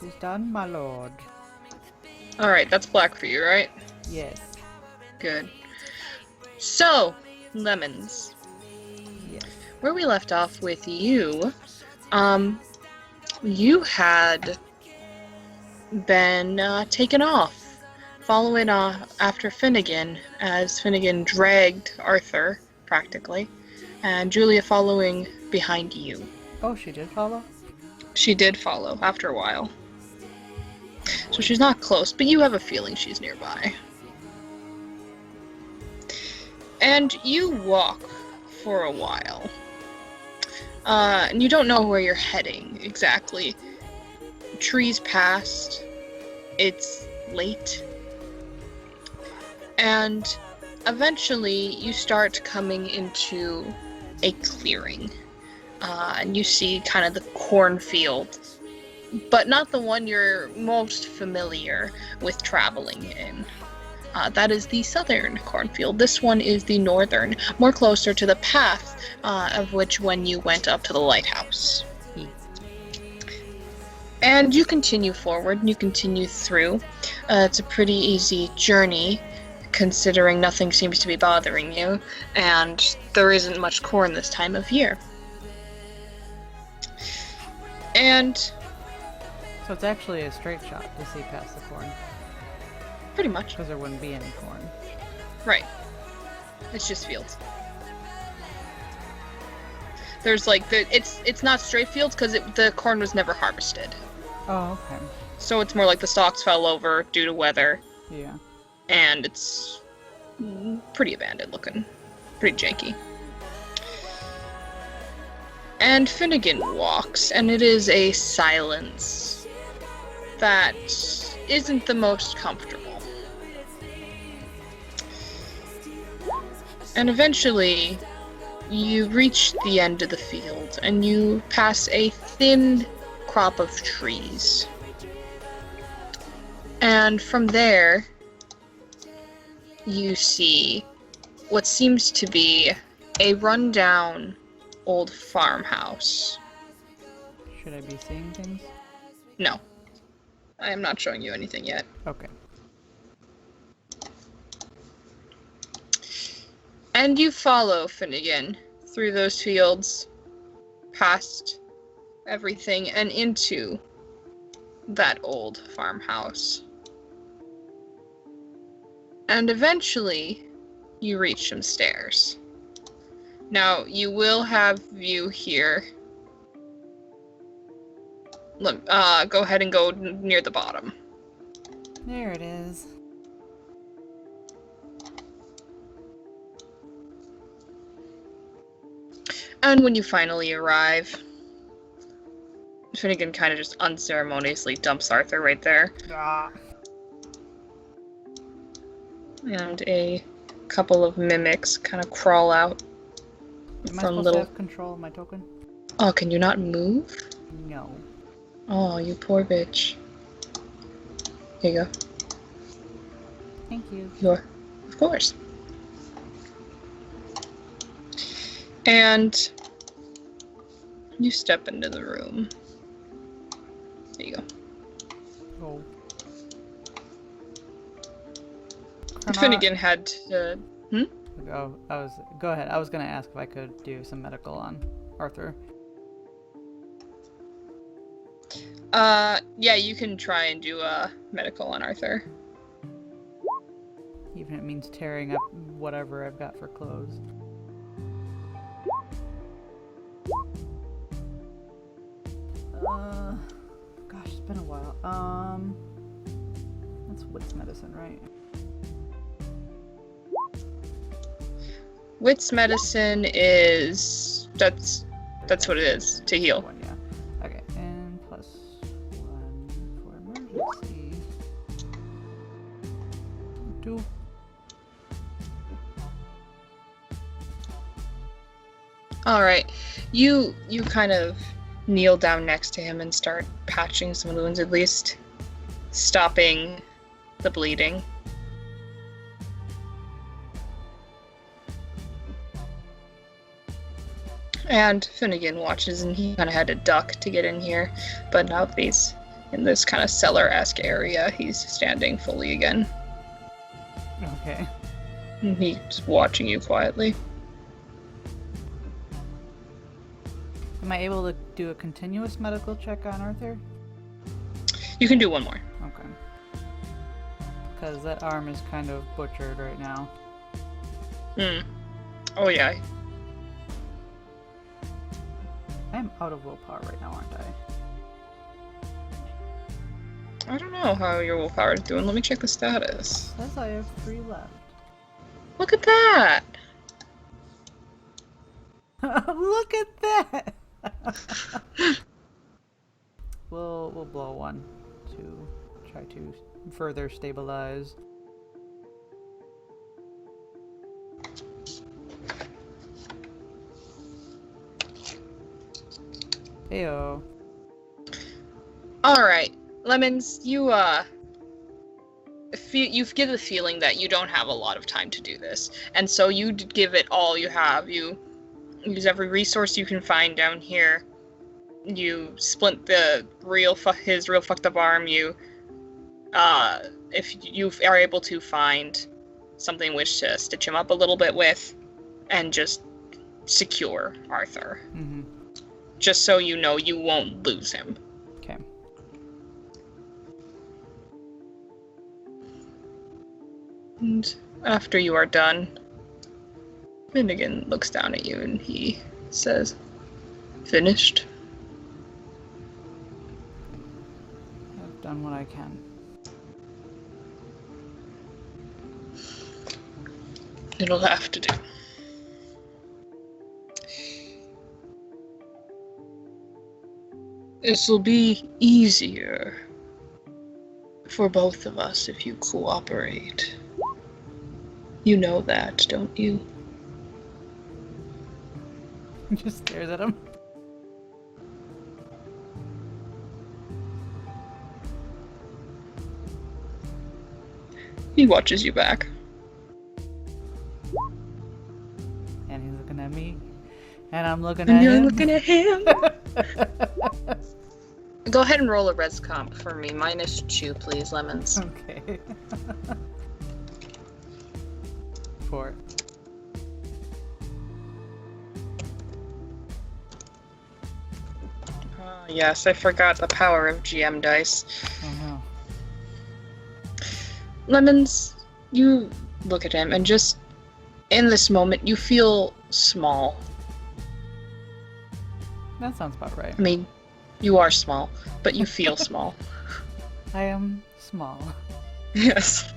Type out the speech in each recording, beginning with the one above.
is done, my lord. Alright, that's black for you, right? Yes. Good. So, Lemons. Yes. Where we left off with you, you had been taken off, following after Finnegan, as Finnegan dragged Arthur, practically, and Julia following behind you. Oh, she did follow? She did follow after a while. So she's not close, but you have a feeling she's nearby. And you walk for a while. And you don't know where you're heading exactly. Trees passed. It's late. And eventually you start coming into a clearing. And you see kind of the cornfield, but not the one you're most familiar with traveling in. That is the southern cornfield. This one is the northern, more closer to the path of which when you went up to the lighthouse. And you continue forward, and you continue through. It's a pretty easy journey, considering nothing seems to be bothering you, and there isn't much corn this time of year. And So it's actually a straight shot to see past the corn. pretty much, Because there wouldn't be any corn. right. It's just fields. There's like it's not straight fields because the corn was never harvested. Oh, okay. So it's more like the stalks fell over due to weather, Yeah. and it's pretty abandoned looking, pretty janky. And Finnegan walks, and it is a silence that isn't the most comfortable. And eventually, you reach the end of the field, and you pass a thin crop of trees. And from there, you see what seems to be a rundown old farmhouse. Should I be seeing things? No, I am not showing you anything yet. Okay. And you follow Finnegan through those fields, past everything, and into that old farmhouse. And eventually, you reach some stairs. Now, you will have view here. Go ahead and go near the bottom. There it is. And when you finally arrive, Finnegan kind of just unceremoniously dumps Arthur right there. Ah. And a couple of mimics kind of crawl out Am I from supposed little... to have control of my token? Oh, can you not move? No. Oh, you poor bitch. Here you go. Thank you. Sure. Of course. And you step into the room. There you go. Oh. Finnegan had to... Go ahead. I was gonna ask if I could do some medical on Arthur. Yeah, you can try and do a medical on Arthur. Even if it means tearing up whatever I've got for clothes. Gosh, it's been a while. That's wits medicine, right? Wits medicine is... That's what it is, to heal. One, yeah. Okay, and plus 1 for emergency. 2. Alright, you kind of kneel down next to him and start patching some of the wounds, at least stopping the bleeding. And Finnegan watches, and he kind of had to duck to get in here, but now that he's in this kind of cellar-esque area. He's standing fully again. Okay. And he's watching you quietly. Am I able to do a continuous medical check on Arthur? You can do one more. Okay. Because that arm is kind of butchered right now. Oh yeah. I'm out of willpower right now, aren't I? I don't know how your willpower is doing. Let me check the status. Says I have 3 left. Look at that! Look at that! We'll blow one to try to further stabilize. Heyo. Alright, Lemons, you get the feeling that you don't have a lot of time to do this, and so you give it all you have. You use every resource you can find down here. You splint his real fucked up arm. You, if you are able to find something which to stitch him up a little bit with, and just secure Arthur. Mm-hmm. Just so you know you won't lose him. Okay. And after you are done, Finnegan looks down at you and he says, "Finished?" I've done what I can. It'll have to do. This will be easier for both of us if you cooperate. You know that, don't you? Just stares at him. He watches you back. And he's looking at me. And I'm looking And at you're him. looking at him. Go ahead and roll a res comp for me. -2, please, Lemons. Okay. 4. Yes, I forgot the power of GM dice. Oh no. Lemons, you look at him and just, in this moment, you feel small. That sounds about right. I mean, you are small, but you feel small. I am small. Yes.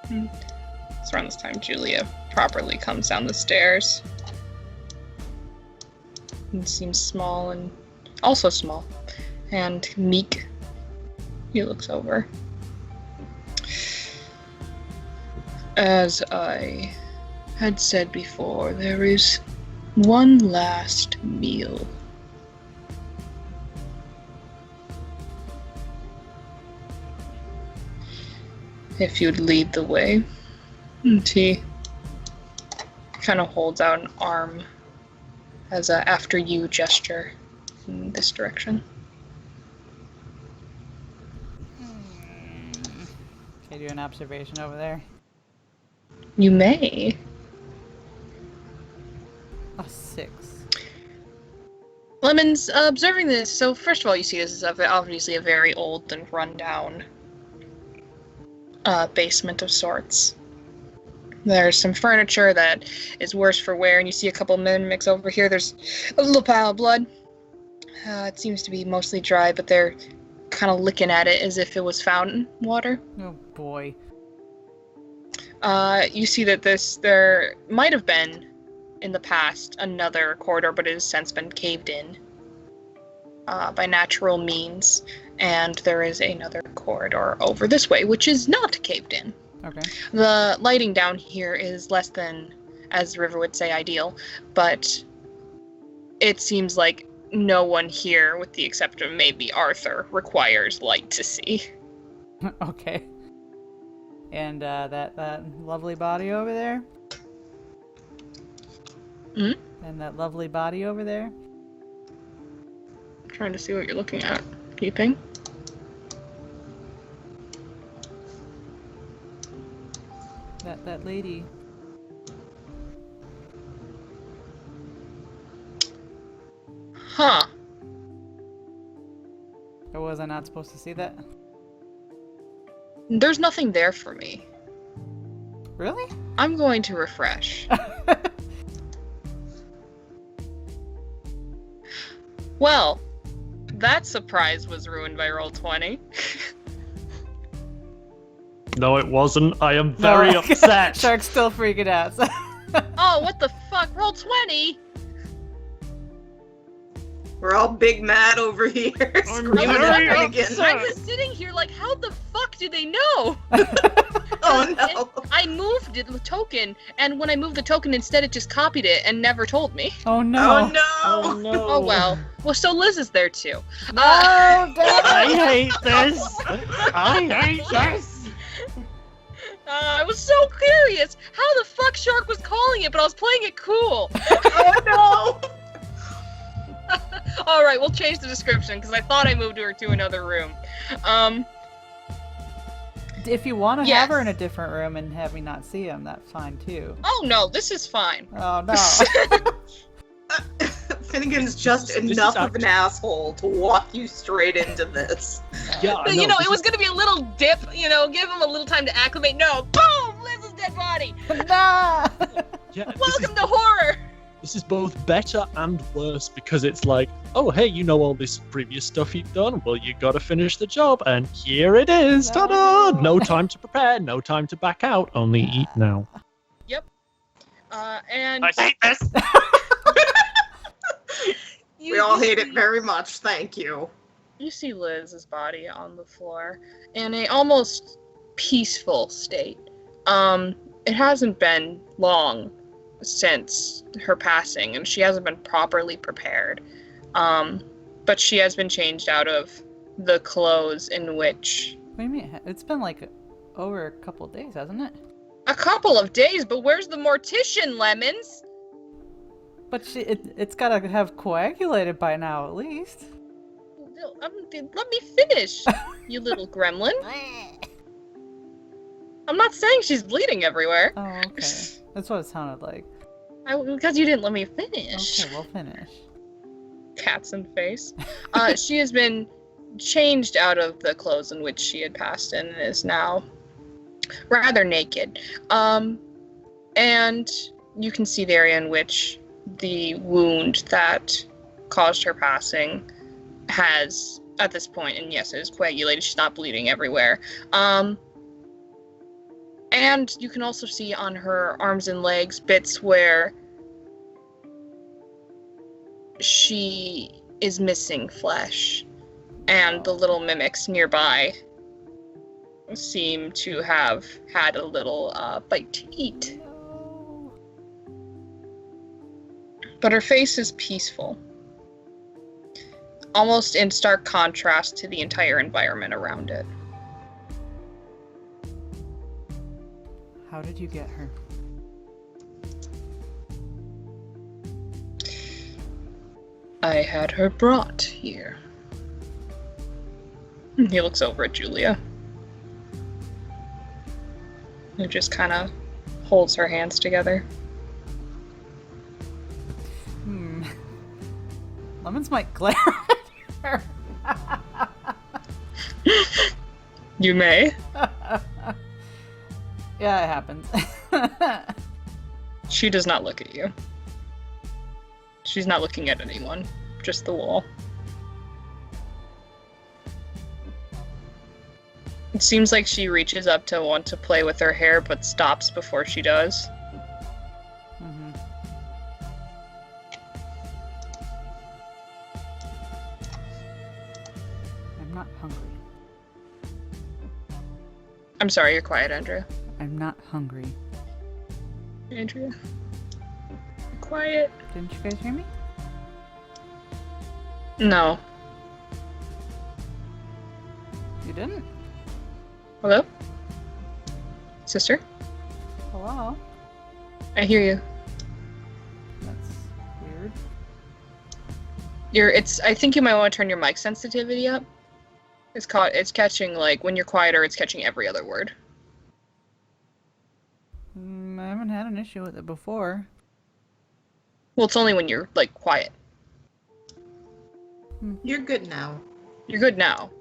It's around this time Julia properly comes down the stairs. And seems small and also small. And meek. He looks over. As I had said before, there is one last meal. If you'd lead the way. And he kind of holds out an arm as a after you gesture in this direction. Can I do an observation over there? You may. A 6. Lemons, observing this, so first of all, you see this is obviously a very old and rundown basement of sorts. There's some furniture that is worse for wear, and you see a couple mimics over here. There's a little pile of blood. It seems to be mostly dry, but they're kind of licking at it as if it was fountain water. Oh boy. You see that there might have been, in the past, another corridor, but it has since been caved in by natural means, and there is another corridor over this way, which is not caved in. Okay. The lighting down here is less than, as the river would say, ideal, but it seems like no one here, with the exception of maybe Arthur, requires light to see. Okay. And that lovely body over there? Hmm? And that lovely body over there? trying to see what you're looking at. Peeping. That lady. Huh. Or was I not supposed to see that? There's nothing there for me. Really? I'm going to refresh. Well, that surprise was ruined by Roll20. No, it wasn't. I am very upset. Shark's still freaking out. Oh, what the fuck? Roll20? We're all big mad over here. Screaming at very Finnegan. I was sitting here like, how the fuck do they know? Oh no. I moved the token, and when I moved the token, instead it just copied it and never told me. Oh no. Oh no. Oh no. Oh well. Well, so Liz is there too. No, damn I it. hate this. I hate this. I was so curious how the fuck Shark was calling it, but I was playing it cool. Oh no. All right, we'll change the description because I thought I moved her to another room. If you want to Yes. have her in a different room and have me not see him, that's fine too. Oh no, this is fine. Oh no. Finnegan's just This is enough of actually- an asshole to walk you straight into this. Yeah, I But, know, you know, this it was is- gonna be a little dip, you know, give him a little time to acclimate. No, boom, Liz's dead body. Nah. Yeah, this is, Welcome to horror. this is both better and worse because it's like, oh hey, you know all this previous stuff you've done. Well, you got to finish the job, and here it is. No. Ta-da! No time to prepare, no time to back out. Only eat now. And I hate this. We all hate it very much, thank you. You see Liz's body on the floor in a almost peaceful state. It hasn't been long since her passing, and she hasn't been properly prepared. But she has been changed out of the clothes in which What do you mean? It's been like over a couple days, hasn't it? a couple of days. But where's the mortician, Lemons? But it's gotta have coagulated by now, at least. Let me finish, you little gremlin. I'm not saying she's bleeding everywhere. Oh, okay. That's what it sounded like. Because you didn't let me finish. Okay, we'll finish. Cats in face. She has been changed out of the clothes in which she had passed in and is now rather naked. And you can see the area in which the wound that caused her passing has, at this point, and yes, it is coagulated, she's not bleeding everywhere. And you can also see on her arms and legs bits where she is missing flesh, and the little mimics nearby seem to have had a little bite to eat. No. But her face is peaceful, almost in stark contrast to the entire environment around it. How did you get her? I had her brought here. He looks over at Julia, who just kind of holds her hands together. Lemons might glare at her. You may. Yeah, it happens. She does not look at you. She's not looking at anyone, just the wall. It seems like she reaches up to want to play with her hair, but stops before she does. Mhm. I'm not hungry. I'm sorry, you're quiet, Andrea. I'm not hungry. Andrea? Quiet. Didn't you guys hear me? No. You didn't? Hello? Sister? Hello? I hear you. That's weird. I think you might want to turn your mic sensitivity up. It's catching, like, when you're quieter, it's catching every other word. I haven't had an issue with it before. Well, it's only when you're, like, quiet. You're good now. You're good now.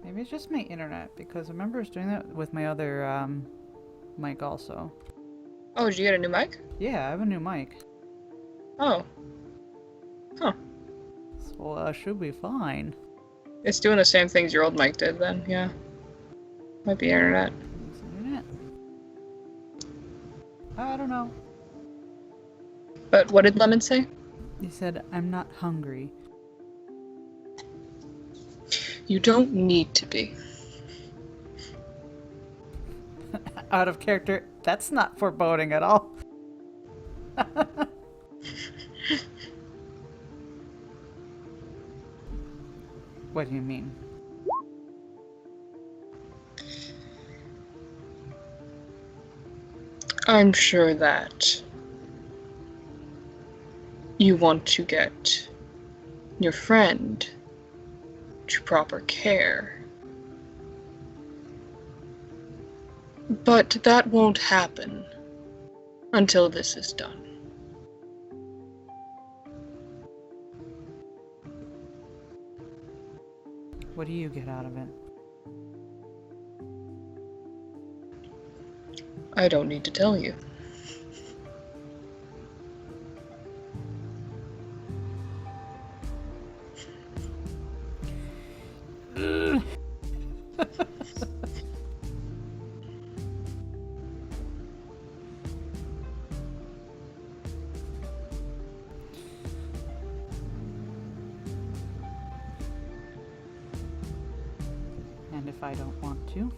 Maybe it's just my internet, because I remember I was doing that with my other mic also. Oh, did you get a new mic? Yeah, I have a new mic. Oh. Huh. So should be fine. It's doing the same things your old mic did then, yeah. Might be internet. Is it internet? I don't know. But what did Lemon say? He said, I'm not hungry. You don't need to be. Out of character. That's not foreboding at all. What do you mean? I'm sure that you want to get your friend to proper care. But that won't happen until this is done. What do you get out of it? I don't need to tell you. And if I don't want to?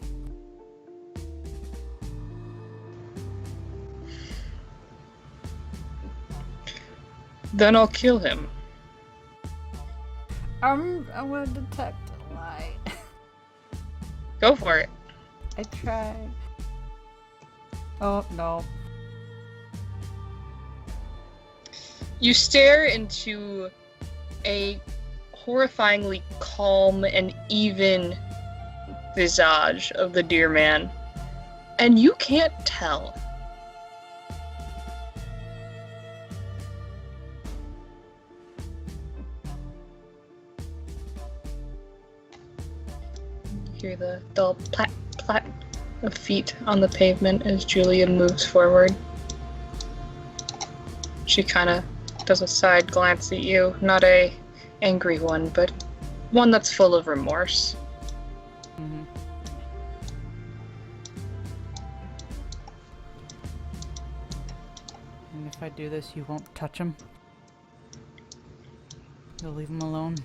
Then I'll kill him. I want to detect a lie. Go for it. I tried. Oh, no. You stare into a horrifyingly calm and even visage of the deer man, and you can't tell. You hear the dull plat plat of feet on the pavement as Julian moves forward. She kind of does a side glance at you, not a angry one, but one that's full of remorse. Mm-hmm. And if I do this, you won't touch him? You'll leave him alone?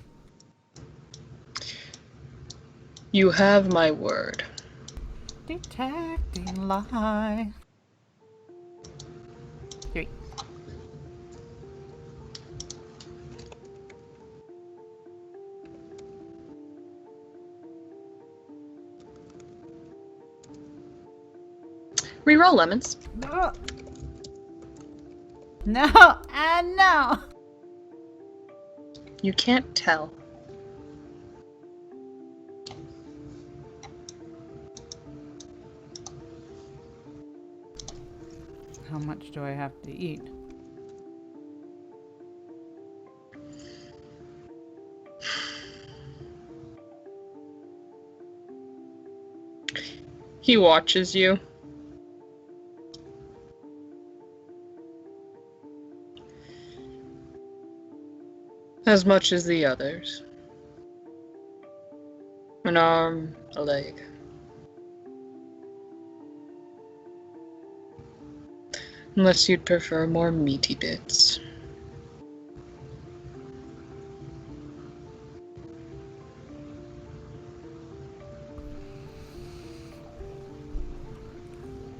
You have my word. Detecting lie. Here. Reroll lemons. No. No, and no. You can't tell. How much do I have to eat? He watches you. As much as the others. An arm, a leg. Unless you'd prefer more meaty bits.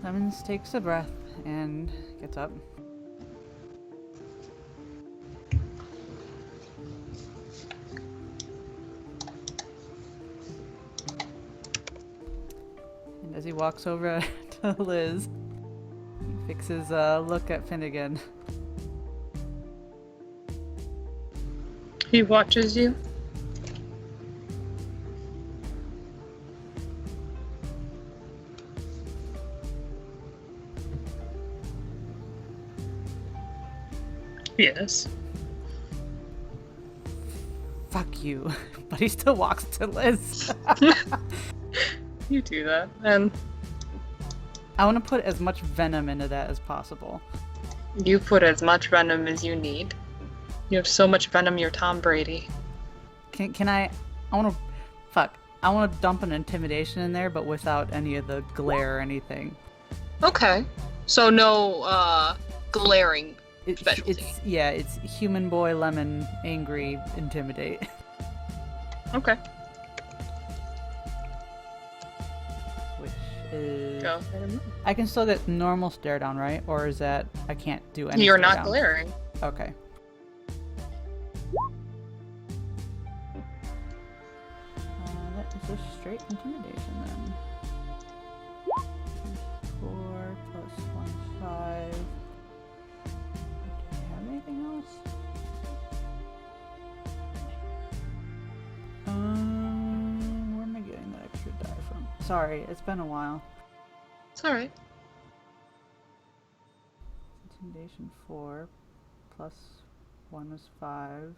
Lemons takes a breath and gets up. And as he walks over to Liz, he fixes a look at Finnegan. He watches you. Yes. Fuck you. But he still walks to Liz. You do that, and I want to put as much venom into that as possible. you put as much venom as you need. You have so much venom, you're Tom Brady. Can I want to... Fuck. I want to dump an intimidation in there, but without any of the glare or anything. Okay. So no, glaring specialty. It's human boy, lemon, angry, intimidate. Okay. Which is... Go ahead and I can still get normal stare down, right? Or is that... I can't do any You're stare not down? glaring. Okay. That is just straight intimidation then. 4 plus 1, 5. Do you have anything else? Where am I getting that extra die from? Sorry, it's been a while. It's alright. Intimidation 4 plus 1 is 5.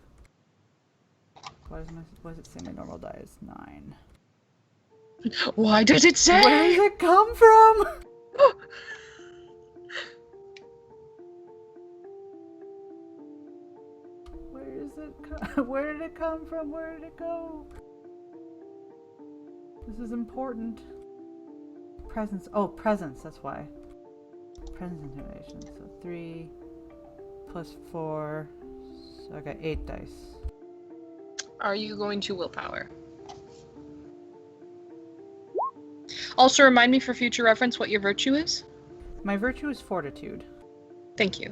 Why does it say my normal die is 9? Why does it say? Where does it come from? Where did it come from? Where did it go? This is important. Presence. Oh, presence. That's why. Presence intimidation. So 3 plus 4. So I got 8 dice. Are you going to willpower? Also, remind me for future reference what your virtue is. My virtue is fortitude. Thank you.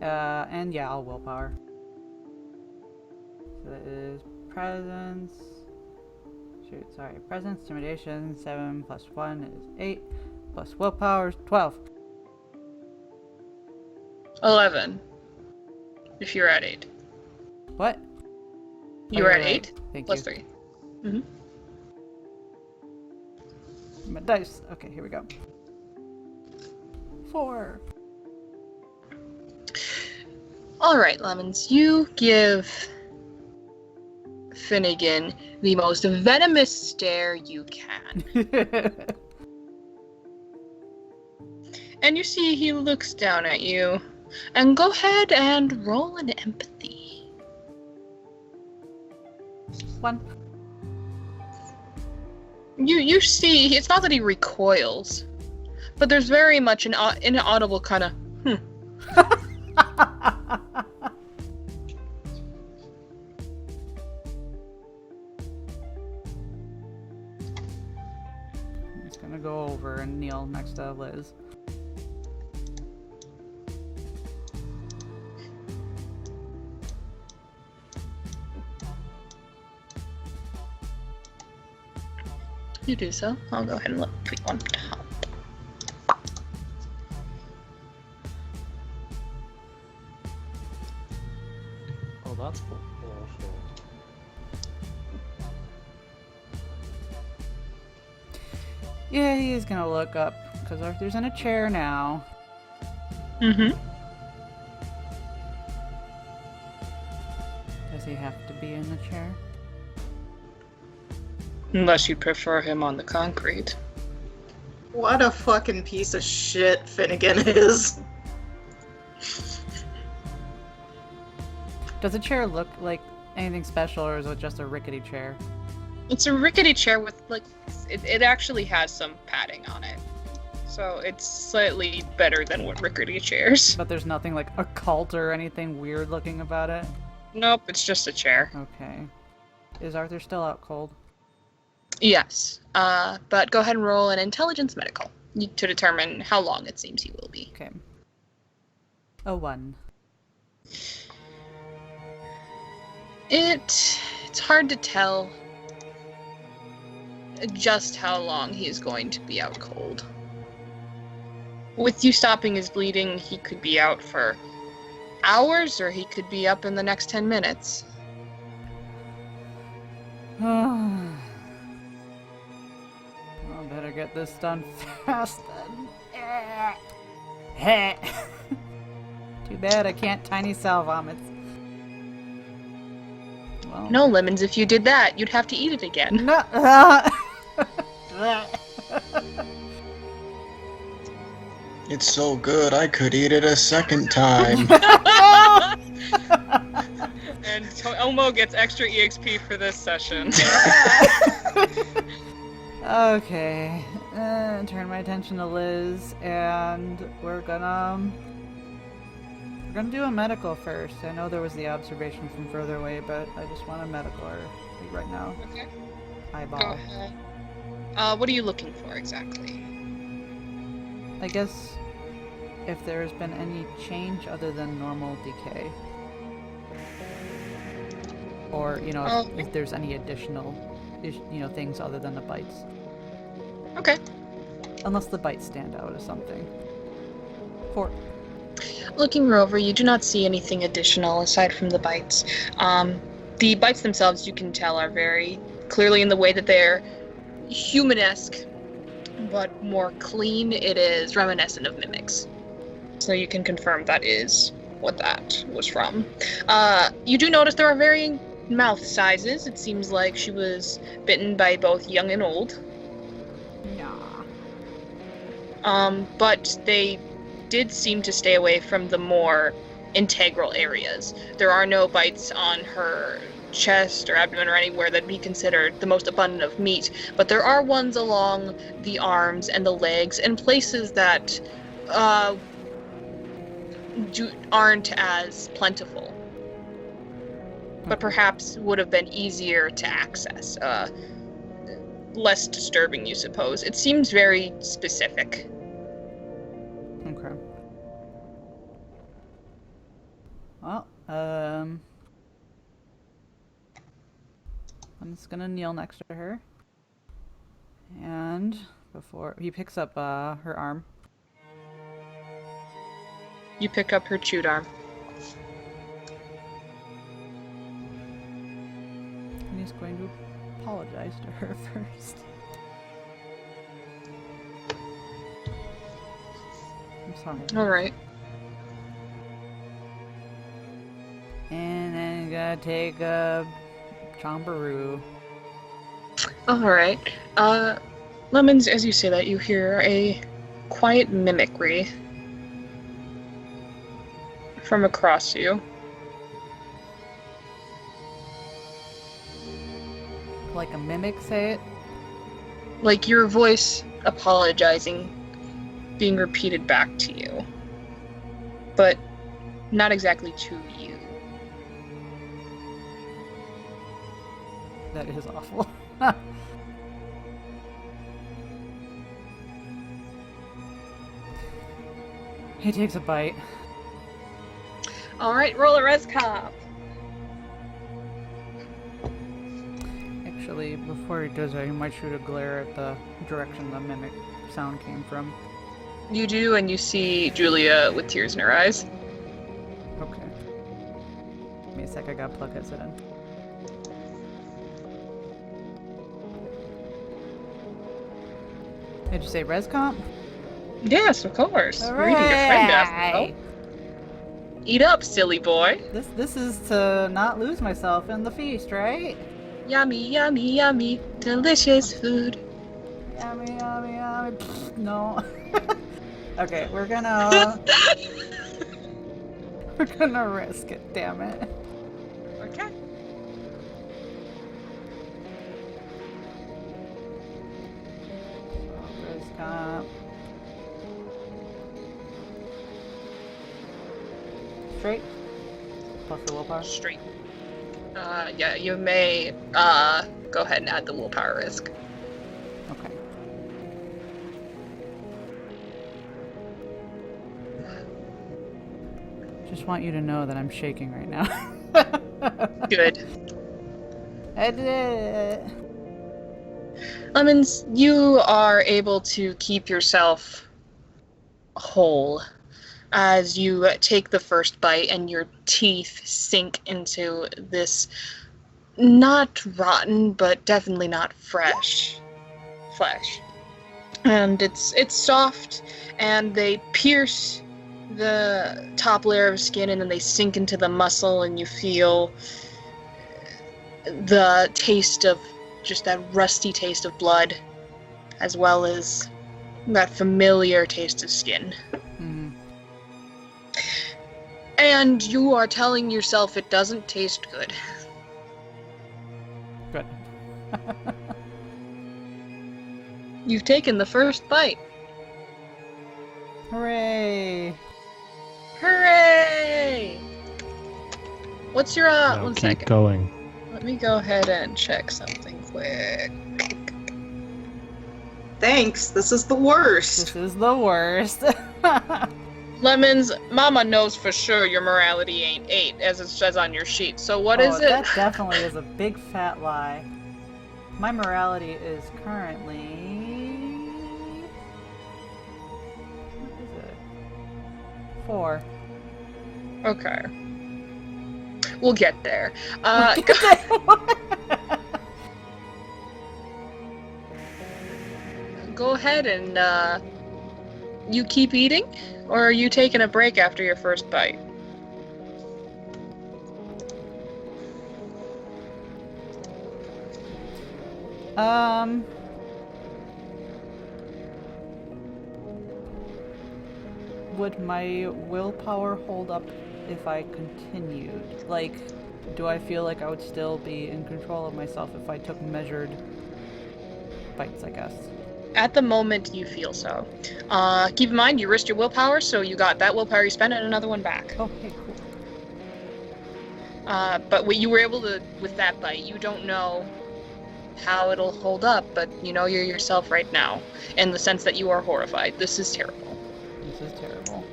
And yeah, I'll willpower. So that is presence. Shoot, sorry. Presence, intimidation, 7 plus 1 is 8. Plus willpower is 12. 11. If you're at 8. What? You Oh, were you're at right. 8? Thank Plus you. 3. Mm-hmm. My dice. Okay, here we go. 4. Alright, Lemons. You give Finnegan the most venomous stare you can. And you see he looks down at you. And go ahead and roll an empathy. 1. You see, it's not that he recoils, but there's very much an inaudible kind of, I'm just gonna go over and kneel next to Liz. You do so. I'll go ahead and put you on top. Oh, that's awful. Yeah, he is gonna look up because Arthur's in a chair now. Mm-hmm. Does he have to be in the chair? Unless you prefer him on the concrete. What a fucking piece of shit Finnegan is. Does the chair look like anything special, or is it just a rickety chair? It's a rickety chair with, like, it actually has some padding on it. So it's slightly better than what rickety chairs. But there's nothing like occult or anything weird looking about it? Nope, it's just a chair. Okay. Is Arthur still out cold? Yes. But go ahead and roll an intelligence medical to determine how long it seems he will be. Okay. A 1. It's hard to tell just how long he is going to be out cold. With you stopping his bleeding, he could be out for hours, or he could be up in the next 10 minutes. I better get this done fast then. Too bad I can't tiny cell vomits. Well, No, Lemons, if you did that, you'd have to eat it again. no. It's so good, I could eat it a second time. And Elmo gets extra EXP for this session. Okay. Turn my attention to Liz, and we're gonna do a medical first. I know there was the observation from further away, but I just want a medical right now. Okay. Eyeball. Go ahead. What are you looking for exactly? I guess if there's been any change other than normal decay. Or, if there's any additional, things other than the bites. Okay. Unless the bites stand out as something. 4. Looking her over, you do not see anything additional aside from the bites. The bites themselves, you can tell, are very clearly in the way that they're humanesque, but more clean. It is reminiscent of mimics. So you can confirm that is what that was from. You do notice there are varying mouth sizes. It seems like she was bitten by both young and old. But they did seem to stay away from the more integral areas. There are no bites on her chest or abdomen or anywhere that'd be considered the most abundant of meat, but there are ones along the arms and the legs and places that aren't as plentiful, but perhaps would have been easier to access, less disturbing, you suppose. It seems very specific. Okay. Well, I'm just gonna kneel next to her. And before he picks up her arm. You pick up her chewed arm. And he's going to apologize to her first. I'm sorry. Alright. And then he's gonna take a Chombaroo. Alright. Lemons, as you say that, you hear a quiet mimicry from across you. Like a mimic, say it? Like your voice apologizing being repeated back to you. But not exactly to you. That is awful. He takes a bite. Alright, roll a res cop. Actually, before he does that, he might shoot a glare at the direction the mimic sound came from. You do, and you see Julia with tears in her eyes. Okay. Give me a sec, I gotta plug his in. Did you say res comp? Yes, of course. All Reading your friend asked. right. Eat up, silly boy. This is to not lose myself in the feast, right? Yummy, yummy, yummy. Delicious food. Yummy, yummy, yummy. Pfft, no. Okay, we're gonna risk it, damn it. Okay. Res comp. Straight. Plus the willpower. Straight. Yeah, you may, go ahead and add the willpower risk. Okay. Just want you to know that I'm shaking right now. Good. I did it. Lemons, you are able to keep yourself whole. as you take the first bite and your teeth sink into this not rotten, but definitely not fresh flesh. And it's soft, and they pierce the top layer of skin, and then they sink into the muscle, and you feel the taste of just that rusty taste of blood, as well as that familiar taste of skin. Mhm. And you are telling yourself it doesn't taste good. Good. You've taken the first bite. Hooray! Hooray! What's your, No, one keep second. going. Let me go ahead and check something quick. Thanks, this is the worst. This is the worst. Lemons, Mama knows for sure your morality ain't 8, as it says on your sheet. So what is it? That definitely is a big fat lie. My morality is currently... What is it? 4. Okay. We'll get there. Go ahead and, you keep eating? Or are you taking a break after your first bite? Would my willpower hold up if I continued? Like, do I feel like I would still be in control of myself if I took measured bites, I guess? At the moment, you feel so. Keep in mind, you risked your willpower, so you got that willpower you spent and another one back. Oh, hey, cool. But what you were able to, with that bite, you don't know how it'll hold up, but you know you're yourself right now, in the sense that you are horrified. This is terrible. This is terrible.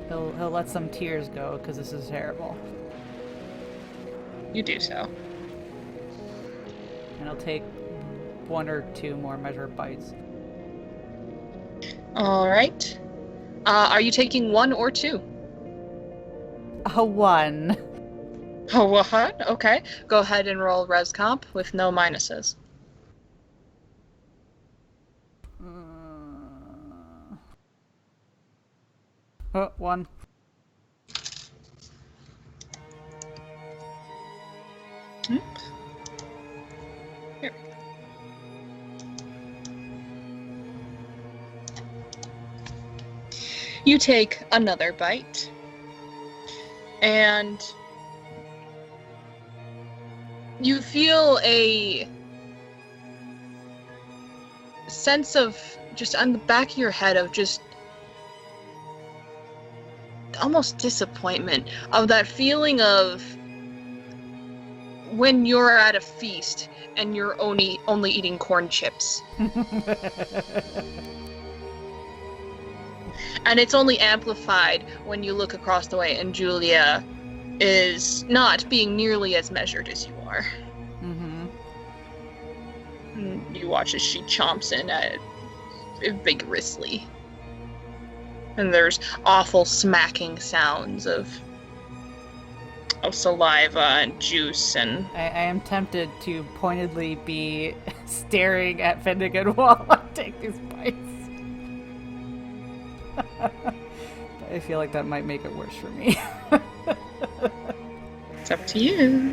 He'll let some tears go, because this is terrible. You do so. And I'll take 1 or 2 more measured bites. Alright. Are you taking 1 or 2? A 1. Oh, what? Okay. Go ahead and roll res comp with no minuses. 1. Here. You take another bite, and you feel a sense of, just on the back of your head, of just almost disappointment, of that feeling of when you're at a feast and you're only eating corn chips. And it's only amplified when you look across the way and Julia is not being nearly as measured as you are. Mm-hmm. And you watch as she chomps in at it vigorously. And there's awful smacking sounds of saliva and juice, and I am tempted to pointedly be staring at Finnegan while I take these bites. I feel like that might make it worse for me. it's up to you.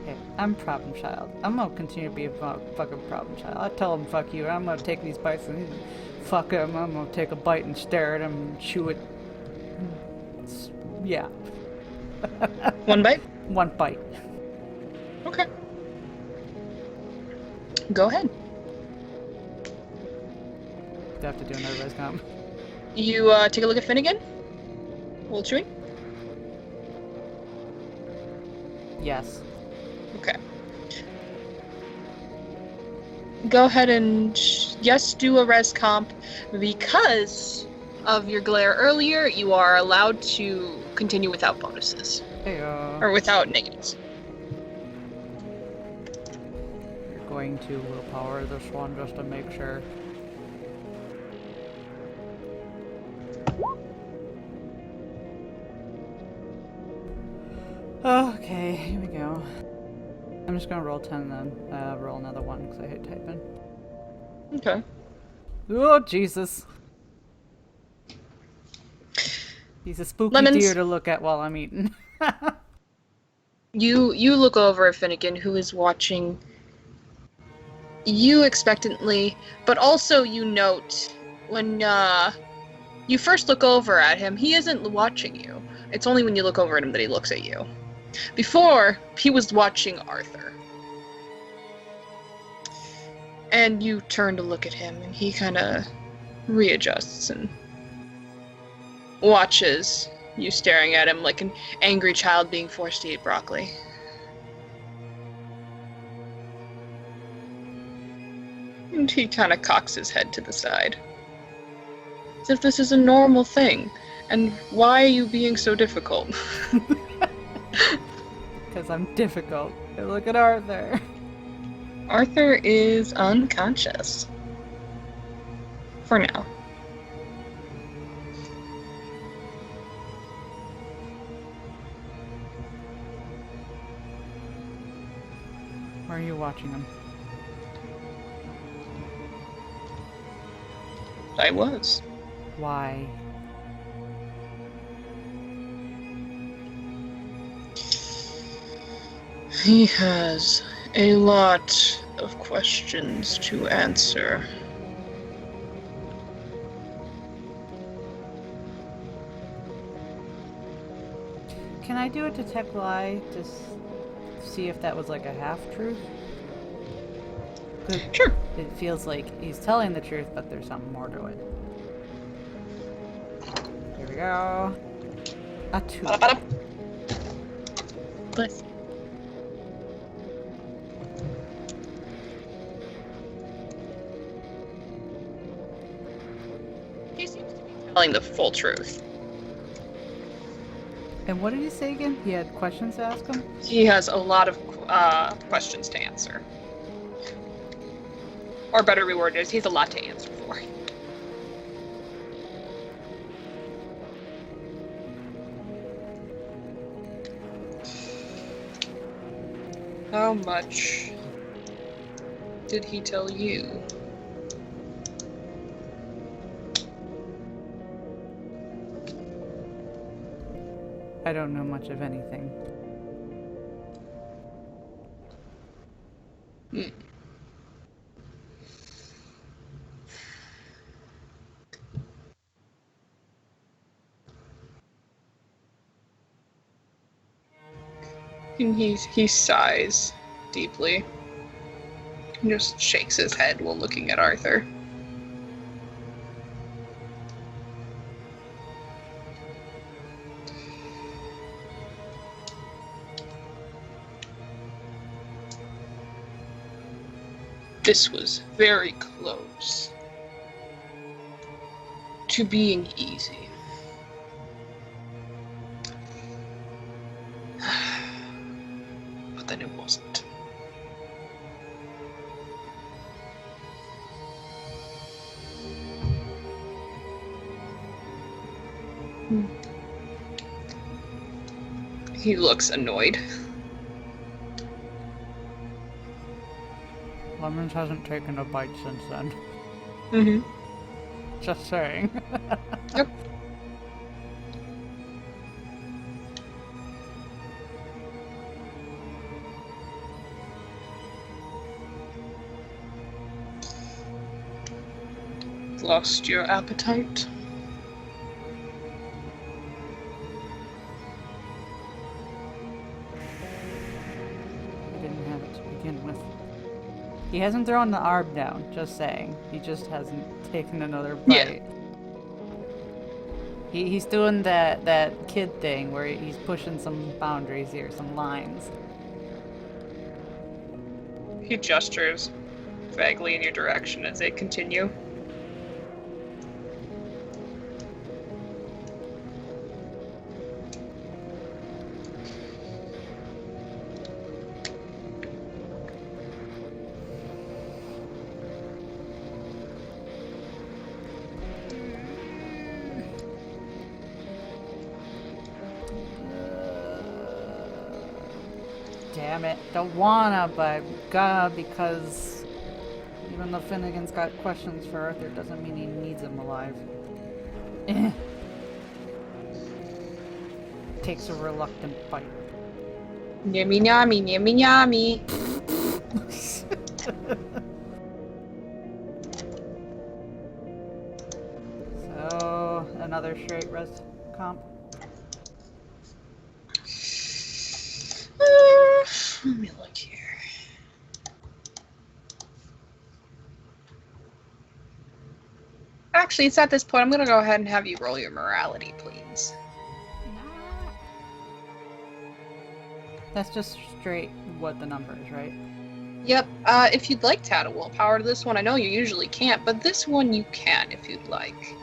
Hey, I'm problem child. I'm gonna continue to be a fucking problem child. I tell him fuck you, and I'm gonna take these bites and fuck him. I'm gonna take a bite and stare at him and chew it. Yeah. 1 bite? 1 bite. Okay. Go ahead. Do I have to do another res comp? You take a look at Finnegan? While chewing? Yes. Okay. Go ahead and yes, do a res comp. Because of your glare earlier, you are allowed to continue without bonuses. Hey, Or without negatives. you're going to willpower this one just to make sure. Okay, here we go. I'm just gonna roll 10 and then roll another one because I hate typing. Okay. Oh, Jesus. He's a spooky Lemons. deer to look at while I'm eating. You look over at Finnegan, who is watching you expectantly, but also you note when you first look over at him, he isn't watching you. It's only when you look over at him that he looks at you. Before, he was watching Arthur. And you turn to look at him, and he kind of readjusts and watches you staring at him like an angry child being forced to eat broccoli. And he kind of cocks his head to the side. As if this is a normal thing. And why are you being so difficult? Because I'm difficult. Hey, look at Arthur. Arthur is unconscious. For now. Where are you watching him? I was. Why? He has a lot of questions to answer. Can I do a detect lie to see if that was like a half-truth? Sure. It feels like he's telling the truth, but there's something more to it. Here we go. A 2. Bless. He seems to be telling the full truth. And what did he say again? He had questions to ask him? He has a lot of questions to answer. Or better reworded is he has a lot to answer for. How much did he tell you? I don't know much of anything. And he sighs deeply. And just shakes his head while looking at Arthur. This was very close to being easy. But then it wasn't. He looks annoyed. Lemons hasn't taken a bite since then. Mm-hmm. Just saying. Yep. Lost your appetite? He didn't have it to begin with. He hasn't thrown the arb down, just saying. He just hasn't taken another bite. Yeah. He's doing that kid thing where he's pushing some boundaries here, some lines. He gestures vaguely in your direction as they continue. Damn it. Don't wanna, but gotta, because even though Finnegan's got questions for Arthur, doesn't mean he needs him alive. Takes a reluctant bite. Yummy yummy, yummy yummy. So, another straight res comp. Let me look here. Actually, it's at this point. I'm gonna go ahead and have you roll your morality, please. That's just straight what the number is, right? Yep. If you'd like to add a willpower to this one, I know you usually can't, but this one you can if you'd like.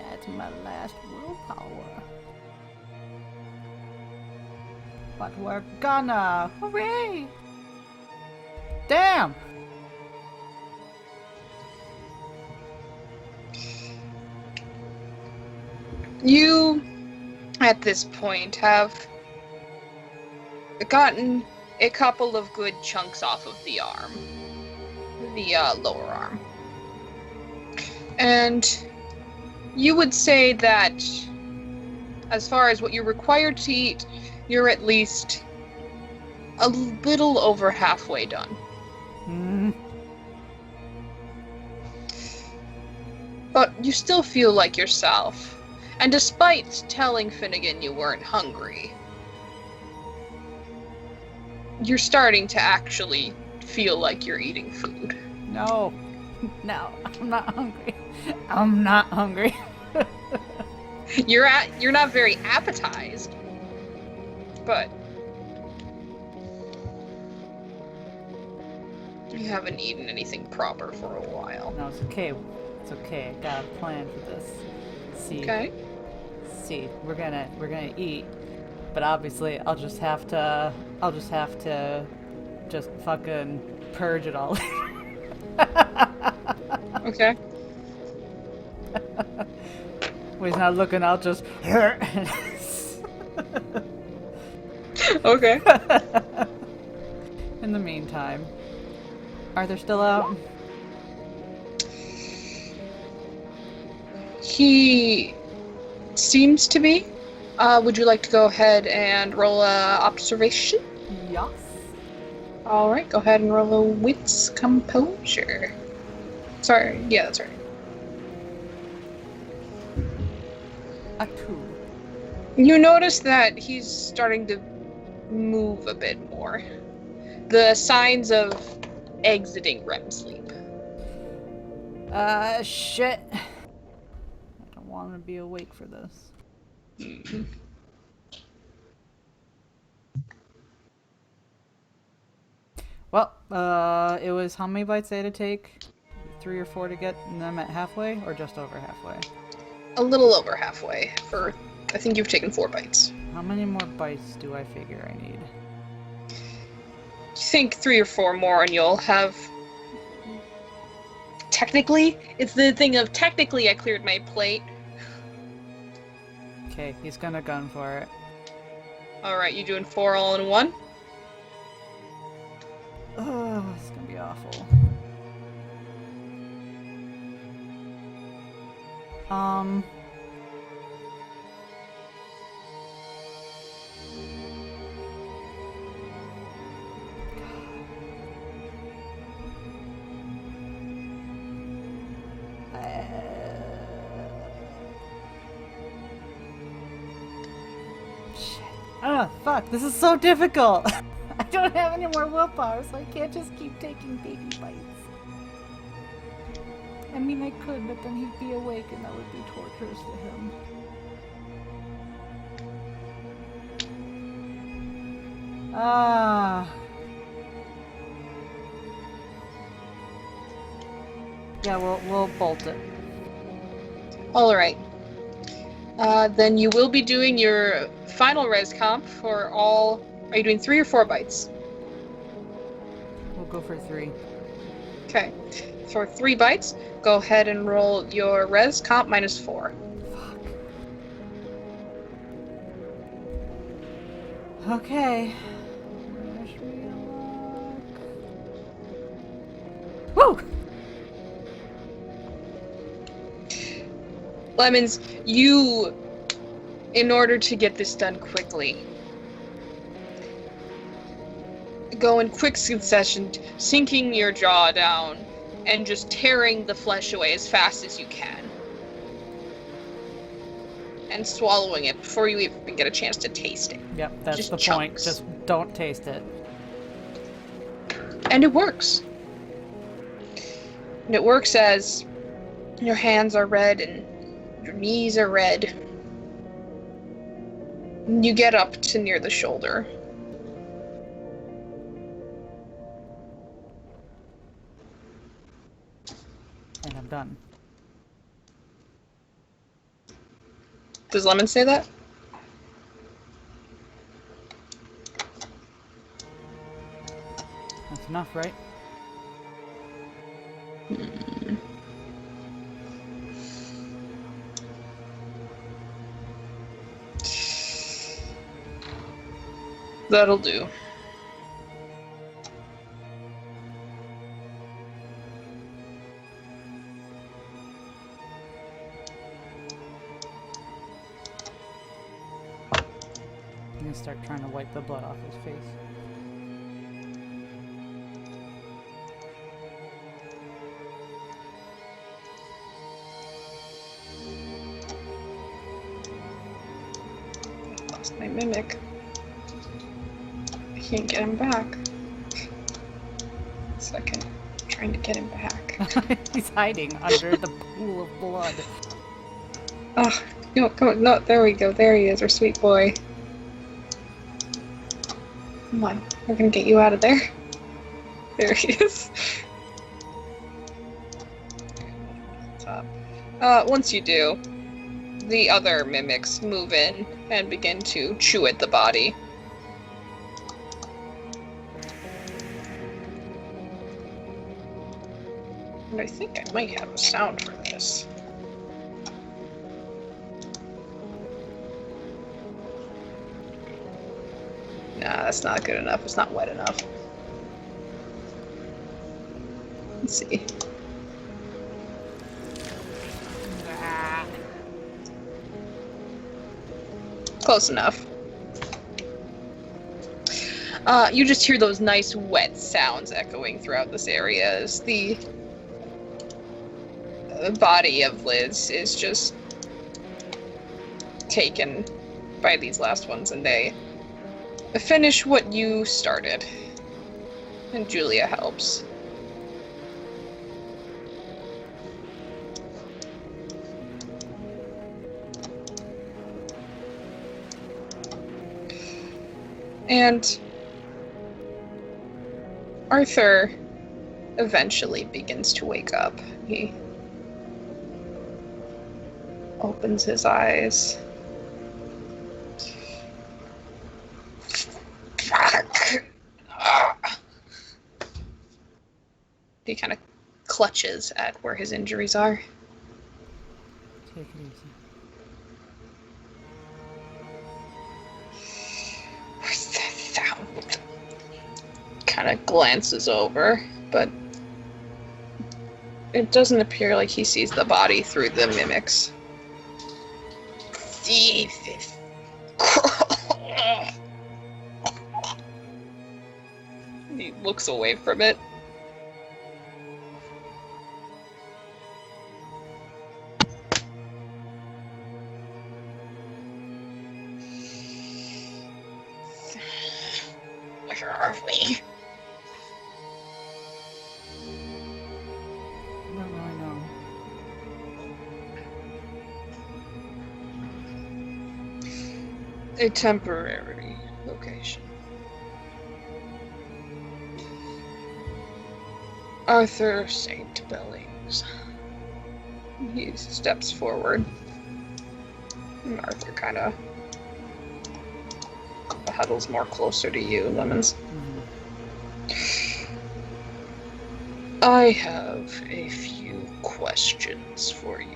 That's my last willpower. But we're gonna! Hooray! Damn! You, at this point, have gotten a couple of good chunks off of the arm. The lower arm. And you would say that, as far as what you're required to eat, you're at least a little over halfway done. Hmm. But you still feel like yourself. And despite telling Finnegan you weren't hungry, you're starting to actually feel like you're eating food. No. No, I'm not hungry. I'm not hungry. You're not very appetized, but you haven't eaten anything proper for a while. No, it's okay. It's okay. I got a plan for this. See. Okay. See, we're gonna eat, but obviously I'll just have to just fucking purge it all. Okay. When he's not looking, I'll just Okay. In the meantime, Arthur still out? He seems to be. Would you like to go ahead and roll a observation? Yes. All right, go ahead and roll a wits composure. Sorry, yeah, that's right. A 2. You notice that he's starting to move a bit more. The signs of exiting REM sleep. Shit. I don't want to be awake for this. Well, it was how many bites they had to take? 3 or 4 to get them at halfway, or just over halfway? A little over halfway. I think you've taken 4 bites. How many more bites do I figure I need? Think 3 or 4 more and you'll have... Technically, it's the thing of technically I cleared my plate. Okay, he's gonna gun for it. Alright, you doing 4 all in one? Oh, it's gonna be awful. Shit. Ah, fuck, this is so difficult! I don't have any more willpower, so I can't just keep taking baby bites. I mean, I could, but then he'd be awake and that would be torturous to him. Ah. Yeah, we'll bolt it. Alright. Then you will be doing your final res comp for all... Are you doing 3 or 4 bites? We'll go for 3. Okay. For 3 bites, go ahead and roll your res comp minus 4. Fuck. Okay. Where should we go? Woo! Lemons, you, in order to get this done quickly, go in quick succession, sinking your jaw down and just tearing the flesh away as fast as you can. And swallowing it before you even get a chance to taste it. Yep, that's Just the point. chunks. Just don't taste it. And it works. And it works as your hands are red and your knees are red. And you get up to near the shoulder. And I'm done. Does Lemon say that? That's enough, right? That'll do. I'm gonna start trying to wipe the blood off his face. Lost my mimic. I can't get him back. Second. I'm trying to get him back. He's hiding under the pool of blood. Oh, no, come on. No, there we go. There he is, our sweet boy. Come on. We're gonna get you out of there. There he is. Top. Once you do, the other mimics move in and begin to chew at the body. And I think I might have a sound for this. Nah, that's not good enough. It's not wet enough. Let's see. Close enough. You just hear those nice wet sounds echoing throughout this area as the body of Liz is just taken by these last ones, and they finish what you started. And Julia helps. And Arthur eventually begins to wake up. He opens his eyes. Fuck. He kind of clutches at where his injuries are. Take it easy. Where's that sound? Kind of glances over, but it doesn't appear like he sees the body through the mimics. Jesus. He looks away from it. Where are we? I don't really know. A temporary location. Arthur St. Billings. He steps forward. And Arthur kind of huddles more closer to you, Lemons. I have a few questions for you.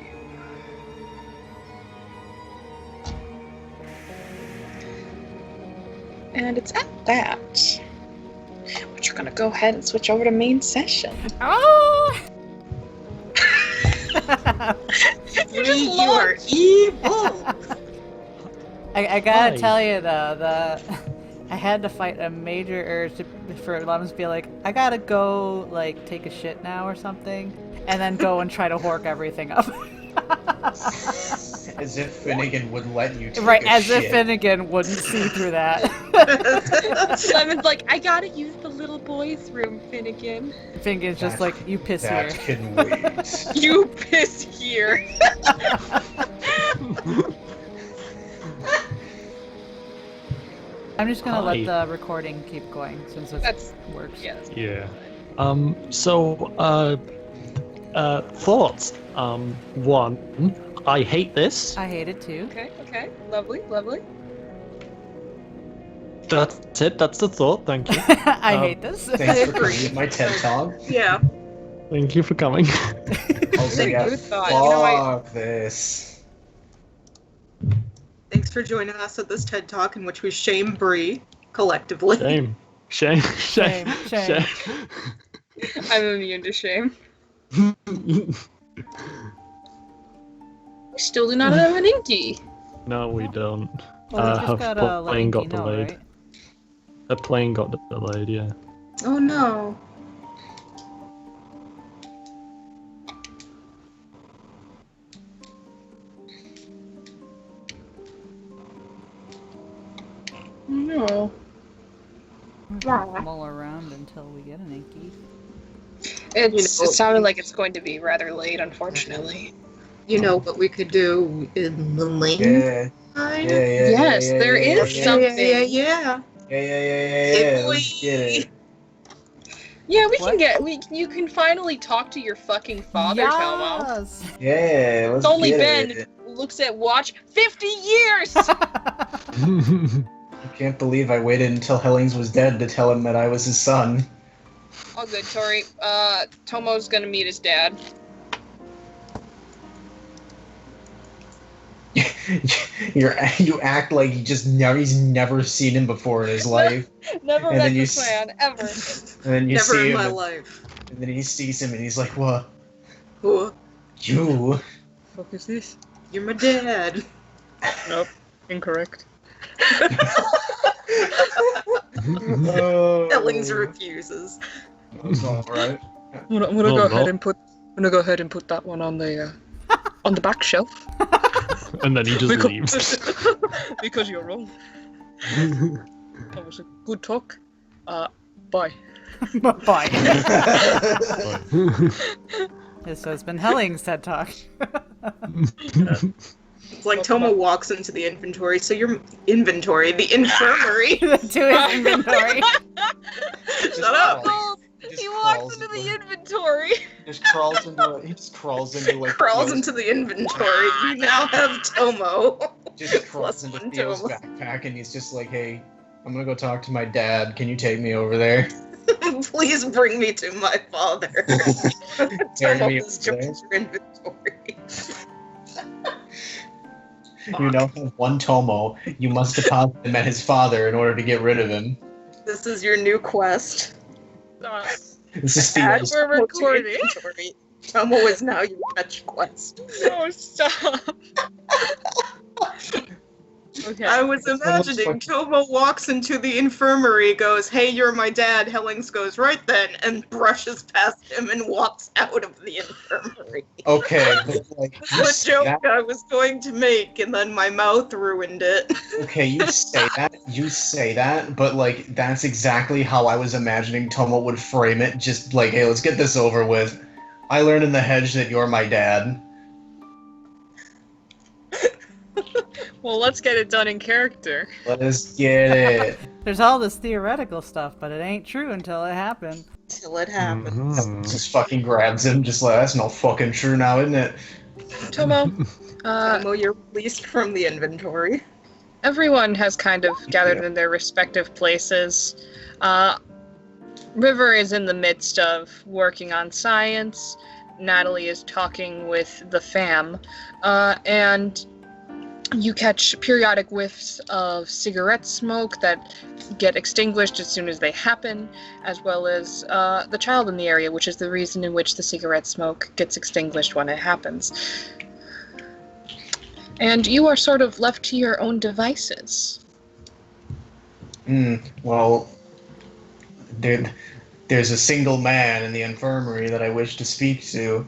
And it's at that But you're gonna go ahead and switch over to main session. Oh! You are evil. I gotta Why? tell you though, I had to fight a major urge for Lemons to be like, I gotta go like take a shit now or something, and then go and try to hork everything up. As if Finnegan would let you take Right, a as shit. if Finnegan wouldn't see through that. Simon's like, I gotta use the little boys' room, Finnegan. Finnegan's just That- like, you piss That here. can wait. You piss here. I'm just gonna Hi. let the recording keep going since it That's works. yes. Yeah. Thoughts. One, I hate this. I hate it too. Okay. Lovely. That's it. That's the thought. Thank you. I Um, hate this. Thanks for agree. coming to my TED Talk. Yeah. Thank you for coming. Also, Very yeah, good thought. You know, fuck this. Thanks for joining us at this TED Talk in which we shame Bree collectively. Shame. Shame. I'm immune to shame. We still do not have an inky. No, we don't. Well, we her just gotta let plane got Inky know, delayed. right? The plane got delayed. Yeah. Oh no. No. Mull around until we get an Inky. It You know- sounded like it's going to be rather late, unfortunately. You know what we could do in the lane? Yeah. Yes, there is something. Yeah. Yeah. Let's get it. Yeah, we What? can get. You can finally talk to your fucking father, Telmo. Yes! Yeah, let's It's only get been it. looks at watch 50 years. I can't believe I waited until Hellings was dead to tell him that I was his son. All good, Tori. Tomo's gonna meet his dad. You act like he's never seen him before in his life, Never And met then you this man ever. and then you Never see in him, my and, life. and then he sees him, and he's like, "What? Who? You?" Fuck is this? You're my dad. Nope. Incorrect. Ellings refuses. Alright. I'm gonna Oh, go no. ahead and put that one on the back shelf. And then he just leaves. Because you're wrong. That was a good talk. Bye. Bye. This has been Helling's TED Talk. It's like Tomo walks into the inventory, the infirmary. To his inventory. Shut up. He walks into the inventory. He just crawls into like Crawls Theo's- into the inventory. You now have Tomo. just crawls Plus into one Theo's Tomo. backpack, and he's just like, "Hey, I'm gonna go talk to my dad. Can you take me over there?" Please bring me to my father. Carry Tomo me has over jumped your inventory. You know, one Tomo, you must deposit him at his father in order to get rid of him. This is your new quest. This is Add Theo's. We're Tomo to your recording. inventory. Tomo is now your fetch quest. No, stop. Okay. I was imagining Tomo walks into the infirmary, goes, "Hey, you're my dad." Hellings goes, "Right then," and brushes past him and walks out of the infirmary. Okay, but like, you The say joke that, I was going to make, and then my mouth ruined it. okay, you say that, but like, that's exactly how I was imagining Tomo would frame it. Just like, "Hey, let's get this over with. I learned in the hedge that you're my dad." Well, let's get it done in character. Let us get it. There's all this theoretical stuff, but it ain't true until it happened. Till it happens. Just fucking grabs him, just like, "That's no fucking true now, isn't it?" Tomo, Tomo, you're released from the inventory. everyone has kind of gathered in their respective places. River is in the midst of working on science. Natalie is talking with the fam. And You catch periodic whiffs of cigarette smoke that get extinguished as soon as they happen, as well as the child in the area, which is the reason in which the cigarette smoke gets extinguished when it happens. And you are sort of left to your own devices. Well, there's a single man in the infirmary that I wish to speak to.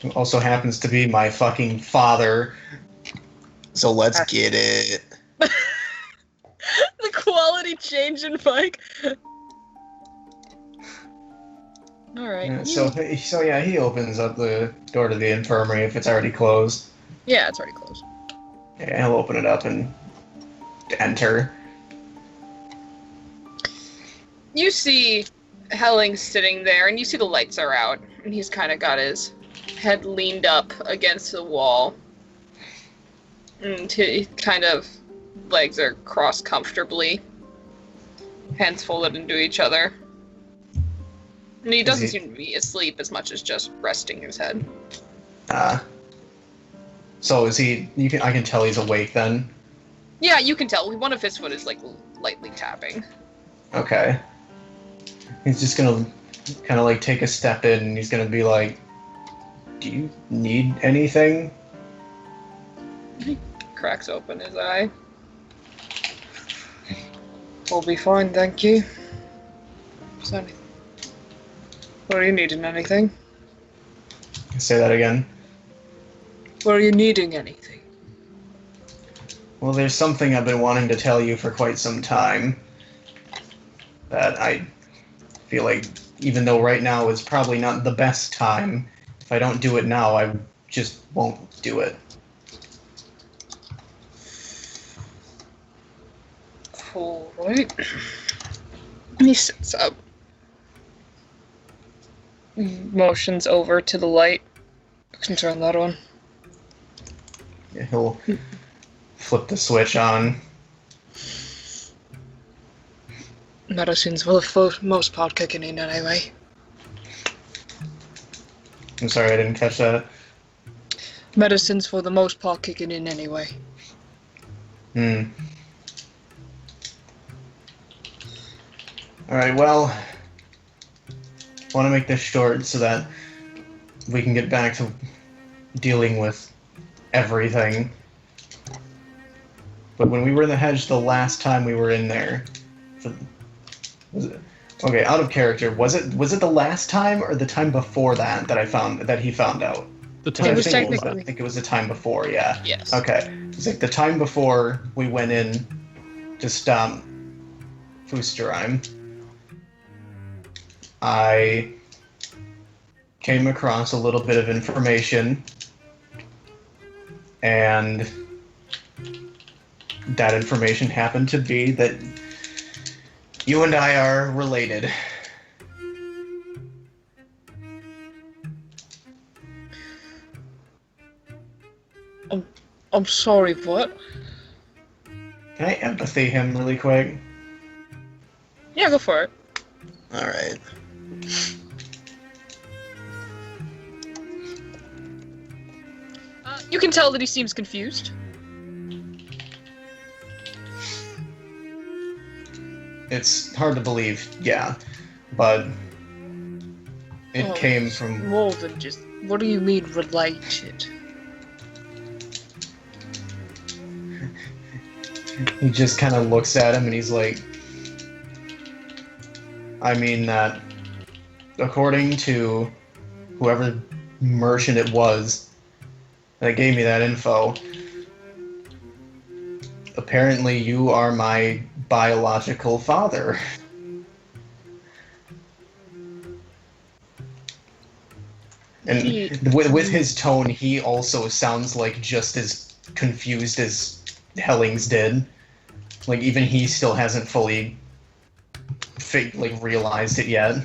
Who also happens to be my fucking father. So let's get it. The quality change in Mike. Alright. So yeah, he opens up the door to the infirmary if it's already closed. Yeah, it's already closed. Yeah, he'll open it up and enter. You see Helling sitting there, and you see the lights are out, and he's kind of got his head leaned up against the wall. And he kind of, legs are crossed comfortably, hands folded into each other. And he doesn't seem to be asleep as much as just resting his head. So is he? I can tell he's awake then. Yeah, you can tell. One of his foot is like lightly tapping. Okay. He's just gonna kind of like take a step in, and he's gonna be like, "Do you need anything?" He cracks open his eye. We'll be fine, thank you. Are you needing anything? Say that again. Are you needing anything? Well, there's something I've been wanting to tell you for quite some time. That I feel like, even though right now is probably not the best time, if I don't do it now, I just won't do it. Alright. He sits up. Motions over to the light. Can turn that on. Yeah, he'll flip the switch on. Medicine's for the most part kicking in anyway. I'm sorry, I didn't catch that. Medicine's for the most part kicking in anyway. Alright, well, I want to make this short so that we can get back to dealing with everything. But when we were in the hedge the last time we were in there, okay, out of character, was it the last time or the time before that he found out? The time It was before technically- that. I think it was the time before, yeah. Yes. Okay. It's like the time before we went in to stop Fusterheim. I came across a little bit of information, and that information happened to be that you and I are related. I'm sorry, what? Can I empathy him really quick? Yeah, go for it. Alright. You can tell that he seems confused. It's hard to believe, yeah, but it came from... More than just... What do you mean, related? He just kind of looks at him and he's like, I mean that according to whoever merchant it was that gave me that info, apparently you are my biological father. And with his tone, he also sounds like just as confused as Hellings did. Like, even he still hasn't fully realized it yet.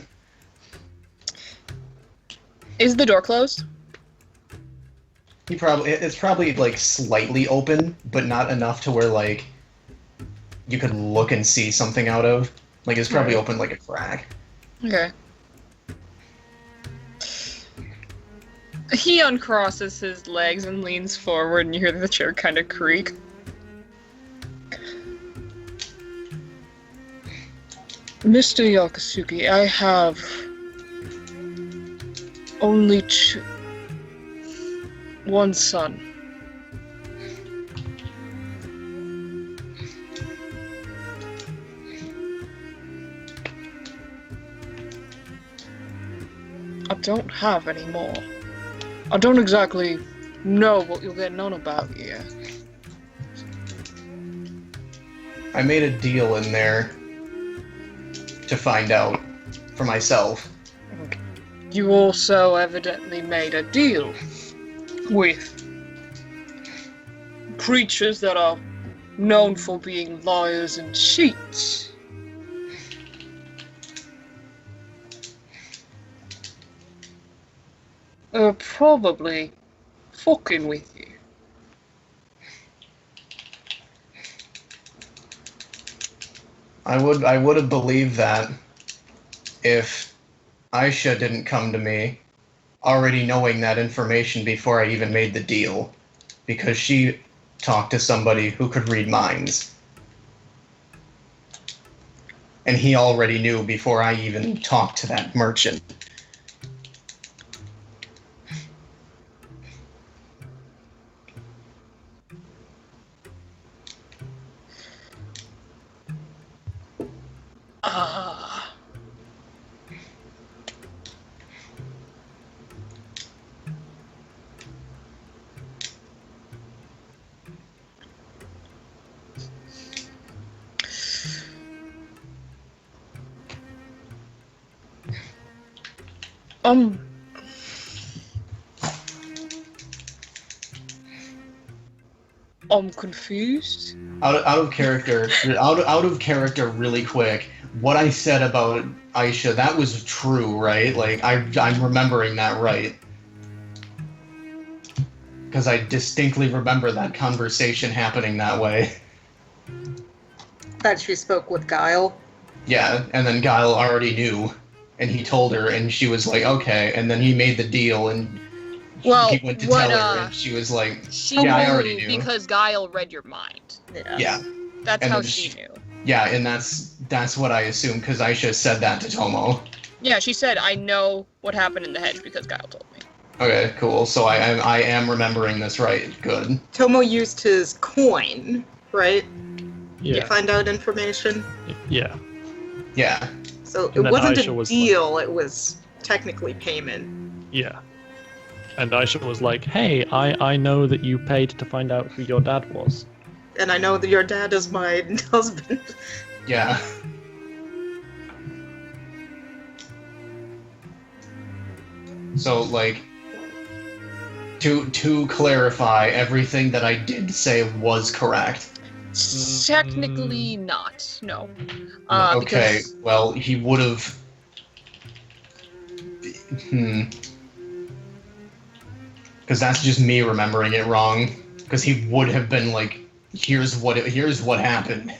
Is the door closed? It's probably like slightly open, but not enough to where like you could look and see something out of. Like, it's probably open like a crack. Okay. He uncrosses his legs and leans forward, and you hear the chair kind of creak. Mr. Yakasugi, I have only one son. I don't have any more. I don't exactly know what you're getting on about here. I made a deal in there to find out for myself. You also evidently made a deal with creatures that are known for being liars and cheats. Probably fucking with you. I would have believed that if Aisha didn't come to me already knowing that information before I even made the deal, because she talked to somebody who could read minds. And he already knew before I even talked to that merchant. I'm confused. Out of character, out of character, really quick. What I said about Aisha, that was true, right? Like I'm remembering that right, because I distinctly remember that conversation happening that way. That she spoke with Guile. Yeah, and then Guile already knew, and he told her, and she was like, okay. And then he made the deal, and Well, he went to what, tell her, and she was like, She Yeah, I knew already knew. because Guile read your mind. yeah. That's And how then she knew. Yeah, and that's what I assumed, because Aisha said that to Tomo. Yeah, she said, I know what happened in the hedge because Guile told me. Okay, cool. So I am remembering this right. Good. Tomo used his coin, right? Yeah. To find out information. Yeah. Yeah. So And it then wasn't Aisha a was deal, it was technically payment. Yeah. And Aisha was like, hey, I know that you paid to find out who your dad was. And I know that your dad is my husband. Yeah. So, like, to clarify, everything that I did say was correct. Technically not, no. Okay, Because well, he would have. Because that's just me remembering it wrong. Because he would have been like, here's what happened.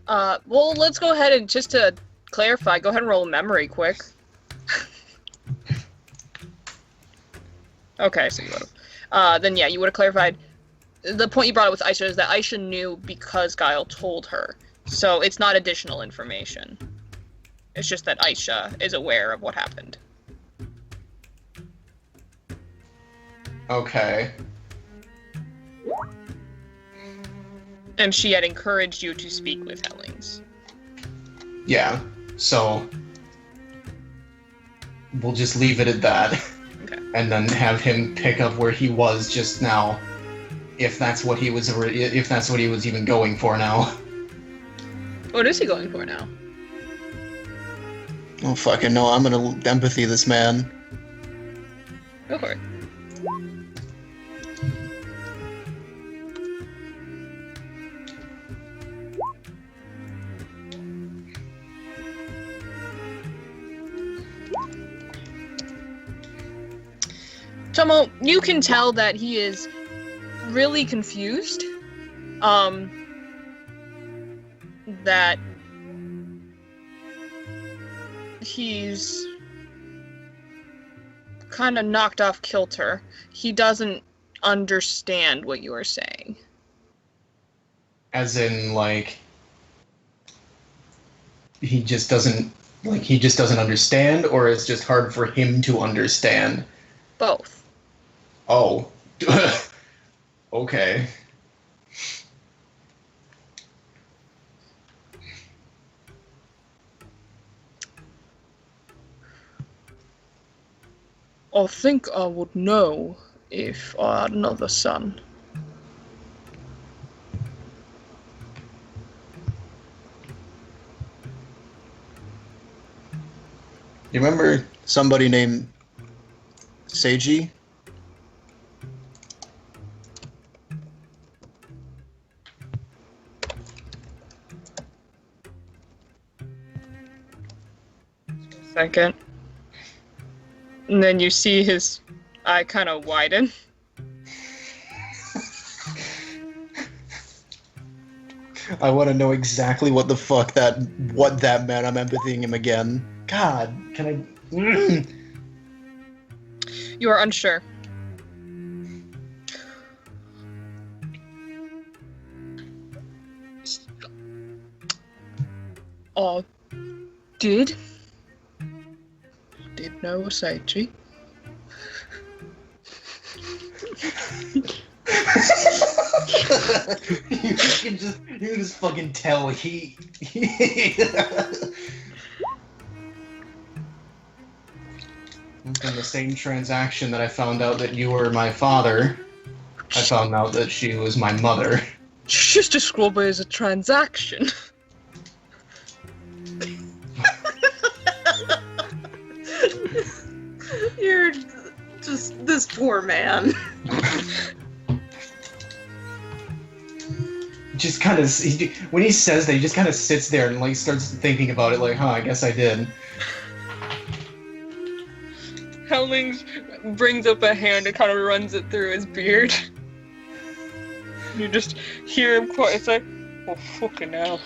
well, let's go ahead and just to clarify, go ahead and roll a memory quick. Okay, so you would have. Then yeah, you would have clarified. The point you brought up with Aisha is that Aisha knew because Guile told her. So it's not additional information. It's just that Aisha is aware of what happened. Okay. And she had encouraged you to speak with Hellings. Yeah. So we'll just leave it at that. Okay. And then have him pick up where he was just now, if that's what he was even going for now. What is he going for now? Oh fucking no! I'm gonna empathy this man. Go for it. Tomo, you can tell that he is really confused. That he's kind of knocked off kilter. He doesn't understand what you are saying. As in, like, he just doesn't understand, or it's just hard for him to understand? Both. Oh. Okay. I think I would know if I had another son. You remember somebody named Seiji? Second. And then you see his eye kind of widen. I want to know exactly what the fuck that meant. I'm empathying him again. God, can I? You are unsure. Did know Seiji. you can just fucking tell he From the same transaction that I found out that you were my father, I found out that she was my mother. Just describe it as a transaction. You're just this poor man. Just kind of, when he says that, he just kind of sits there and like starts thinking about it, like, huh, I guess I did. Hellings brings up a hand and kind of runs it through his beard. You just hear him quiet say, "Oh fucking hell."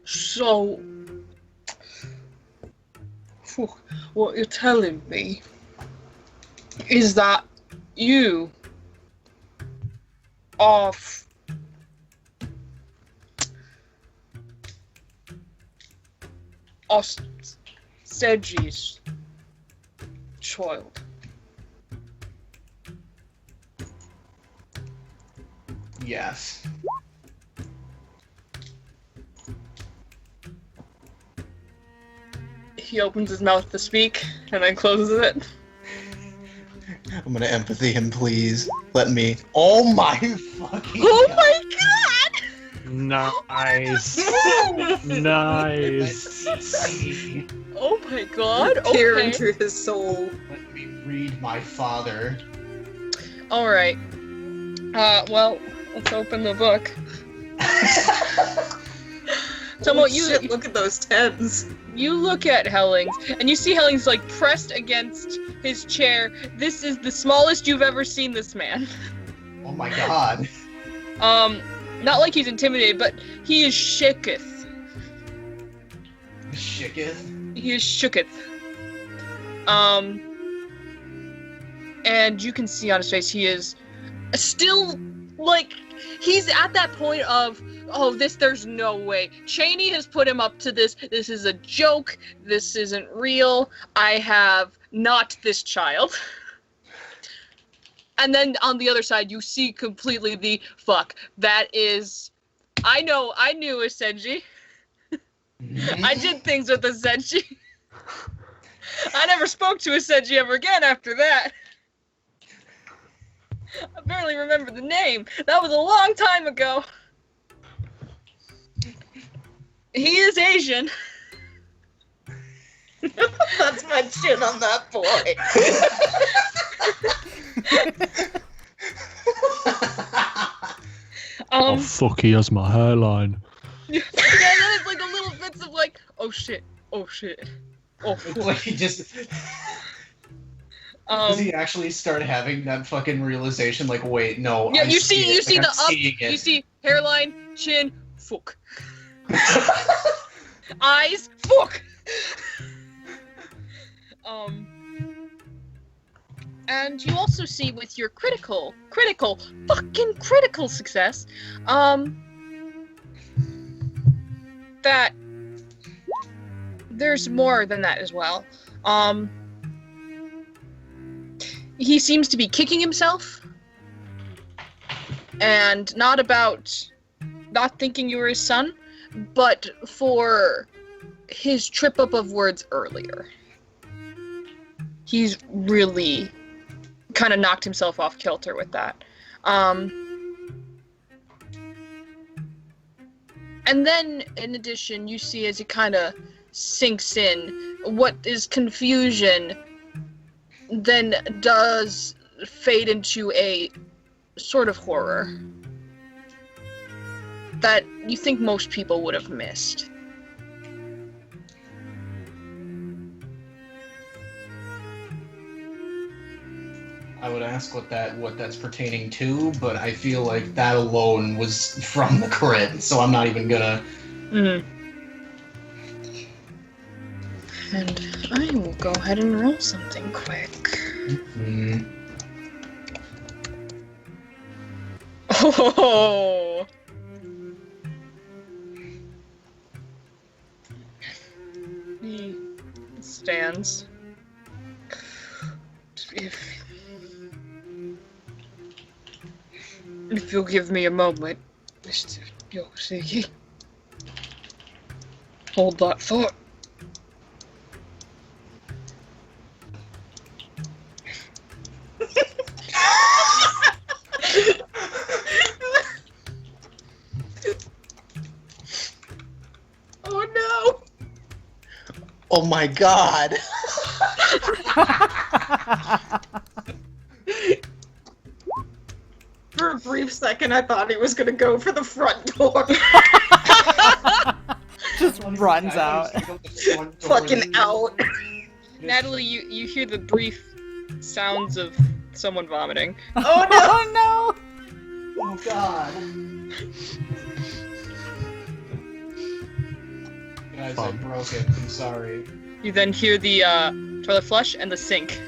So, what you're telling me is that you are Seiji's child. Yes. He opens his mouth to speak and then closes it. I'm gonna empathy him, please. Let me. Oh my fucking Oh God. my god! Nice. Nice. Oh my god, Peer okay. into his soul. Let me read my father. Alright. Well, let's open the book. So Holy you shit, look at those tens. You look at Hellings, and you see Hellings like pressed against his chair. This is the smallest you've ever seen this man. Oh my God. Not like he's intimidated, but he is shooketh. Shicketh? He is shooketh. And you can see on his face he is still, like, he's at that point of, oh, there's no way. Cheney has put him up to this. This is a joke. This isn't real. I have not this child. And then on the other side, you see completely the fuck. That is, I knew a Seiji. I did things with a Seiji. I never spoke to a Seiji ever again after that. I barely remember the name. That was a long time ago. He is Asian. That's my chin on that boy. Oh fuck, he has my hairline. Yeah, and then it's like a little bits of like, oh shit, Oh, It's like he just... Does he actually start having that fucking realization? Like, wait, no. yeah, I'm you see seeing it. Like, the I'm seeing it. you see hairline, chin, fuck. Eyes, fuck. And you also see with your critical success, that there's more than that as well. He seems to be kicking himself, and not thinking you were his son, but for his trip up of words earlier. He's really kind of knocked himself off kilter with that. And then, in addition, you see as it kind of sinks in, what is confusion then does fade into a sort of horror that you think most people would have missed. I would ask what that's pertaining to, but I feel like that alone was from the crit, so I'm not even gonna... And I will go ahead and roll something quick. Oh! He stands. If you'll give me a moment, Mr. Yoshiki. Hold that thought. Oh no! Oh my god! For a brief second, I thought he was gonna go for the front door. Just runs out. Fucking out. Natalie, you hear the brief sounds of someone vomiting. Oh no! Oh no! Oh god! Guys, I broke it. I'm sorry. You then hear the toilet flush and the sink.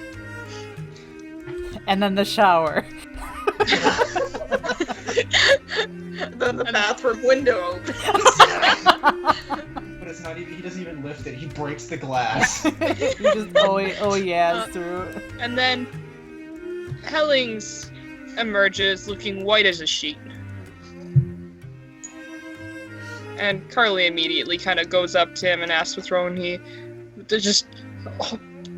And then the shower. Then the bathroom window opens. But it's not even. He doesn't even lift it. He breaks the glass. You just yes through. And then Hellings emerges looking white as a sheet. And Carly immediately kind of goes up to him and asks what's wrong. He just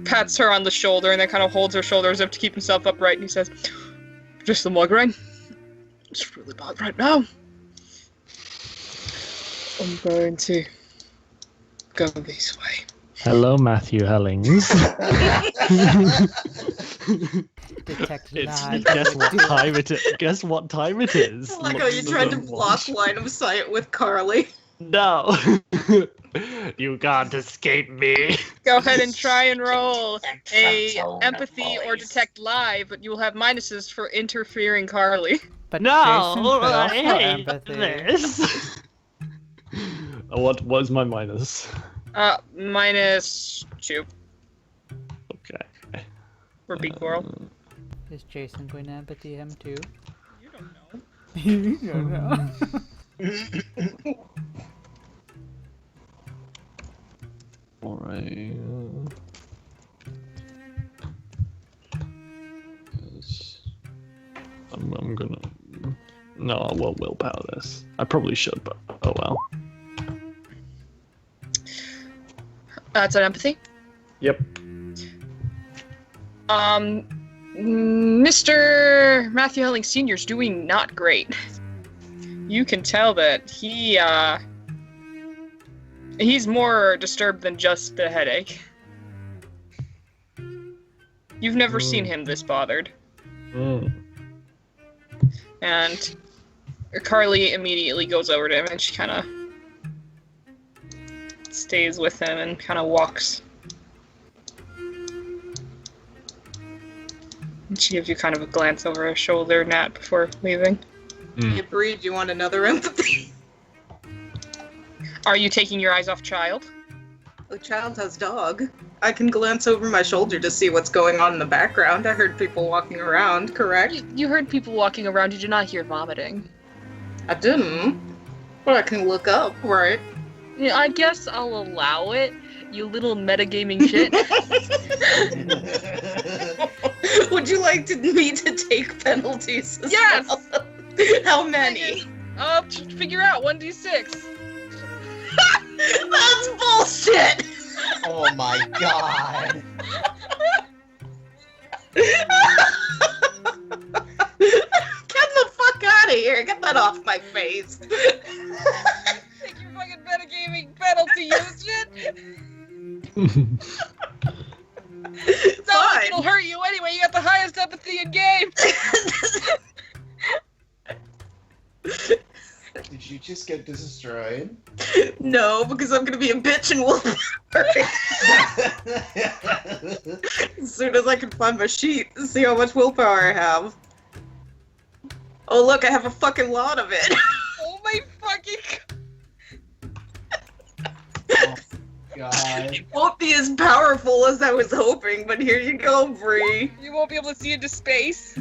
pats her on the shoulder and then kind of holds her shoulders up to keep himself upright. And he says, "Just the migraine. It's really bad right now. I'm going to go this way." Hello, Matthew Hellings. Guess what time it is? I like how you tried to block line of sight with Carly. No. You can't escape me. Go ahead and try and roll a empathy or detect live, but you will have minuses for interfering Carly. But No, Jason could I also hate empathy. this. What was my minus? -2 Okay. for Big Coral. Is Jason going to empathy him too? You don't know. You don't know. Alright. I'm gonna. No, I won't willpower this. I probably should, but oh well. That's an empathy. Yep. Mr. Matthew Helling Sr.'s doing not great. You can tell that he's more disturbed than just the headache. You've never seen him this bothered. And Carly immediately goes over to him and she kind of stays with him and kind of walks She gives you kind of a glance over her shoulder, Nat, before leaving. Hey, Bree, do you want another empathy? Are you taking your eyes off Child? The child has dog. I can glance over my shoulder to see what's going on in the background. I heard people walking around, correct? You heard people walking around. You did not hear vomiting. I didn't. But I can look up, right? Yeah, I guess I'll allow it. You little metagaming shit. Would you like me to take penalties as Yes! well? How many? Figure out 1d6. That's bullshit! Oh my god. Get the fuck out of here! Get that off my face! Take your fucking metagaming penalty, you shit. It's not like Fine. it'll hurt you anyway. You got the highest empathy in game. Did you just get destroyed? No, because I'm gonna be a bitch and willpower. As soon as I can find my sheet and see how much willpower I have. Oh look, I have a fucking lot of it. Oh my fucking. God. It won't be as powerful as I was hoping, but here you go, Bree. You won't be able to see into space.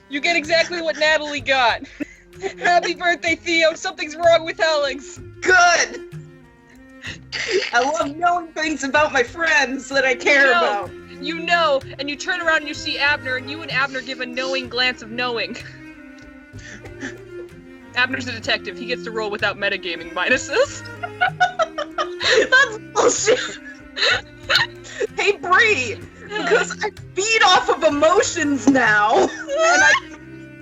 You get exactly what Natalie got. Happy birthday, Theo. Something's wrong with Hellings. Good! I love knowing things about my friends that I care No. about. You know, and you turn around and you see Abner, and you and Abner give a knowing glance of knowing. Abner's a detective. He gets to roll without metagaming minuses. That's bullshit! Hey, Bree! Because I feed off of emotions now, and I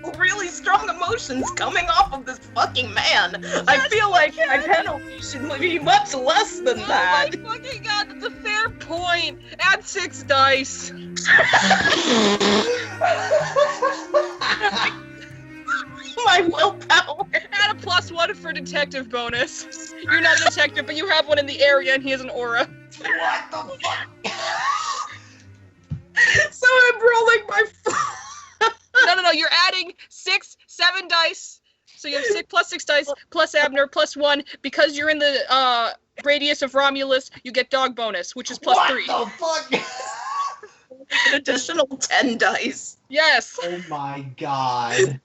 feel really strong emotions coming off of this fucking man. I feel like my penalty should be much less than that. Oh my fucking god, that's a fair point. Add 6 dice. My willpower. Add a +1 for detective bonus. You're not a detective, but you have one in the area, and he has an aura. What the fuck? So I'm rolling my. No, you're adding 7 dice. So you have 6 plus 6 dice, plus Abner, +1. Because you're in the radius of Romulus, you get dog bonus, which is +3. What the fuck? An additional 10 dice. Yes. Oh my god.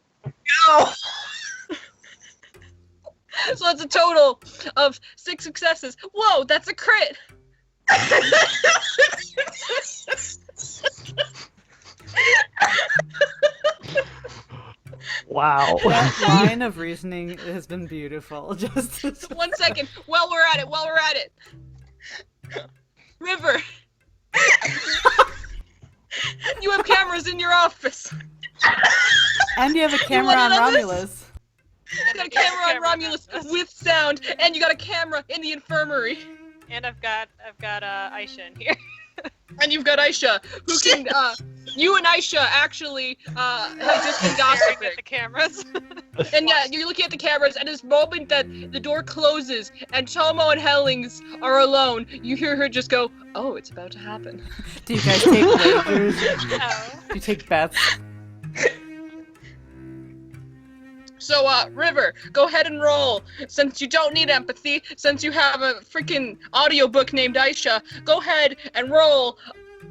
No. So that's a total of 6 successes. Whoa, that's a crit. Wow. That line of reasoning has been beautiful. Just 1 second. While we're at it. River. You have cameras in your office. and you have a camera on wanna know this? Romulus. You got a camera on Romulus with sound, and you got a camera in the infirmary. And I've got Aisha in here. And you've got Aisha, who can, you and Aisha actually, have just been Staring gossiping. at the cameras. And yeah, you're looking at the cameras, and this moment that the door closes, and Tomo and Hellings are alone, you hear her just go, oh, it's about to happen. Do you guys take wagers? Oh. Do you take bets? So, River, go ahead and roll. Since you don't need empathy, since you have a freaking audiobook named Aisha, go ahead and roll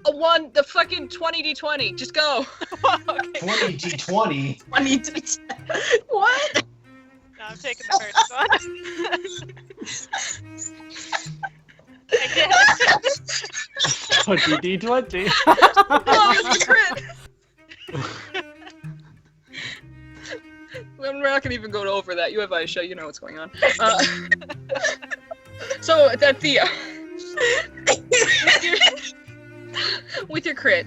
the fucking 20d20. Just go. Okay. 20d20. 20. What? No, I'm taking the first one. Again. 20d20. Oh, it's a crit. I'm not gonna even go over that. You have Aisha, you know what's going on. So, then Thea. With your crit,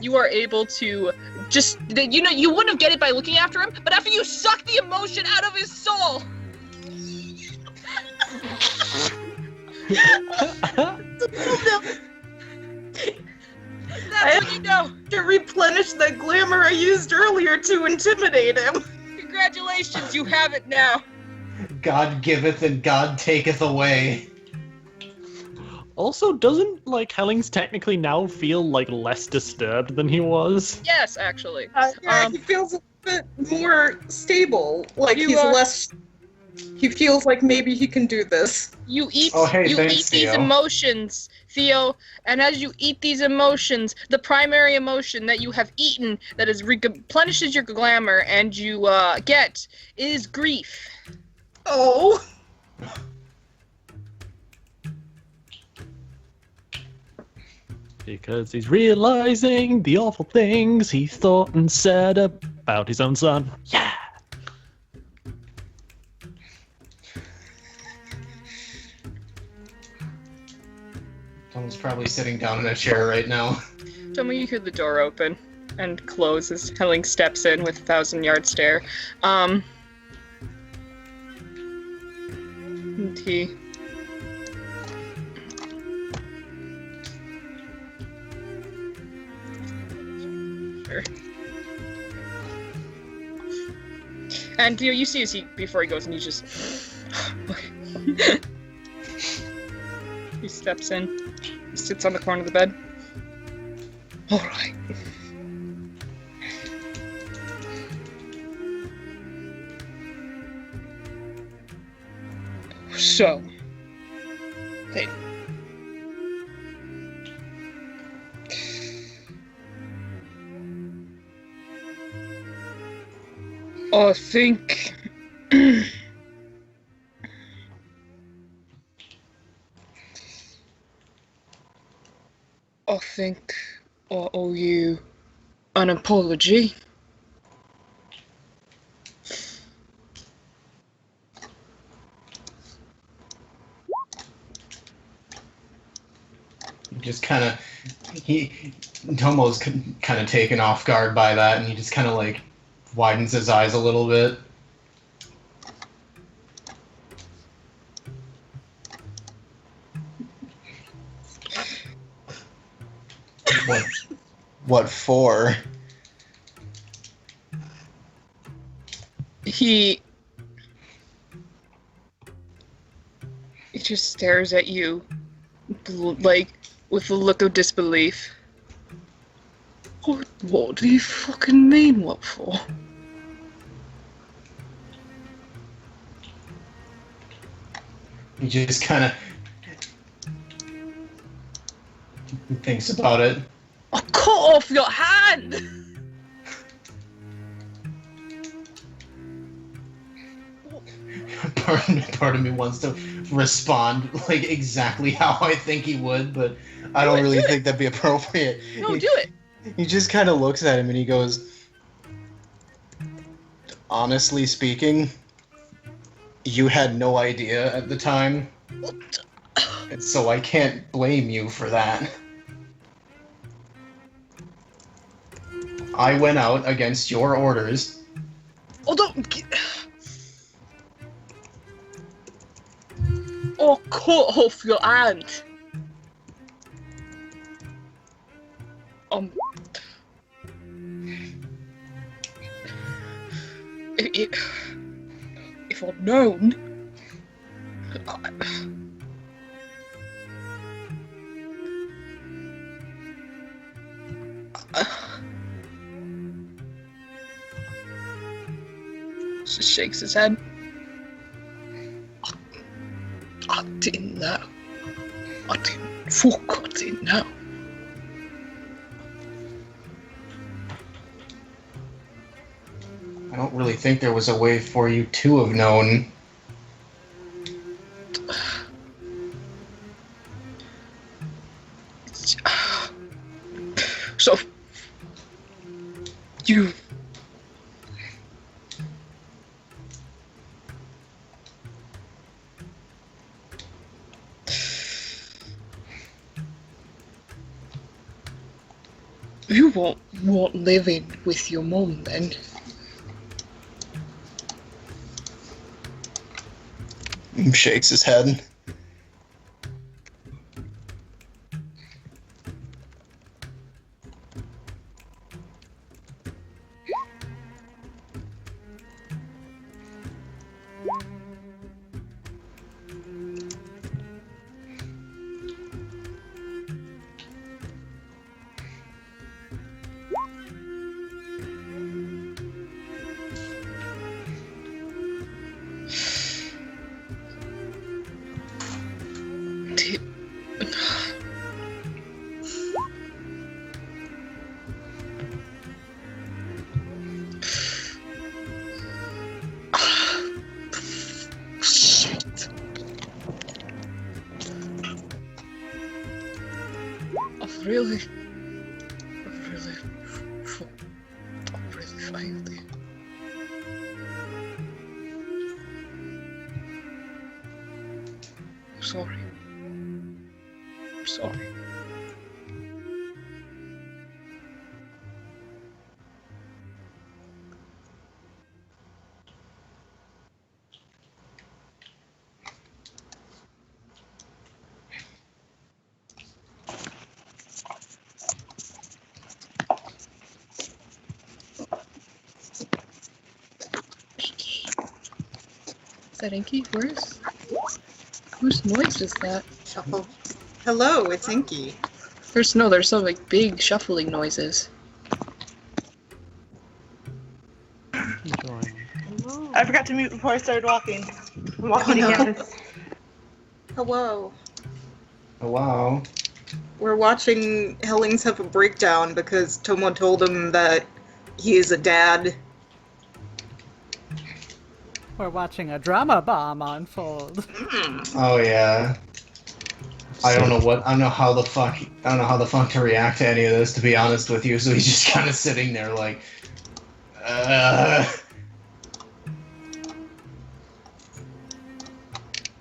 you are able to just, you wouldn't have get it by looking after him, but after you suck the emotion out of his soul. That's what you know. To replenish the glamour I used earlier to intimidate him. Congratulations, you have it now. God giveth and God taketh away. Also, doesn't like Hellings technically now feel like less disturbed than he was? Yes, actually. Yeah, he feels a bit more stable. Like You, he's less. He feels like maybe he can do this. You eat Oh, hey, you thanks, eat these Theo. emotions, Theo, and as you eat these emotions, the primary emotion that you have eaten that is replenishes your glamour and you get is grief. Oh. Because he's realizing the awful things he thought and said about his own son. Yeah! Someone's probably sitting down in a chair right now. Tomo, you hear the door open and close as Helling steps in with a 1,000-yard stare. And he Sure. And you see as he before he goes and he just he steps in, he sits on the corner of the bed. All right. So, hey. I think I think I owe you an apology. Just kind of, Tomo's kind of taken off guard by that, and he just kind of like widens his eyes a little bit. What for? He just stares at you, like, with a look of disbelief. What do you fucking mean, what for? He just kind of thinks about it. I'll cut off your hand! Part of me wants to respond like exactly how I think he would, but I don't really think that'd be appropriate. No, do it! He just kind of looks at him and he goes, honestly speaking, you had no idea at the time, and so I can't blame you for that. I went out against your orders. Oh, don't... I'll cut off your hand! If I'd known... Just shakes his head. I didn't know. I didn't know. I don't really think there was a way for you to have known. So, you... You won't live in with your mum then? He shakes his head. Shit. I've really failed you. I'm sorry. I'm sorry. Is that Inky? Whose noise is that? Shuffle. Hello, it's Inky. There's some like big shuffling noises. I forgot to mute before I started walking. I'm walking Oh, no. again. Hello. Hello. We're watching Hellings have a breakdown because Tomo told him that he is a dad. We're watching a drama bomb unfold. Mm. Oh yeah. I don't know how the fuck to react to any of this, to be honest with you. So he's just kind of sitting there like,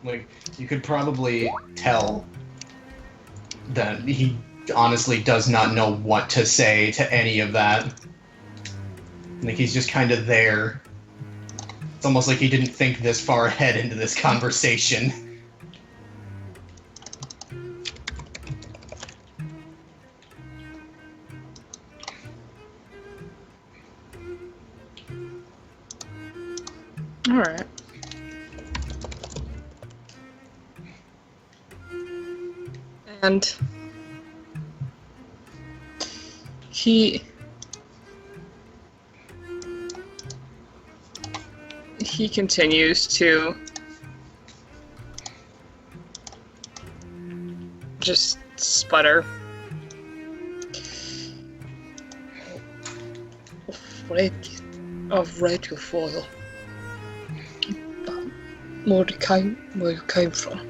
like you could probably tell that he honestly does not know what to say to any of that. Like he's just kind of there. It's almost like he didn't think this far ahead into this conversation. Alright. And he continues to just sputter. I've read your file. Where you came from.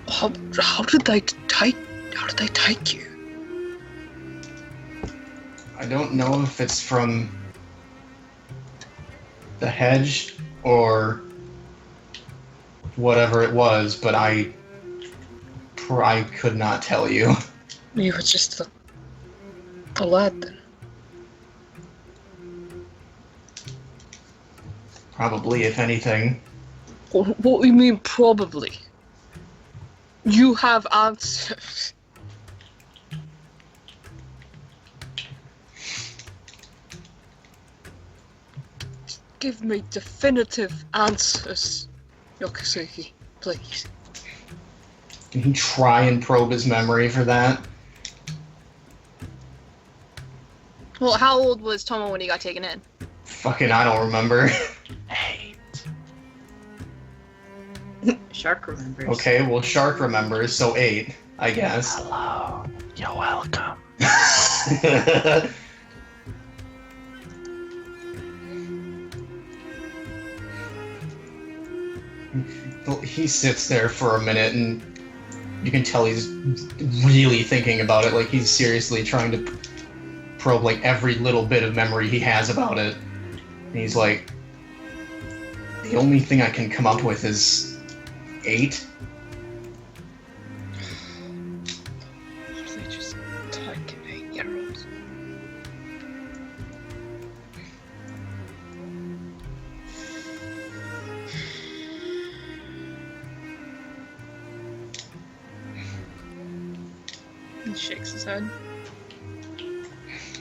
How did they take you? I don't know if it's from the hedge or whatever it was, but I could not tell you. You were just a lad then. Probably, if anything. What do you mean probably? You have answers. Give me definitive answers, Yokosuke, please. Can he try and probe his memory for that? Well, how old was Tomo when he got taken in? Fucking, I don't remember. Shark remembers. Okay, well, Shark remembers, so 8, I guess. Hello. You're welcome. He sits there for a minute, and you can tell he's really thinking about it. Like, he's seriously trying to probe, like, every little bit of memory he has about it. And he's like, the only thing I can come up with is 8? Are they just taking 8-year-olds? He shakes his head.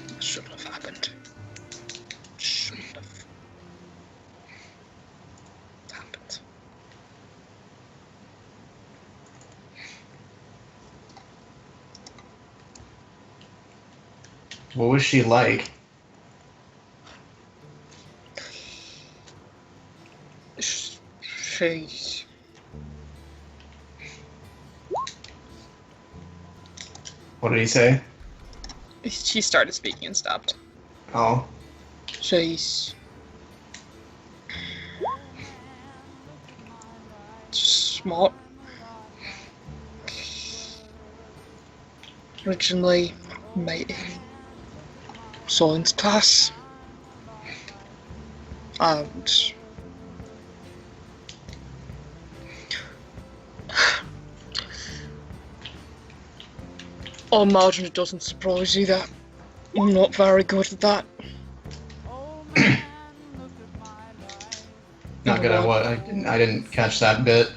That shouldn't have happened. Shouldn't have happened. What was she like? Jeez. What did he say? She started speaking and stopped. Oh. Jeez. Smart. Originally made in science class. And I imagine it doesn't surprise you that I'm not very good at that. Not good at what? I didn't catch that bit.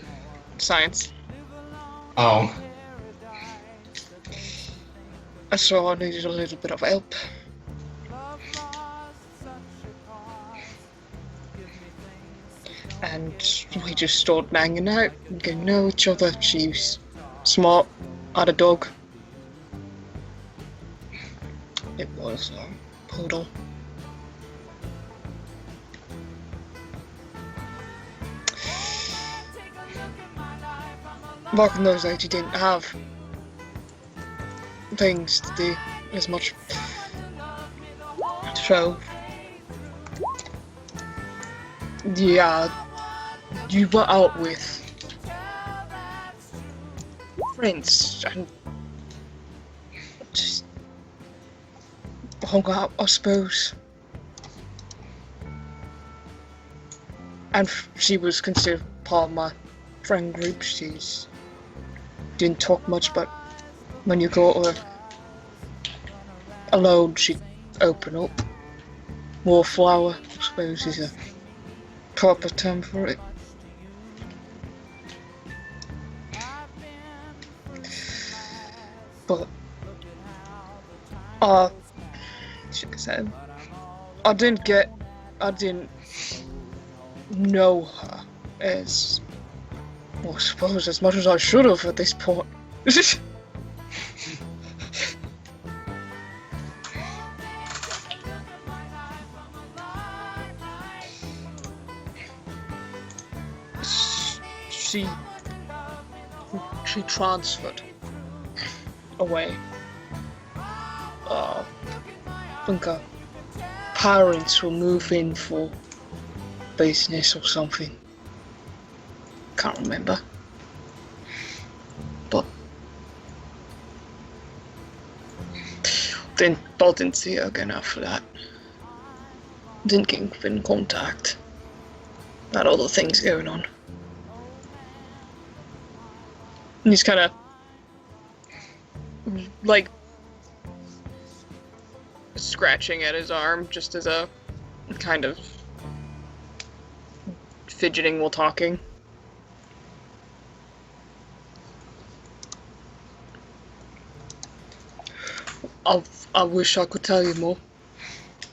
Science. Oh. So I needed a little bit of help. And we just started hanging out and getting to know each other. She was smart, had a dog. It was a poodle. Back in those days, you didn't have things to do as much. So, yeah, you were out with friends and just hung out, I suppose. And she was considered part of my friend group. She's didn't talk much, but when you go to her alone, she'd open up. Wallflower, I suppose, is a proper term for it. But, like I said, I didn't know her as, well, I suppose, as much as I should have at this point. She transferred away. I think her parents will move in for business or something. Can't remember. But didn't see her again after that. Didn't get in contact. Had other things going on. And he's kind of like scratching at his arm just as a kind of fidgeting while talking. I wish I could tell you more,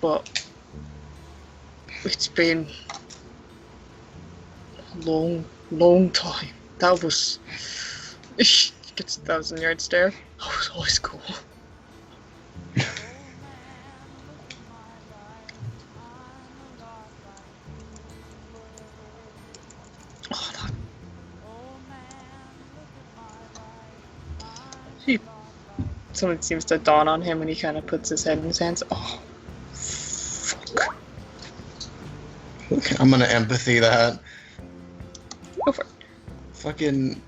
but it's been a long time. That was... She gets a 1,000-yard stare. That was always cool. Oh, that... Something seems to dawn on him when he kind of puts his head in his hands. Oh, fuck. I'm gonna empathy that. Go for it. Fucking...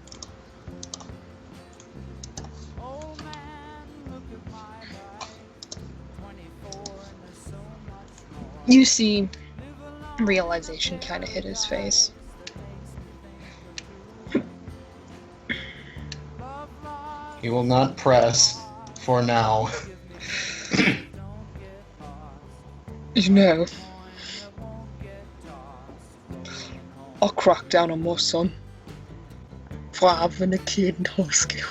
You see realization kind of hit his face. He will not press for now. You know, I'll crack down on my son for having a kid in high school.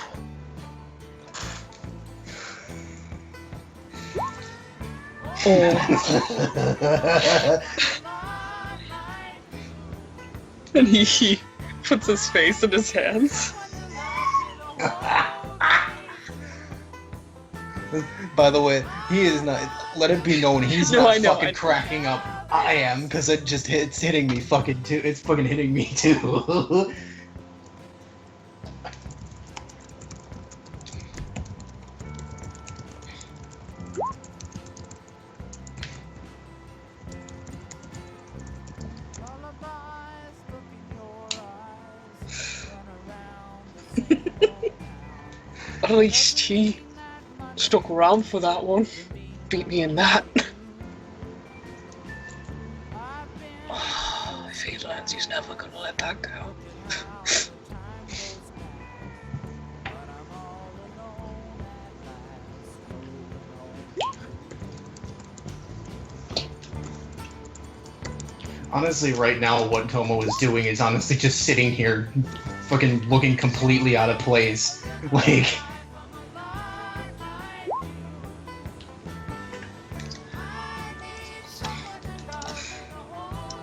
And he puts his face in his hands. By the way, he is not. Let it be known, he's No, not I know, fucking I know. cracking up. I am, because it's hitting me fucking too. It's fucking hitting me too. At least he stuck around for that one. Beat me in that. If he learns, he's never gonna let that go. Honestly, right now, what Tomo is doing is honestly just sitting here, fucking looking completely out of place. Like,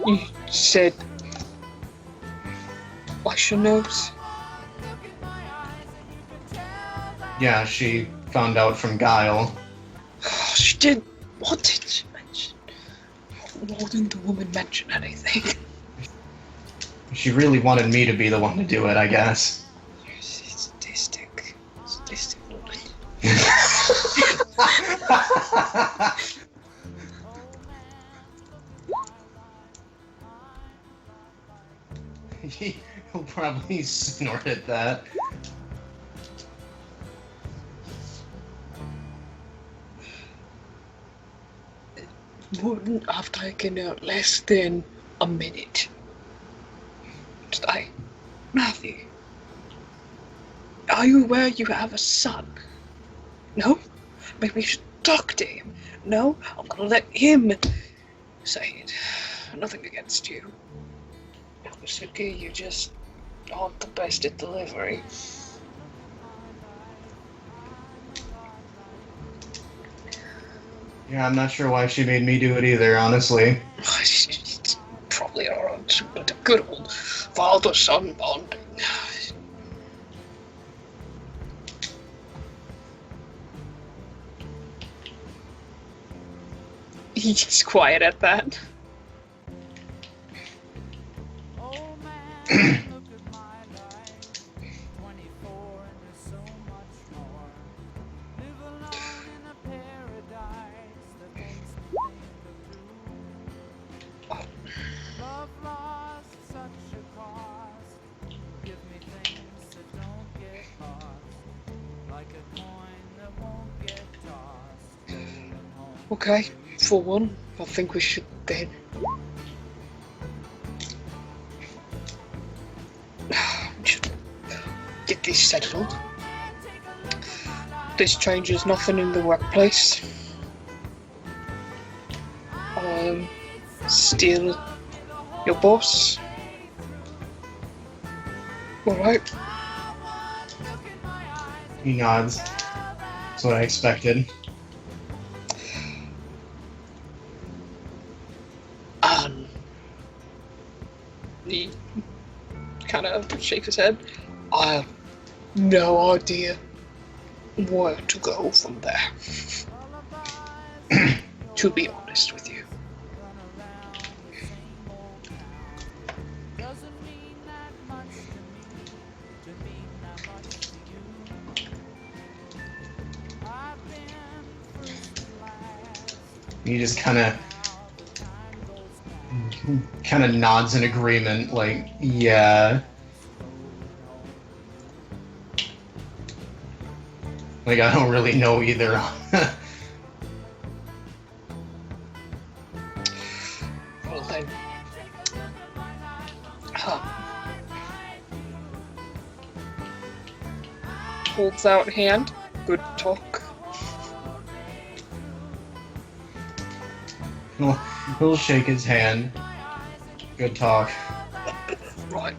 You said Asha knows. yeah, she found out from Guile. She did. What did she mention? Why didn't the woman mention anything? She really wanted me to be the one to do it, I guess. Sadistic woman. He'll probably snort at that. Wouldn't have taken less than a minute. Matthew, are you aware you have a son? No? Maybe we should talk to him. No? I'm gonna let him say it. Nothing against you. Suki, you just aren't the best at delivery. Yeah, I'm not sure why she made me do it either, honestly. It's probably our own good old father-son bonding. He's quiet at that. Okay, for one, I think we should then just get this settled. This changes nothing in the workplace. Still your boss. Alright. He nods. That's what I expected. He kind of shakes his head. I have no idea where to go from there. To be honest with you. He just kind of nods in agreement, like, yeah. Like, I don't really know either. Well then. Holds out hand. Good talk. He'll shake his hand. Good talk. Right.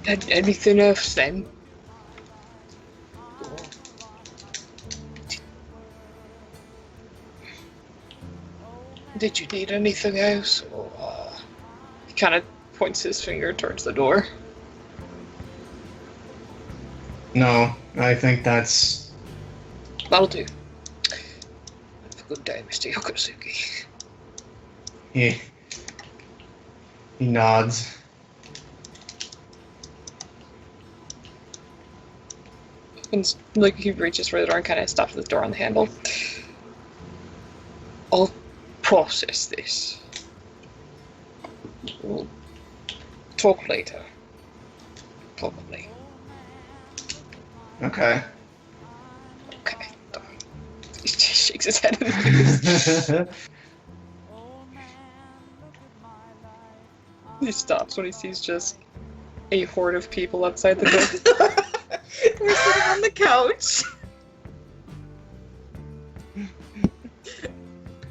Anything else then? Did you need anything else? Or, he kind of points his finger towards the door. No, I think that's... That'll do. Have a good day, Mr. Yokosugi. He nods. And like he reaches for the door and kind of stops the door on the handle. I'll process this. We'll talk later. Probably. Okay. Okay. He just shakes his head and leaves. He stops when he sees just a horde of people outside the door. We're sitting on the couch.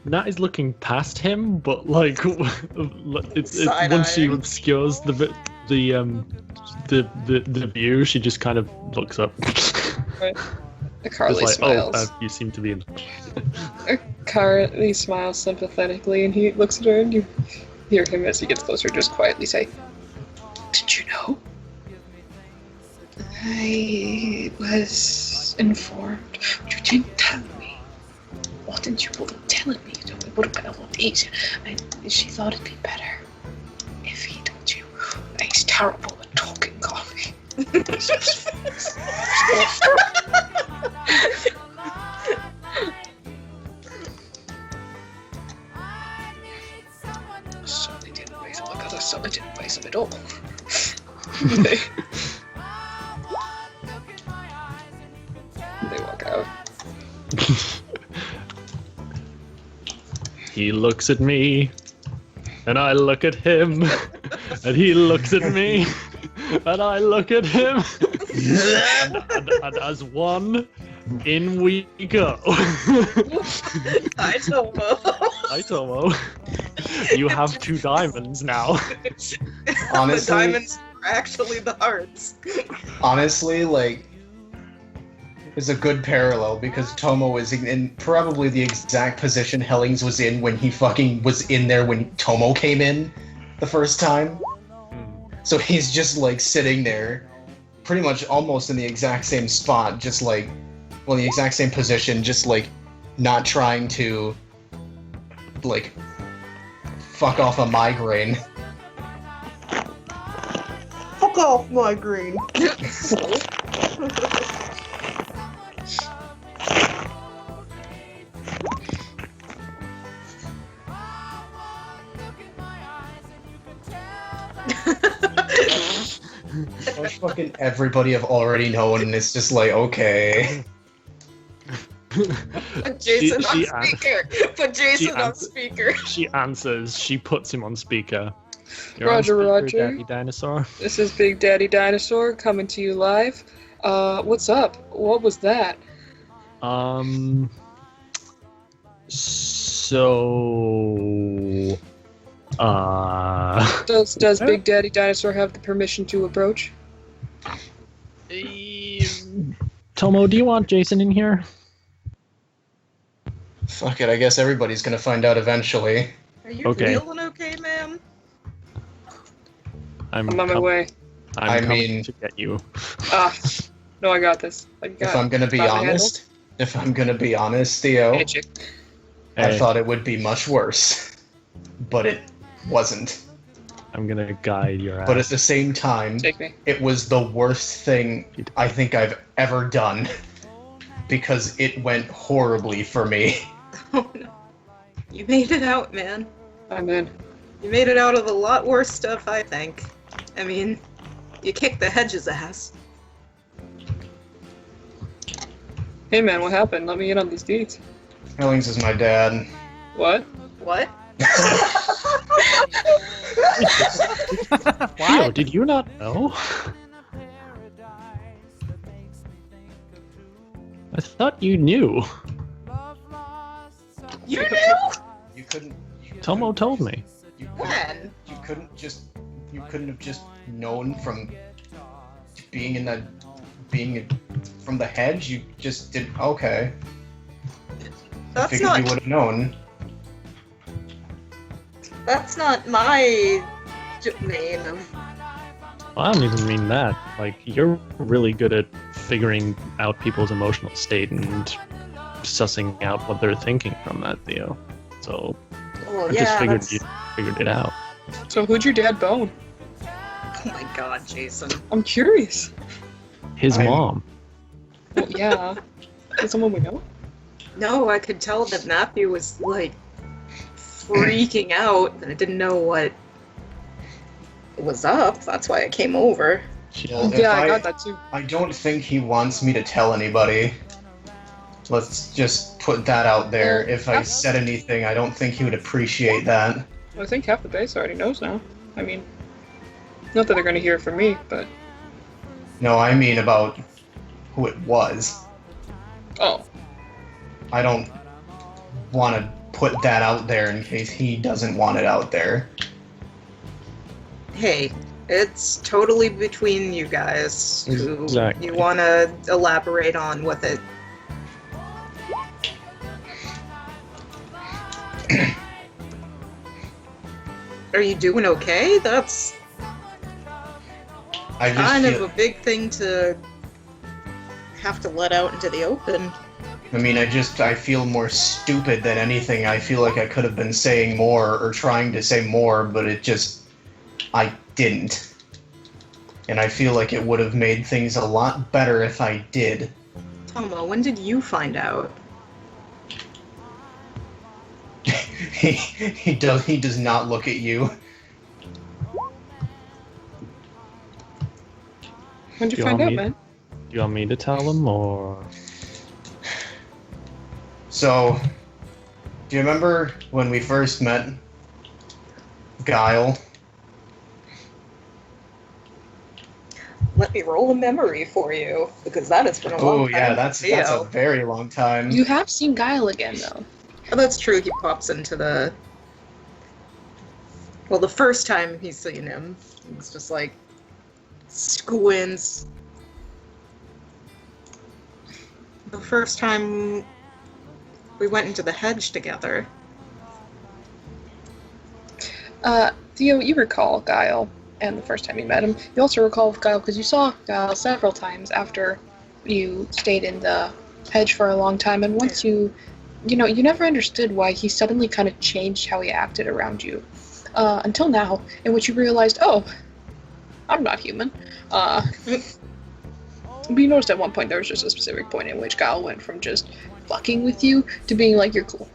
Nat is looking past him, but like it's Side-eyeing. once she obscures the view, she just kind of looks up. Carly Just like, smiles. you seem to be in. Carly smiles sympathetically, and he looks at her, and you hear him as he gets closer just quietly say, "Did you know? I was informed. But you didn't tell me. Why didn't you bother telling me? It would have been a lot easier. And she thought it'd be better if he told you. He's terrible at talking, Carly." Certainly didn't raise him because I certainly didn't raise him at all. They walk out. He looks at me, and I look at him, and he looks at me, and I look at him, and as one, in we go. Hi, Tomo. Hi, Tomo. You have 2 diamonds now. Honestly, The diamonds are actually the hearts. honestly, like, is a good parallel because Tomo is in probably the exact position Hellings was in when he fucking was in there when Tomo came in the first time. So he's just like sitting there, pretty much almost in the exact same spot, just like, well, the exact same position, just like not trying to, like, fuck off a migraine. Fuck off, migraine. Fucking everybody have already known, and it's just like, okay. Put Jason She on speaker. Put Jason on speaker. She answers. She puts him on speaker. You're Roger, on speaker, Roger. Daddy Dinosaur. This is Big Daddy Dinosaur coming to you live. What's up? What was that? So, Does Big Daddy Dinosaur have the permission to approach? Tomo, do you want Jason in here? Fuck it, I guess everybody's gonna find out eventually. Are you Okay. feeling okay, ma'am? I'm on my way. I'm I coming mean- to get you. No, I got this. I got If I'm gonna be Got my honest, Theo, Magic. I Hey, thought it would be much worse. But it wasn't. I'm gonna guide your ass. But at the same time, Take me. it was the worst thing I think I've ever done. Because it went horribly for me. Oh no. You made it out, man. I'm in. You made it out of a lot worse stuff, I think. I mean, you kicked the hedge's ass. Hey man, what happened? Let me in on these deeds. Hellings is my dad. What? What? Theo, did you not know? I thought you knew. You knew? You couldn't. Tomo told me. When? You couldn't have just known from being in that, from the hedge. You just did. Okay. I That's figured not. you would have known. That's not my domain of. Well, I don't even mean that. Like, you're really good at figuring out people's emotional state and sussing out what they're thinking from that, Theo. So Well, I just figured that's- you figured it out. So who'd your dad bone? Oh my god, Jason. I'm curious. His I'm- mom. Well, yeah. Is someone we know? No, I could tell that Matthew was like freaking out, and I didn't know what was up. That's why I came over. Well, if Yeah, I got that too. I don't think he wants me to tell anybody. Let's just put that out there. Well, If I said anything, I don't think he would appreciate that. I think half the base already knows now. I mean, not that they're going to hear it from me, but No, I mean about who it was. oh, I don't want to put that out there in case he doesn't want it out there. Hey, it's totally between you guys. Who Exactly. you want to elaborate on with it? Are you doing okay? That's I just kind feel, of a big thing to have to let out into the open. I feel more stupid than anything. I feel like I could have been saying more or trying to say more, but I didn't. And I feel like it would have made things a lot better if I did. Tomo, when did you find out? He does not look at you. when'd you Do you find want out, me- man? Do you want me to tell them, or So, do you remember when we first met Guile? Let me roll a memory for you, because that has been a long Oh time. yeah, that's a Theo. very long time. You have seen Guile again, though. Oh, that's true. He pops into the. Well, the first time he's seen him, it's just like squints. The first time we went into the hedge together. Theo, you recall Guile, and the first time you met him. You also recall Guile because you saw Guile several times after you stayed in the hedge for a long time, and once you never understood why he suddenly kind of changed how he acted around you. Until now, in which you realized, oh, I'm not human. But you noticed at one point there was just a specific point in which Guile went from just fucking with you to being like, you're cool.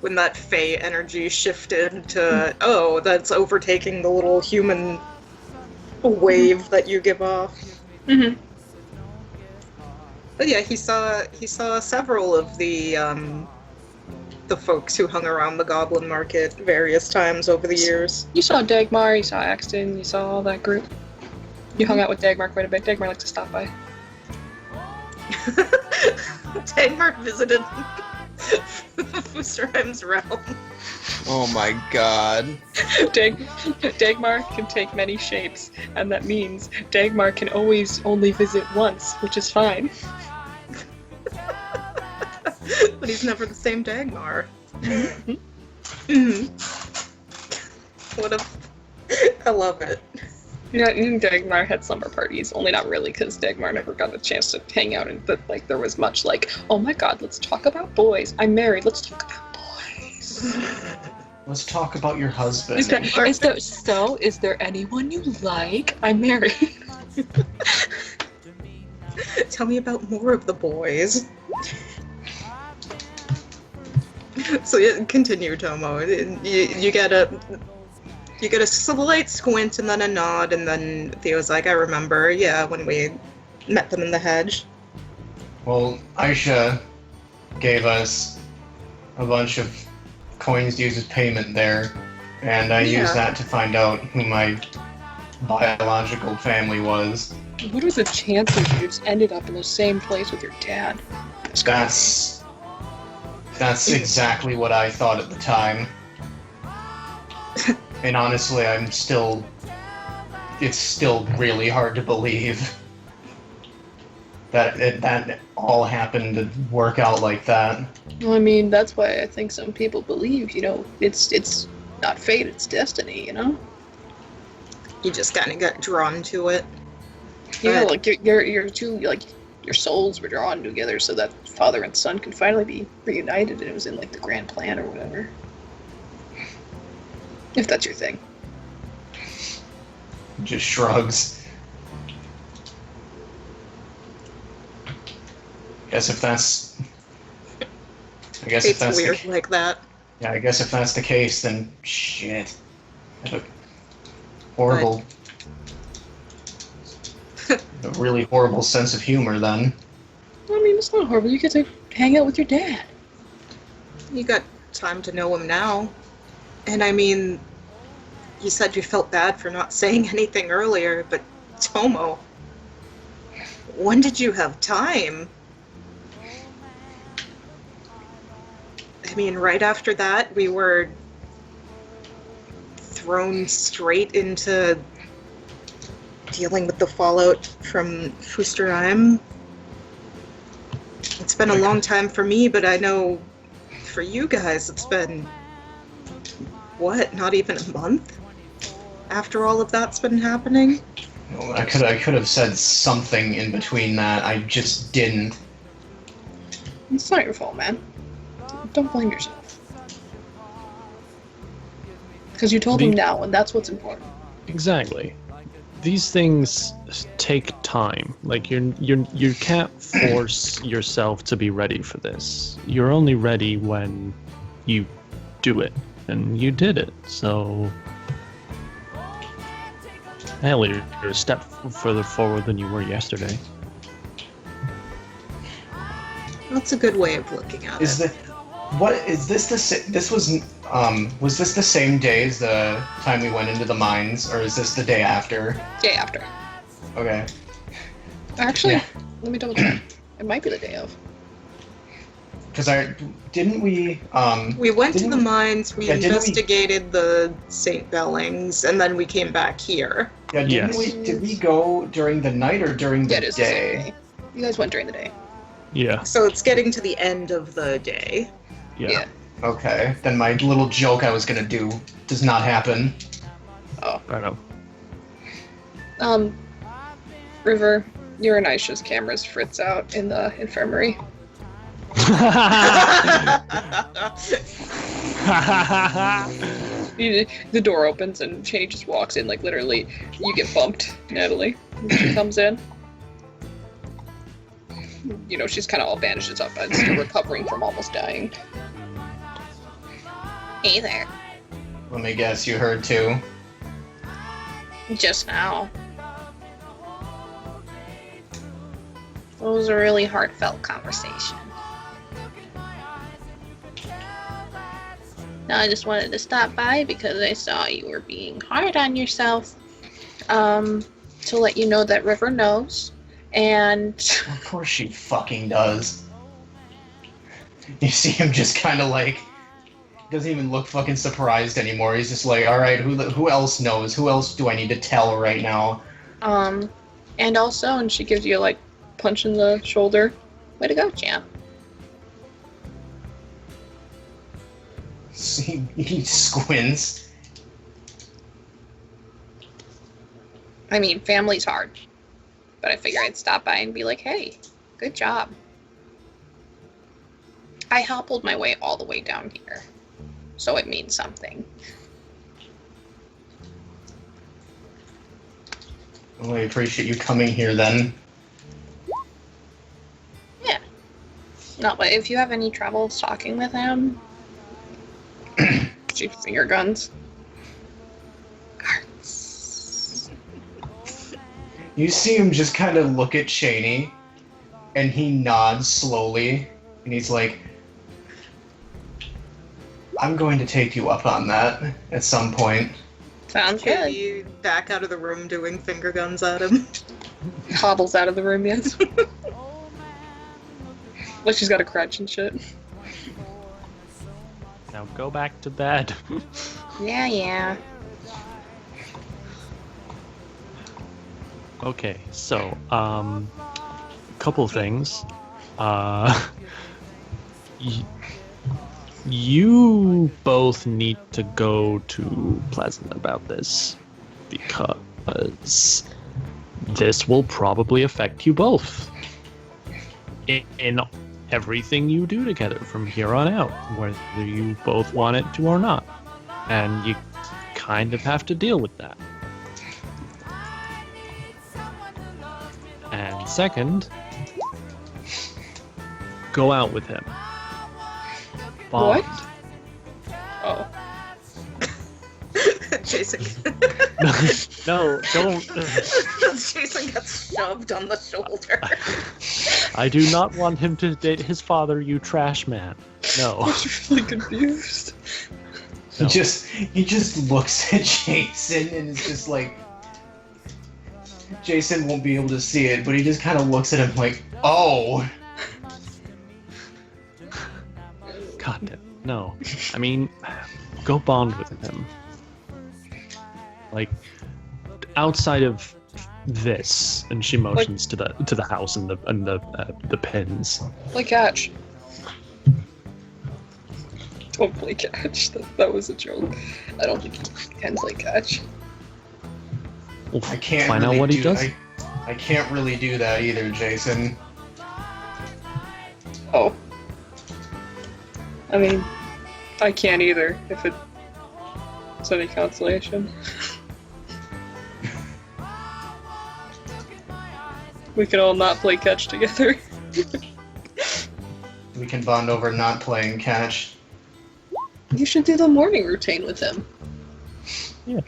When that Fey energy shifted to, oh, that's overtaking the little human wave that you give off. Mm-hmm. But yeah, he saw several of the folks who hung around the Goblin Market various times over the years. You saw Dagmar, you saw Axton, you saw all that group. You hung out with Dagmar quite a bit. Dagmar likes to stop by. Dagmar visited Fusterheim's realm. Oh my god. Dagmar can take many shapes, and that means Dagmar can always only visit once, which is fine. But he's never the same Dagmar. What a... I love it. Yeah, and Dagmar had slumber parties, only not really, because Dagmar never got a chance to hang out, and there was much like, oh my god, let's talk about boys. I'm married, let's talk about boys. Let's talk about your husband. Is there anyone you like? I'm married. Tell me about more of the boys. So yeah, continue, Tomo. You get a slight squint and then a nod, and then Theo's like, I remember, yeah, when we met them in the hedge. Well, Aisha gave us a bunch of coins to use as payment there, and I Yeah. used that to find out who my biological family was. What are the chances you just ended up in the same place with your dad? That's exactly what I thought at the time. And honestly, it's still really hard to believe that all happened to work out like that. Well, I mean, that's why I think some people believe, it's not fate, it's destiny, You just kind of got drawn to it. Yeah, But- like your two, like your souls were drawn together so that father and son could finally be reunited, and it was in like the grand plan or whatever. If that's your thing. Just shrugs. Guess if that's. I guess if It's that's weird the, like that. yeah. I guess if that's the case, then shit. I have a horrible, a really horrible sense of humor. Then I mean, it's not horrible. You get to hang out with your dad. You got time to know him now. And I mean, you said you felt bad for not saying anything earlier, but Tomo, when did you have time? I mean, right after that, we were thrown straight into dealing with the fallout from Fusterheim. It's been a long time for me, but I know for you guys it's been, what, not even a month after all of that's been happening? well, I could have said something in between that. I just didn't. It's not your fault, man. Don't blame yourself. Because you told him now, and that's what's important. Exactly. These things take time. Like you can't force yourself to be ready for this. You're only ready when you do it, and you did it. So, hell, you're a step further forward than you were yesterday. That's a good way of looking at Is it. this the same day as the time we went into the mines, or is this the day after? Day after. Okay. Actually, Yeah. let me double check. It might be the day of. Because we We went to didn't the we- mines, we yeah, didn't we- investigated the St. Bellings, and then we came back here. yeah, Yes. did we go during the night or during the Yeah, it is the same day? day. You guys went during the day. Yeah. So it's getting to the end of the day. Yeah. Okay, then my little joke I was gonna do does not happen. I know. River, your and Aisha's cameras fritz out in the infirmary. The door opens and Cheney just walks in, like literally, you get bumped, Natalie. When she comes in. You know, she's kind of all bandages up and still recovering from almost dying. Hey there. Let me guess, you heard too. Just now. It was a really heartfelt conversation. Now I just wanted to stop by because I saw you were being hard on yourself. To let you know that River knows. And Of course she fucking does. You see him just kind of like, doesn't even look fucking surprised anymore. He's just like, all right, who else knows? Who else do I need to tell right now? And also, and she gives you like punch in the shoulder. way to go, champ. He squints. I mean, family's hard. But I figure I'd stop by and be like, hey, good job. I hobbled my way all the way down here. So it means something. Well, I appreciate you coming here then. No, but if you have any trouble talking with him, She finger guns. You see him just kind of look at Cheney, and he nods slowly, and he's like, I'm going to take you up on that at some point. sounds Okay, good. you back out of the room doing finger guns at him. Hobbles out of the room, yes. Like she's got a crutch and shit. Now go back to bed. Yeah. Okay, so couple things. You both need to go to Pleasant about this because this will probably affect you both in everything you do together from here on out, whether you both want it to or not. And you kind of have to deal with that. And second, go out with him. Bond. What? Oh. Jason. No, don't. Jason gets shoved on the shoulder. I do not want him to date his father, you trash man. No. I'm really confused. No. He just looks at Jason and is just like, Jason won't be able to see it, but he just kind of looks at him like, oh. God damn. No. I mean, go bond with him. Like, outside of this, and she motions to the house and the pins. Play catch. Don't play catch. That was a joke. I don't think he can play catch. We'll I can't find really out what he does. I can't really do that either, Jason. Oh. I mean, I can't either, if it's any consolation. We can all not play catch together. We can bond over not playing catch. You should do the morning routine with him. Yeah.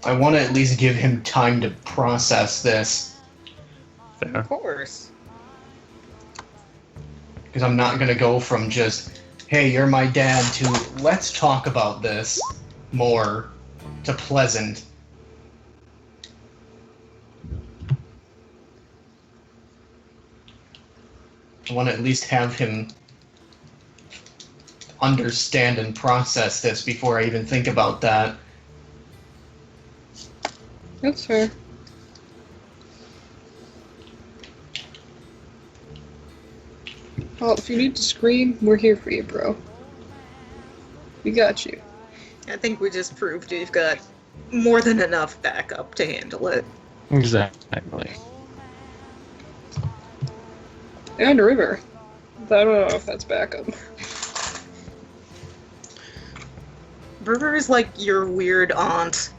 I want to at least give him time to process this. Fair. Of course. Because I'm not going to go from just, hey, you're my dad, to let's talk about this more, to pleasant. I want to at least have him understand and process this before I even think about that. That's fair. Well, if you need to scream, we're here for you, bro. We got you. I think we just proved you've got more than enough backup to handle it. Exactly. And a river. I don't know if that's backup. River is like your weird aunt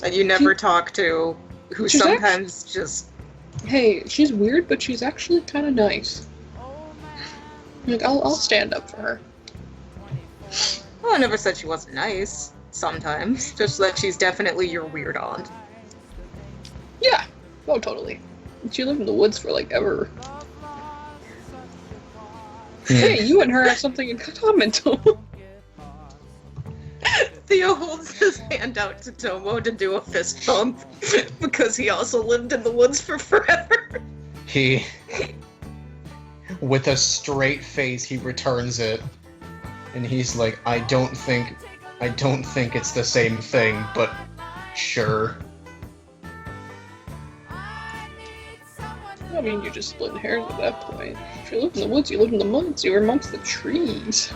that you never talk to, who She's sometimes just... Hey, she's weird, but she's actually kind of nice. Like, I'll stand up for her. Well, I never said she wasn't nice. Sometimes. Just that she's definitely your weird aunt. Yeah. Oh, totally. She lived in the woods for, like, ever. Hey, you and her have something in common, Tomo. Theo holds his hand out to Tomo to do a fist bump, because he also lived in the woods for forever. He, with a straight face, he returns it, and he's like, I don't think it's the same thing, but sure. I mean, you're just splitting hairs at that point. If you live in the woods, you live in the woods. You're amongst the trees.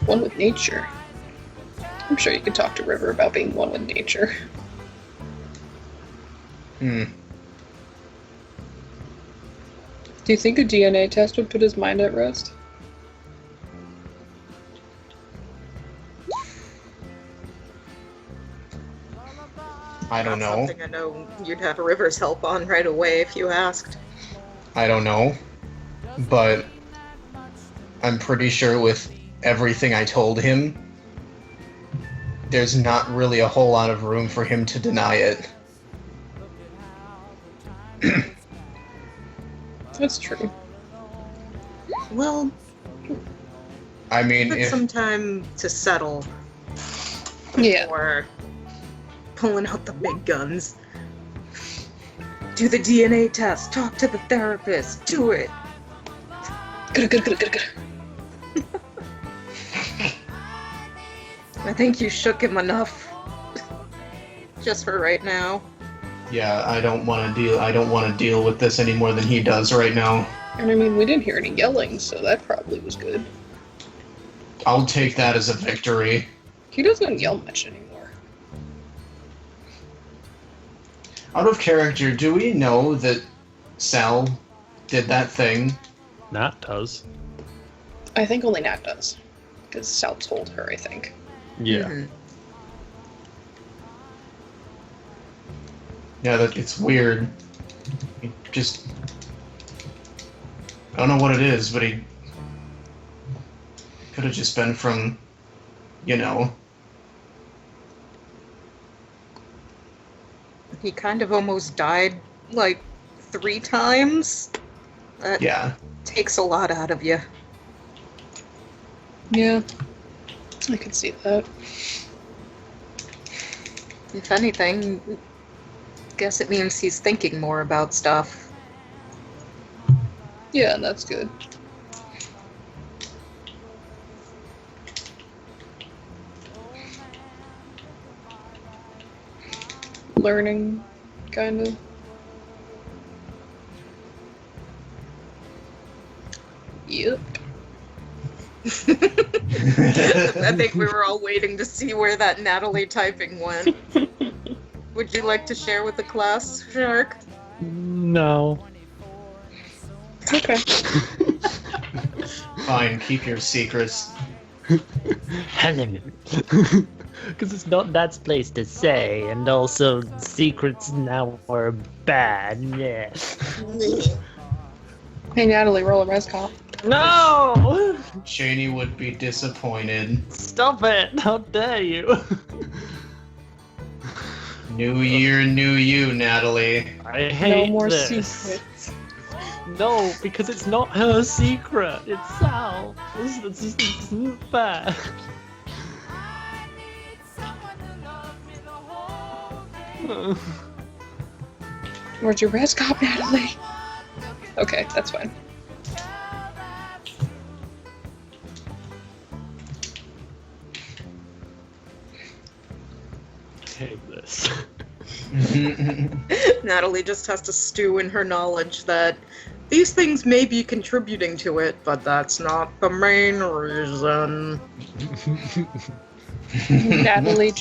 One with nature. I'm sure you could talk to River about being one with nature. Hmm. Do you think a DNA test would put his mind at rest? I don't That's know. something I know you'd have River's help on right away if you asked. I don't know. But I'm pretty sure with everything I told him, there's not really a whole lot of room for him to deny it. That's true. Well, I mean, give it if some time to settle Yeah. before pulling out the big guns. Do the DNA test, talk to the therapist, do it. Good. I think you shook him enough. Just for right now. yeah, I don't want to deal with this any more than he does right now. And I mean, we didn't hear any yelling, so that probably was good. I'll take that as a victory. He doesn't yell much anymore. Out of character, do we know that Sal did that thing? Nat does. I think only Nat does. Because Sal told her, I think. Yeah. Yeah, it's weird. He just... I don't know what it is, but he... Could have just been from, you know... He kind of almost died, like, 3 times. That Yeah. takes a lot out of you. Yeah. I could see that. If anything, guess it means he's thinking more about stuff. Yeah, that's good. Learning, kind of. Yep. I think we were all waiting to see where that Natalie typing went. Would you like to share with the class, Shark? No. Okay. Fine, keep your secrets. Hello. Because it's not Nat's place to say, and also secrets now are bad. Yeah. Hey, Natalie, roll a res comp. No! Shani would be disappointed. Stop it! How dare you? New year, new you, Natalie. I hate No more this. secrets. No, because it's not her secret. It's Sal. This isn't fair. Where's your res comp, Natalie? Okay, that's fine. Hate this. Natalie just has to stew in her knowledge that these things may be contributing to it, but that's not the main reason. Natalie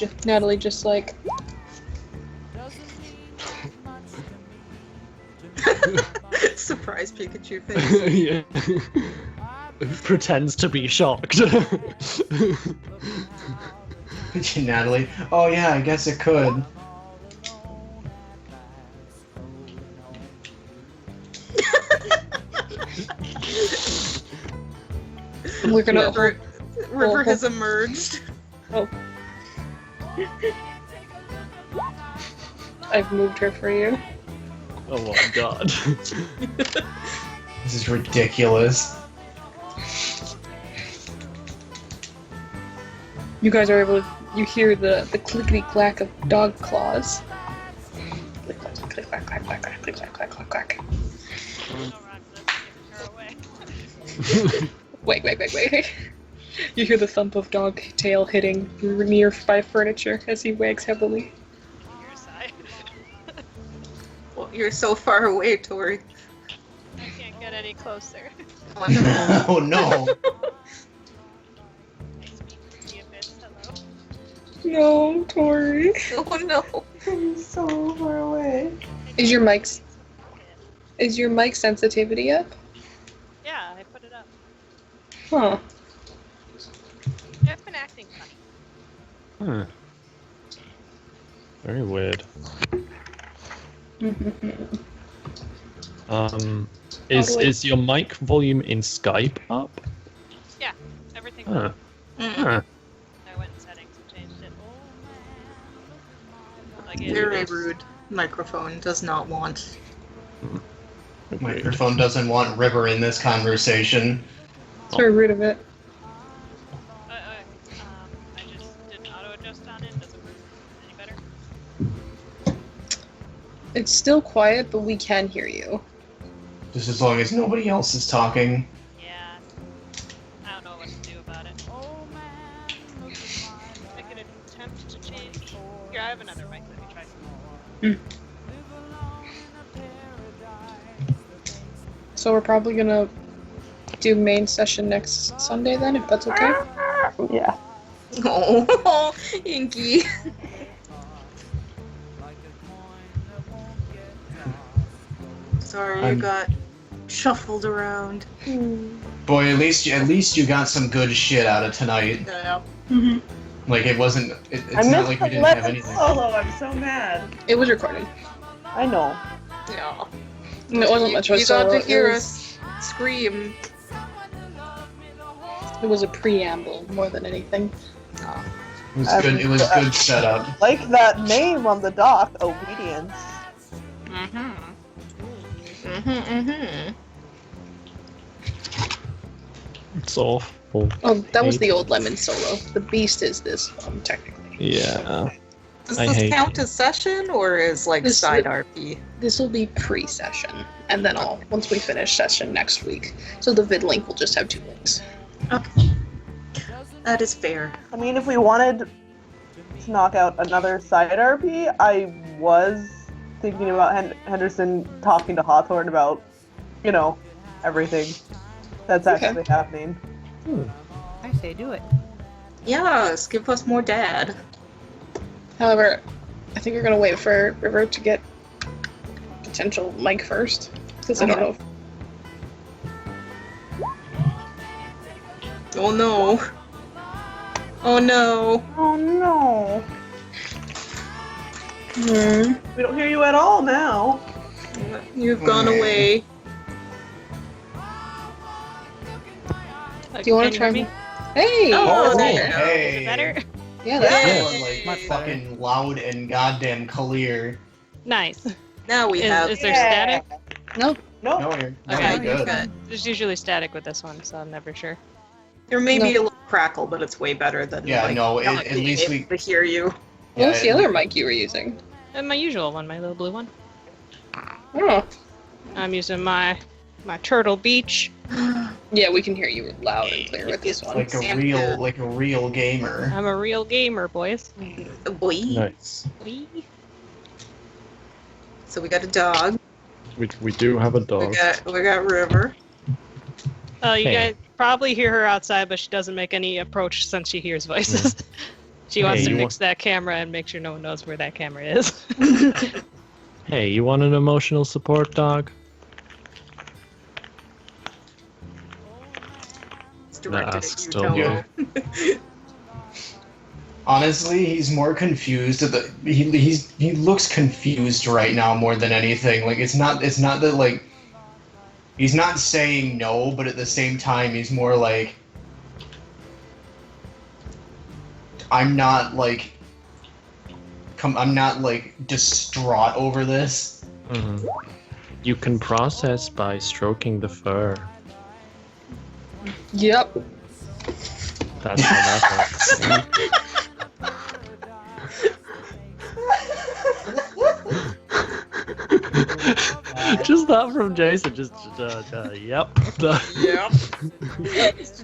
just like, Surprise Pikachu face. Yeah. Pretends to be shocked. Natalie. Oh yeah, I guess it could. we're gonna. River has emerged. Oh. I've moved her for you. Oh my god. This is ridiculous. You guys are able to. You hear the clickety clack of dog claws. Click clack click clack clack clack clack click clack clack clack clack. Wait. You hear the thump of dog tail hitting nearby furniture as he wags heavily. Your side. Well, you're so far away, Tori. I can't get any closer. Oh no. I speak to the abyss. Hello. No, Tori. Oh no. I'm so far away. Is your mic sensitivity up? Yeah, I put it up. Huh. I've been acting funny. Huh. Very weird. Is your mic volume in Skype up? Yeah, everything. Huh. Huh. I went in settings and changed it. Like it Very is. rude. Microphone does not want. Microphone doesn't want River in this conversation. It's very rude of it. I just did auto adjust on it. Does it work any better? It's still quiet, but we can hear you. Just as long as nobody else is talking. Yeah. I don't know what to do about it. Make an attempt to change. Here, I have another mic. Let me try. So So we're probably gonna do main session next Sunday then, if that's okay. Yeah. Oh, Inky. Sorry, you I'm- got shuffled around. Boy, at least you got some good shit out of tonight. Yeah. Like it wasn't. It's I not missed like the we didn't have lemon anything. solo. I'm so mad. It was recorded. I know. Yeah. And it wasn't much of a You got solo, to hear it was- us scream. It was a preamble more than anything. It was good. It was good setup. Like that name on the dock, Obedience. It's awful. Oh, that was the old Lemon solo. The Beast is this one, technically. Yeah. Does I this hate count as session or is like This side would- RP? This will be pre-session, and then once we finish session next week. So the vid link will just have 2 links. That is fair. I mean, if we wanted to knock out another side RP, I was thinking about Henderson talking to Hawthorne about, everything that's Okay. actually happening. I say do it. Yes, give us more dad. However, I think we're gonna wait for River to get potential mic first, because I don't know. Oh no. Oh no. Oh no. Hmm. We don't hear you at all now. You've gone away. Do you want to try me? Hey! Oh, there you go. Hey. Is it better? Yeah, that's Yeah, good. like Much better. fucking loud and goddamn clear. Nice. Now we have. Is there static? No, Nope. No, you're Okay, good. good. There's usually static with this one, so I'm never sure. There may No. be a little crackle, but it's way better than Yeah, no, not at being least able to hear you. what was the Yeah, other mic you were using? And my usual one, my little blue one. Oh. I'm using my Turtle Beach. Yeah, we can hear you loud and clear with this one. like a real gamer. I'm a real gamer, boys. Boy. Nice. Wee. So we got a dog. We do have a dog. We got River. You Hey. guys probably hear her outside, but she doesn't make any approach since she hears voices. She wants Hey, to you fix that camera and make sure no one knows where that camera is. Hey, you want an emotional support dog? It's directed Ask at you, still Tomo. Honestly, he's more confused. He looks confused right now more than anything. Like it's not that like he's not saying no, but at the same time he's more like I'm not like distraught over this. Mm-hmm. You can process by stroking the fur. Yep. That's how that works. Just that from Jason. Just yep.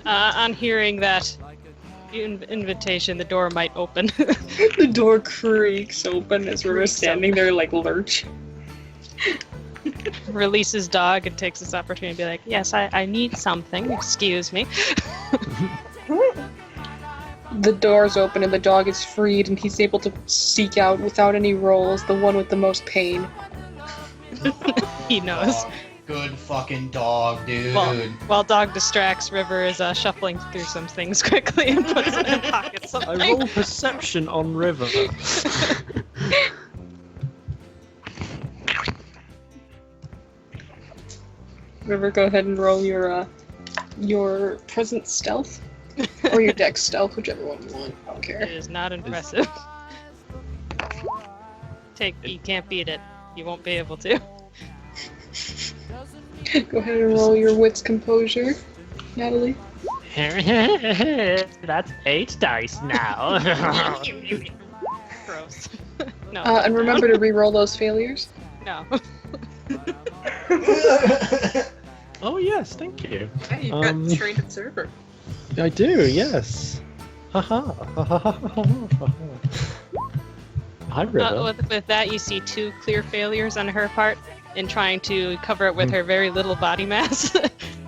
On hearing that invitation, the door might open. The door creaks open as we're standing there like lurch. Releases dog and takes this opportunity to be like, yes, I need something. Excuse me. The door's open and the dog is freed and he's able to seek out without any rolls the one with the most pain. He knows. Dog. Good fucking dog, dude. While dog distracts, River is shuffling through some things quickly and puts it in pockets. I roll perception on River. River, go ahead and roll your present stealth. Or your dex stealth, whichever one you want. I don't It care. is not impressive. You can't beat it. You won't be able to. Go ahead and roll your wits composure, Natalie. That's 8 dice now. Gross. No. And remember to re-roll those failures. No. Oh yes, thank you. Hey, you've got trained observer. I do, yes. Haha. Hi, River. With that, you see 2 clear failures on her part. in trying to cover it with her very little body mass,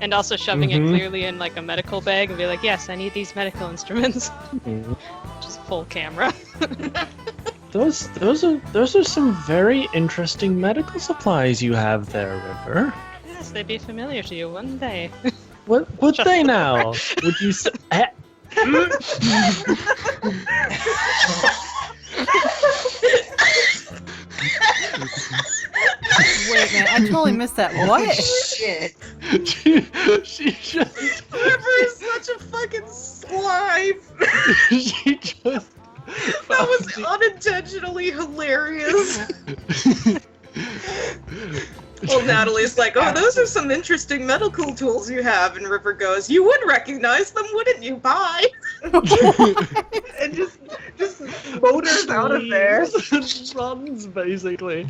and also shoving it clearly in like a medical bag and be like, yes, I need these medical instruments. Just full camera. Those are some very interesting medical supplies you have there, River. Yes, they'd be familiar to you one day. What would they now? Would you say? Wait, man, I totally missed that. What? Shit. she just River is such a fucking slime. she just That was unintentionally hilarious. Well, Natalie's like, oh, those are some interesting medical tools you have. And River goes, you would recognize them, wouldn't you? Bye. And just motors out of there. runs basically.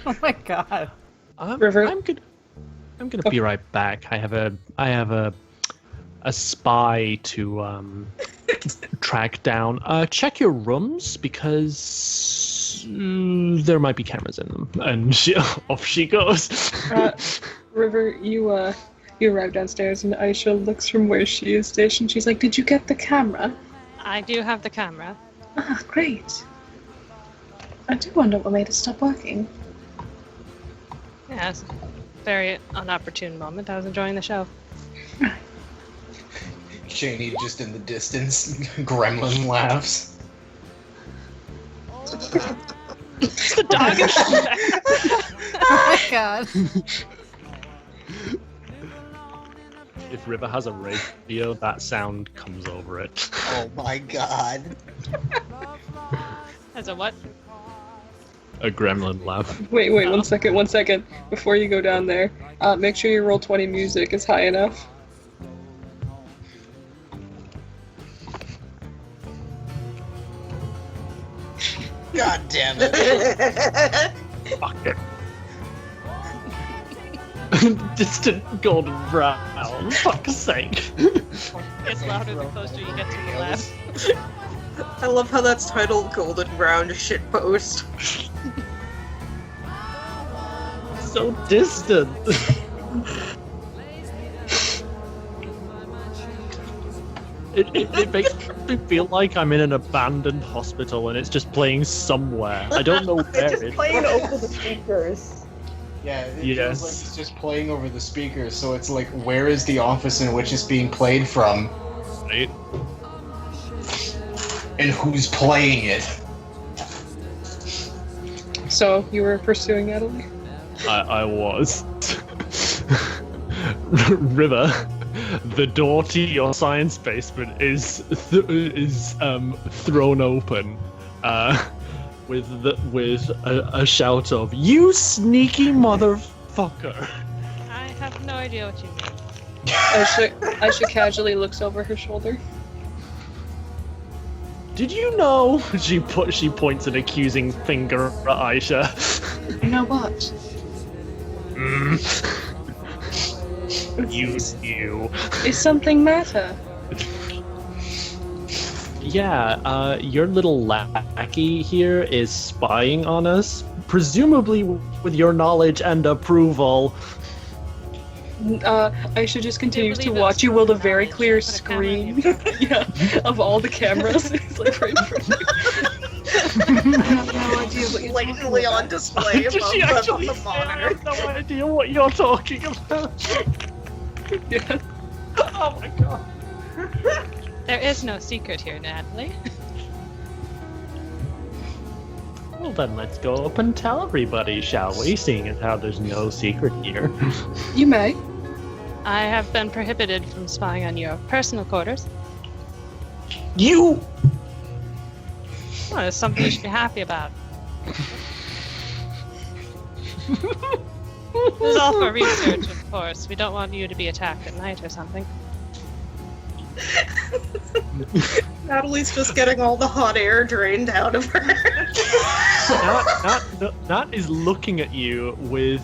Oh my god. River. I'm gonna be right back. I have a spy to track down. Check your rooms because there might be cameras in them. And off she goes. River, you arrive downstairs and Aisha looks from where she is stationed. She's like, did you get the camera? I do have the camera. Ah, great. I do wonder what made it stop working. Yeah, it's a very unopportune moment. I was enjoying the show. Janie just in the distance, gremlin laughs. It's the dog in the back. Oh my god. If River has a radio, that sound comes over it. Oh my god. As a what? A gremlin laugh. Wait, 1 second. Before you go down there, make sure your roll 20 music is high enough. God damn it. Fuck it. Distant golden brown. Fuck's sake. Gets louder the closer you get to the lab. I love how that's titled Golden Brown Shitpost. So distant. It makes me feel like I'm in an abandoned hospital and it's just playing somewhere. I don't know where It's just playing over the speakers. Yeah, it Yes. feels like it's just playing over the speakers, so it's like, where is the office in which it's being played from? Right? And who's playing it? So, you were pursuing Natalie? I was. River, the door to your science basement is thrown open, with a shout of "You sneaky motherfucker!" I have no idea what you mean. Aisha casually looks over her shoulder. Did you know? She points an accusing finger at Aisha. You know what? You. Is something matter? Yeah, your little lackey here is spying on us, presumably with your knowledge and approval. Aisha just continues to believe watch it's you with a knowledge very to clear put a camera in screen. Yeah, of all the cameras. It's like right in front of you. I have no idea what you're Blatantly on display Does above she the actually say, I monitor. have no idea what you're talking about. Yeah. Oh my god. There is no secret here, Natalie. Well then let's go up and tell everybody, shall we? Seeing as how there's no secret here. You may. I have been prohibited from spying on your personal quarters. You! Well, it's something you should be happy about. This is all for research, of course. We don't want you to be attacked at night or something. Natalie's just getting all the hot air drained out of her. Nat is looking at you with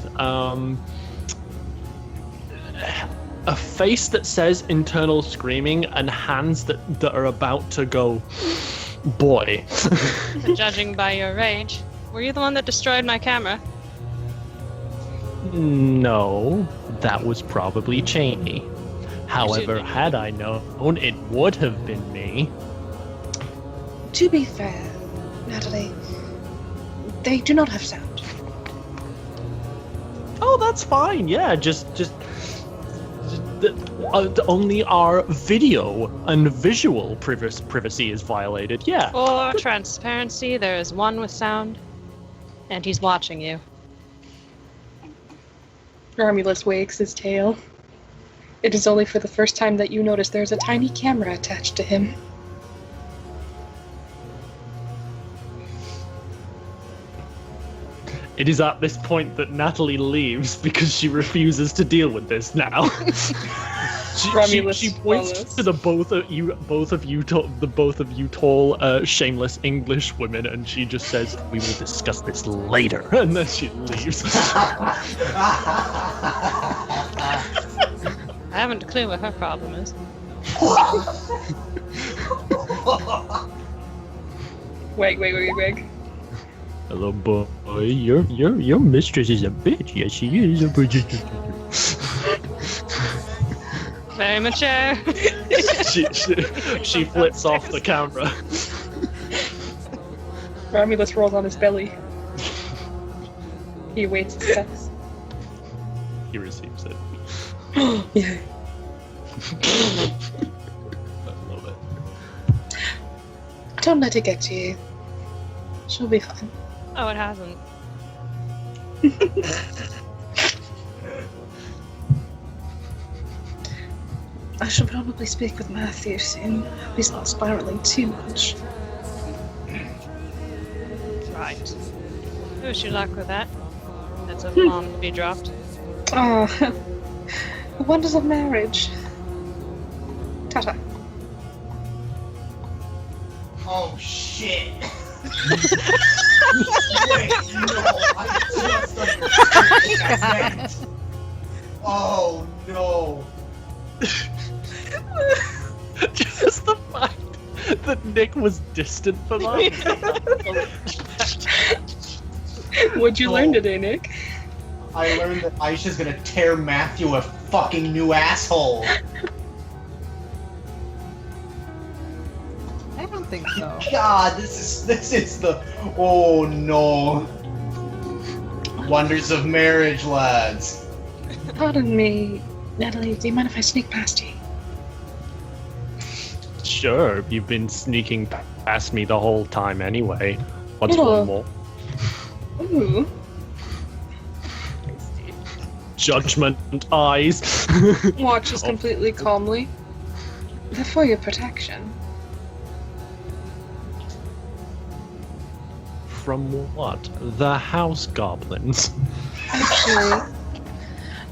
a face that says internal screaming and hands that are about to go, boy. And judging by your rage, were you the one that destroyed my camera? No, that was probably Cheney. However, had I known, it would have been me. To be fair, Natalie, they do not have sound. Oh, that's fine. Yeah, only our video and visual privacy is violated. Yeah. For transparency, there is one with sound, and he's watching you. Romulus wags his tail. It is only for the first time that you notice there's a tiny camera attached to him. It is at this point that Natalie leaves because she refuses to deal with this now. she points follows. to the both of you tall, shameless English women, and she just says, "We will discuss this later," and then she leaves. I haven't a clue what her problem is. Wag. Hello, boy. Your mistress is a bitch. Yes, she is a bitch. Very mature. she flips off the camera. Romulus rolls on his belly. He awaits his steps. He receives it. Yeah. I love it. Don't let it get to you. She'll be fine. Oh, it hasn't. I shall probably speak with Matthew soon. He's not spiraling too much. Right. Wish you luck with that. That's a bomb to be dropped. Oh, the wonders of marriage. Ta-ta. Oh shit! Wait, no, I just understood. Oh no! Just the fact that Nick was distant for that. What'd you learn today, Nick? I learned that Aisha's gonna tear Matthew a fucking new asshole. I don't think so. God, this is the oh no. Wonders of marriage, lads. Pardon me, Natalie, do you mind if I sneak past you? Sure, you've been sneaking past me the whole time anyway. What's Oh. one more? Ooh. Judgment eyes. Watches completely calmly. They're for your protection. From what? The house goblins. Actually,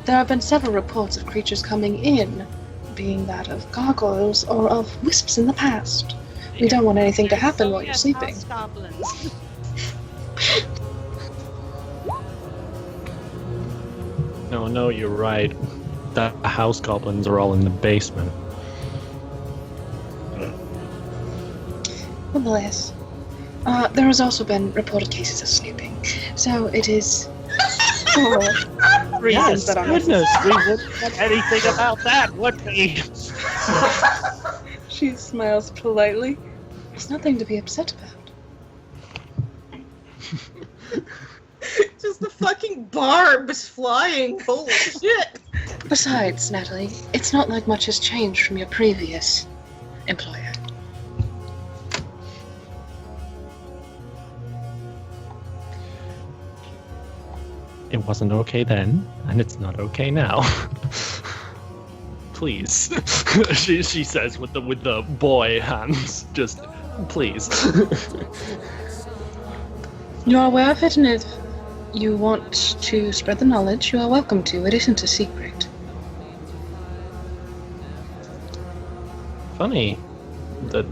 there have been several reports of creatures coming in, being that of gargoyles or of wisps in the past. We don't want anything to happen while you're sleeping. House goblins. No, you're right. The house goblins are all in the basement. Nonetheless, there has also been reported cases of snooping, so it is for reasons that are goodness, we wouldn't want anything about that, would we? She smiles politely. There's nothing to be upset about. Just the fucking barbs flying. Holy shit. Besides, Natalie, it's not like much has changed from your previous employer. It wasn't okay then, and it's not okay now. Please, she says with the boy hands. Just please. You are aware of it, and if you want to spread the knowledge, you are welcome to. It isn't a secret. Funny that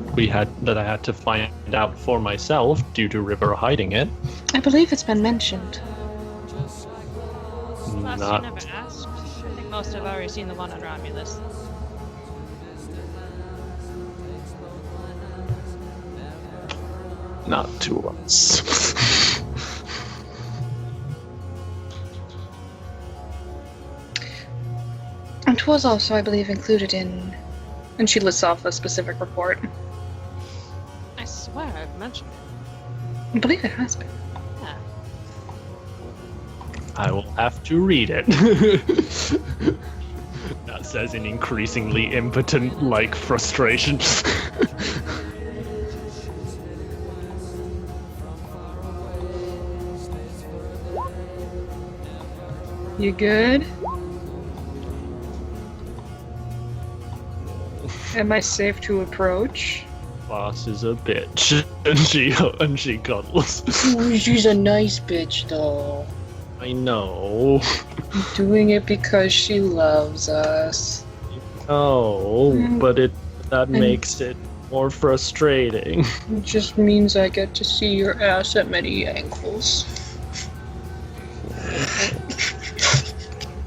I had to find out for myself due to River hiding it. I believe it's been mentioned. Plus, Not you never asked. I think most have already seen the one on Romulus. not to us. It was also, I believe, included in. And she lists off a specific report. I swear I've mentioned I believe it has been. it. Yeah. I will have to read it. That says in increasingly impotent, like, frustration. You good? Am I safe to approach? Boss is a bitch, and she cuddles. Ooh, she's a nice bitch, though. I know. Doing it because she loves us. No, but that makes it more frustrating. It just means I get to see your ass at many angles.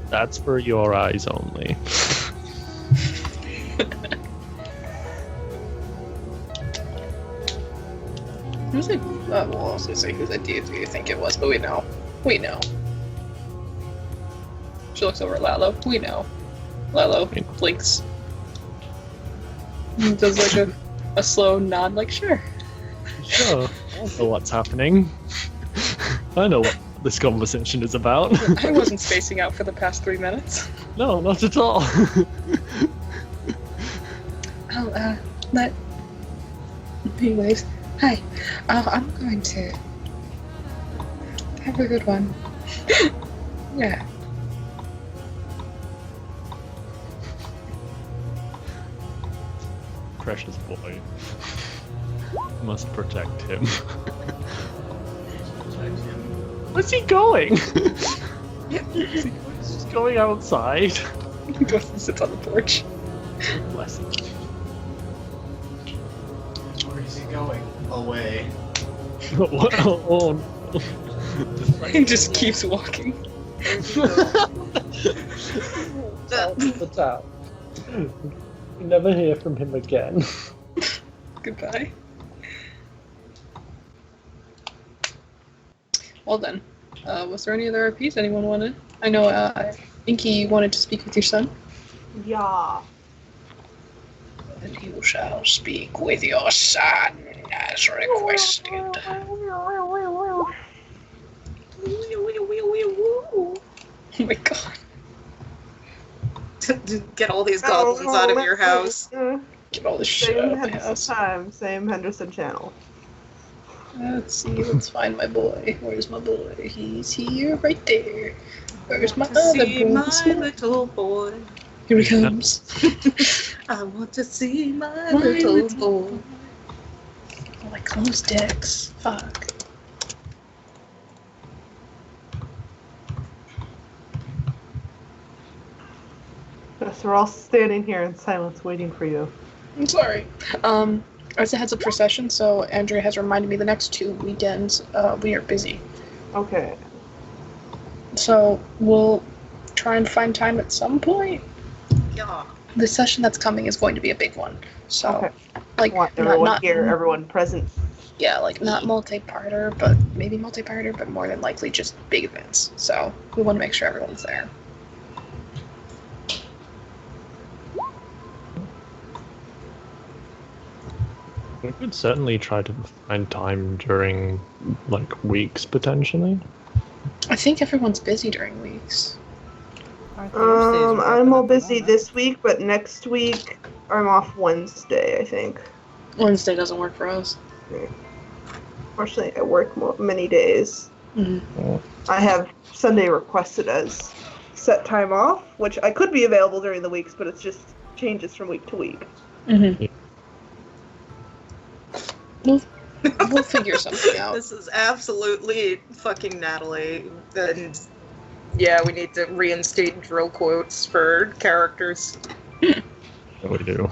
That's for your eyes only. Who's it? We'll also say whose idea do you think it was, but we know. We know. She looks over at Lalo. We know. Lalo blinks. Does like a slow nod, like, sure. Sure, I know what's happening. I know what this conversation is about. I wasn't spacing out for the past 3 minutes. No, not at all. Let. Anyways, hi. I'm going to. Have a good one. Yeah. Precious boy. Must protect him. Where's he going? He's just going outside. He goes and sits on the porch. Bless him. Where is he going? Away. Oh no. He just keeps walking. The top. You never hear from him again. Goodbye. Well then, was there any other RPs anyone wanted? I know Inky wanted to speak with your son. Yeah. And you shall speak with your son as requested. Oh my god. Get all these goblins out of your house. Get all this shit Same out of my Henderson house. time, same Henderson channel. Let's see, let's find my boy. Where's my boy? He's here, right there. Where's my other See boy? my little boy. Here he comes. I want to see my little boy. Oh, I closed decks. Fuck. Yes, we're all standing here in silence waiting for you. I'm sorry. As a heads up for session, so Andrea has reminded me the next 2 weekends we are busy. Okay. So we'll try and find time at some point. Yeah. The session that's coming is going to be a big one. So, Okay. like, Want everyone not here, everyone present. yeah, like not multi-parter, but maybe multi-parter, but more than likely just big events. So we want to make sure everyone's there. We could certainly try to find time during, like, weeks, potentially. I think everyone's busy during weeks. Our Thursdays are I'm open all at the busy moment. this week, but next week I'm off Wednesday, I think. Wednesday doesn't work for us. Unfortunately, I work many days. Mm-hmm. I have Sunday requested as set time off, which I could be available during the weeks, but it's just changes from week to week. Mm-hmm. We'll figure something out. This is absolutely fucking Natalie. And yeah, we need to reinstate drill quotes for characters. We do.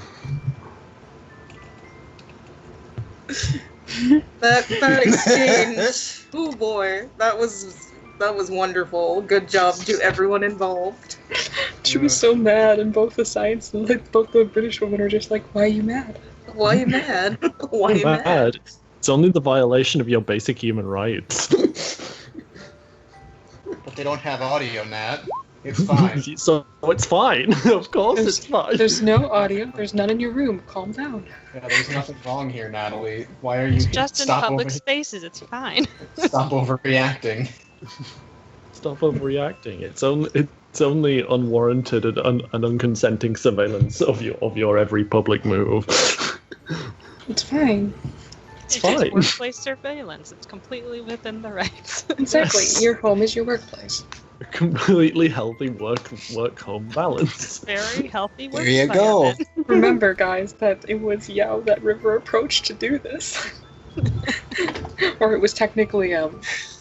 That exchange. Oh boy, that was wonderful. Good job to everyone involved. She was so mad, and both the science and like both the British women are just like, "Why are you mad? Why are you mad? Why are you mad? It's only the violation of your basic human rights. But they don't have audio, Nat. It's fine. So it's fine. Of course There's- it's fine. There's no audio. There's none in your room. Calm down. Yeah, there's nothing wrong here, Natalie. Why are you It's just in stop public spaces. It's fine. stop overreacting? Stop overreacting. It's only unwarranted and unconsenting surveillance of your every public move. It's fine. It's It's fine. workplace surveillance. It's completely within the rights. Exactly. Yes. Your home is your workplace. A completely healthy work-home balance. Very healthy work There you go. environment. Remember, guys, that it was Yao that River approached to do this. Or it was technically,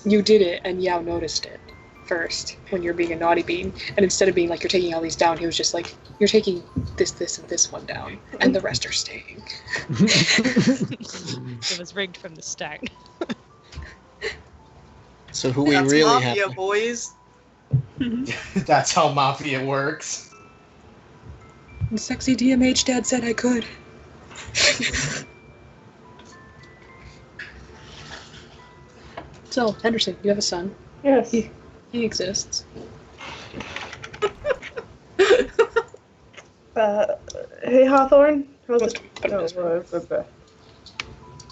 you did it and Yao noticed it first when you're being a naughty bean. And instead of being like, you're taking all these down, he was just like, you're taking this, and this one down. And the rest are staying. It was rigged from the start. So who we That's really Mafia, have? boys. That's how Mafia works. And sexy DMH dad said I could. So, Henderson, you have a son. Yes. He exists. Hey, Hawthorne. How's Let's it? put him this way.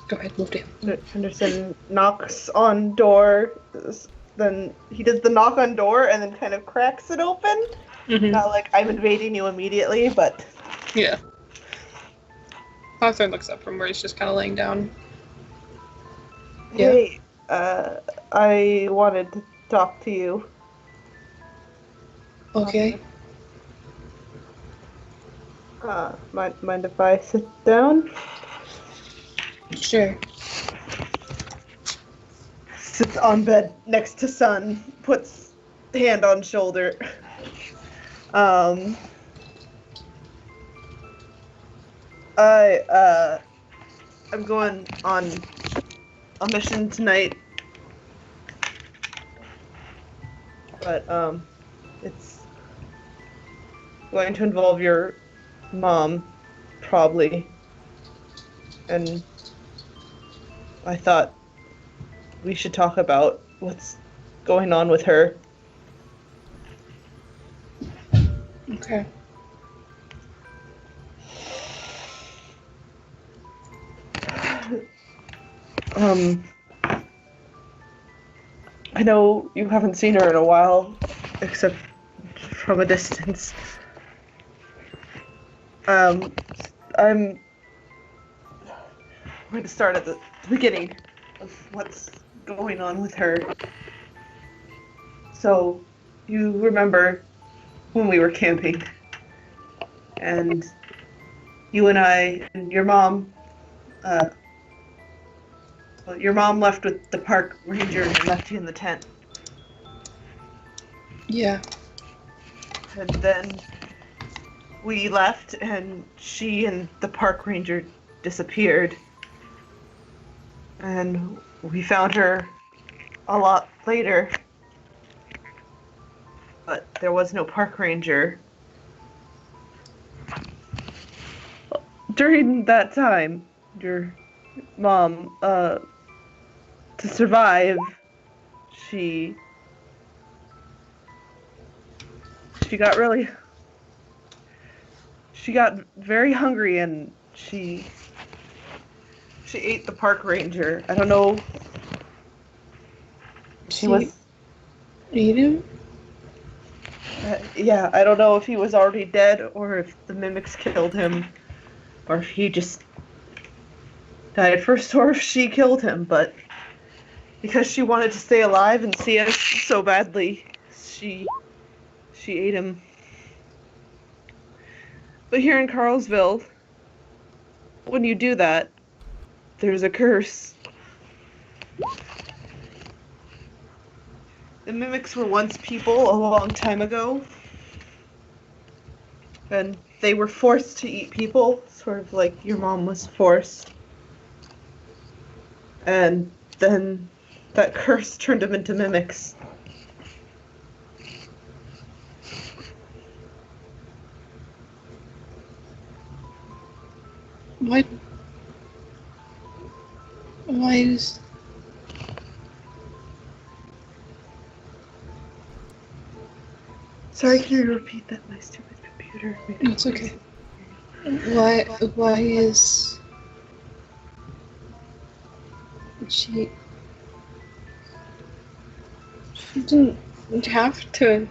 Go ahead, move to him. Henderson knocks on door. Then he does the knock on door and then kind of cracks it open. Mm-hmm. Not like I'm invading you immediately, but Yeah. Hawthorne looks up from where he's just kind of laying down. Yeah. hey, I wanted to talk to you. Okay. Mind if I sit down? Sure. Sits on bed next to son, puts hand on shoulder. I'm going on a mission tonight. But it's going to involve your mom, probably. And I thought we should talk about what's going on with her. Okay. I know you haven't seen her in a while, except from a distance. I'm going to start at the beginning of what's going on with her. So, you remember when we were camping, and you and I and your mom, your mom left with the park ranger and left you in the tent. Yeah. And then we left, and she and the park ranger disappeared. And we found her a lot later. But there was no park ranger. During that time, your mom, to survive, she got very hungry, and she ate the park ranger. I don't know. She was Eat him? yeah, I don't know if he was already dead or if the mimics killed him or if he just died first or if she killed him, but because she wanted to stay alive and see us so badly, she ate him. But here in Carlsville, when you do that, there's a curse. The mimics were once people a long time ago. And they were forced to eat people, sort of like your mom was forced. And then that curse turned them into mimics. Why is... Sorry, can you repeat that? My stupid computer. No, it's okay. Why is she didn't have to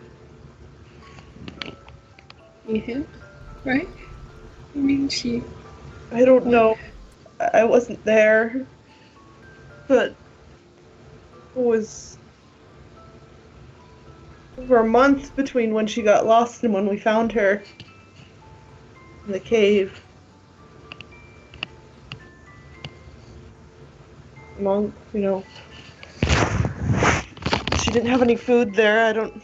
eat him, right? I mean, she... I don't know. I wasn't there. But it was over a month between when she got lost and when we found her in the cave. Month, you know. She didn't have any food there. I don't...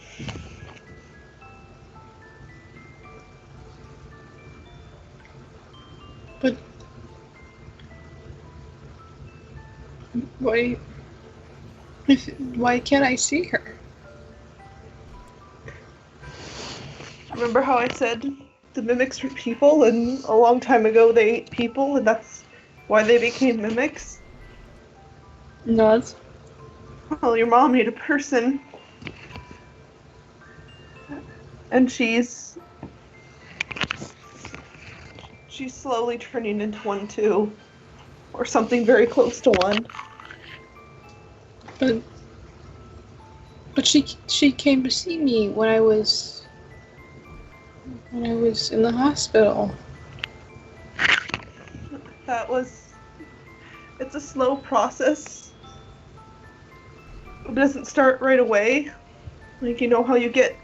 But why can't I see her? Remember how I said the mimics were people, and a long time ago they ate people, and that's why they became mimics? No. Well, your mom ate a person, and she's slowly turning into one too, or something very close to one. But she came to see me when I was in the hospital. It's a slow process. It doesn't start right away. Like, you know how you get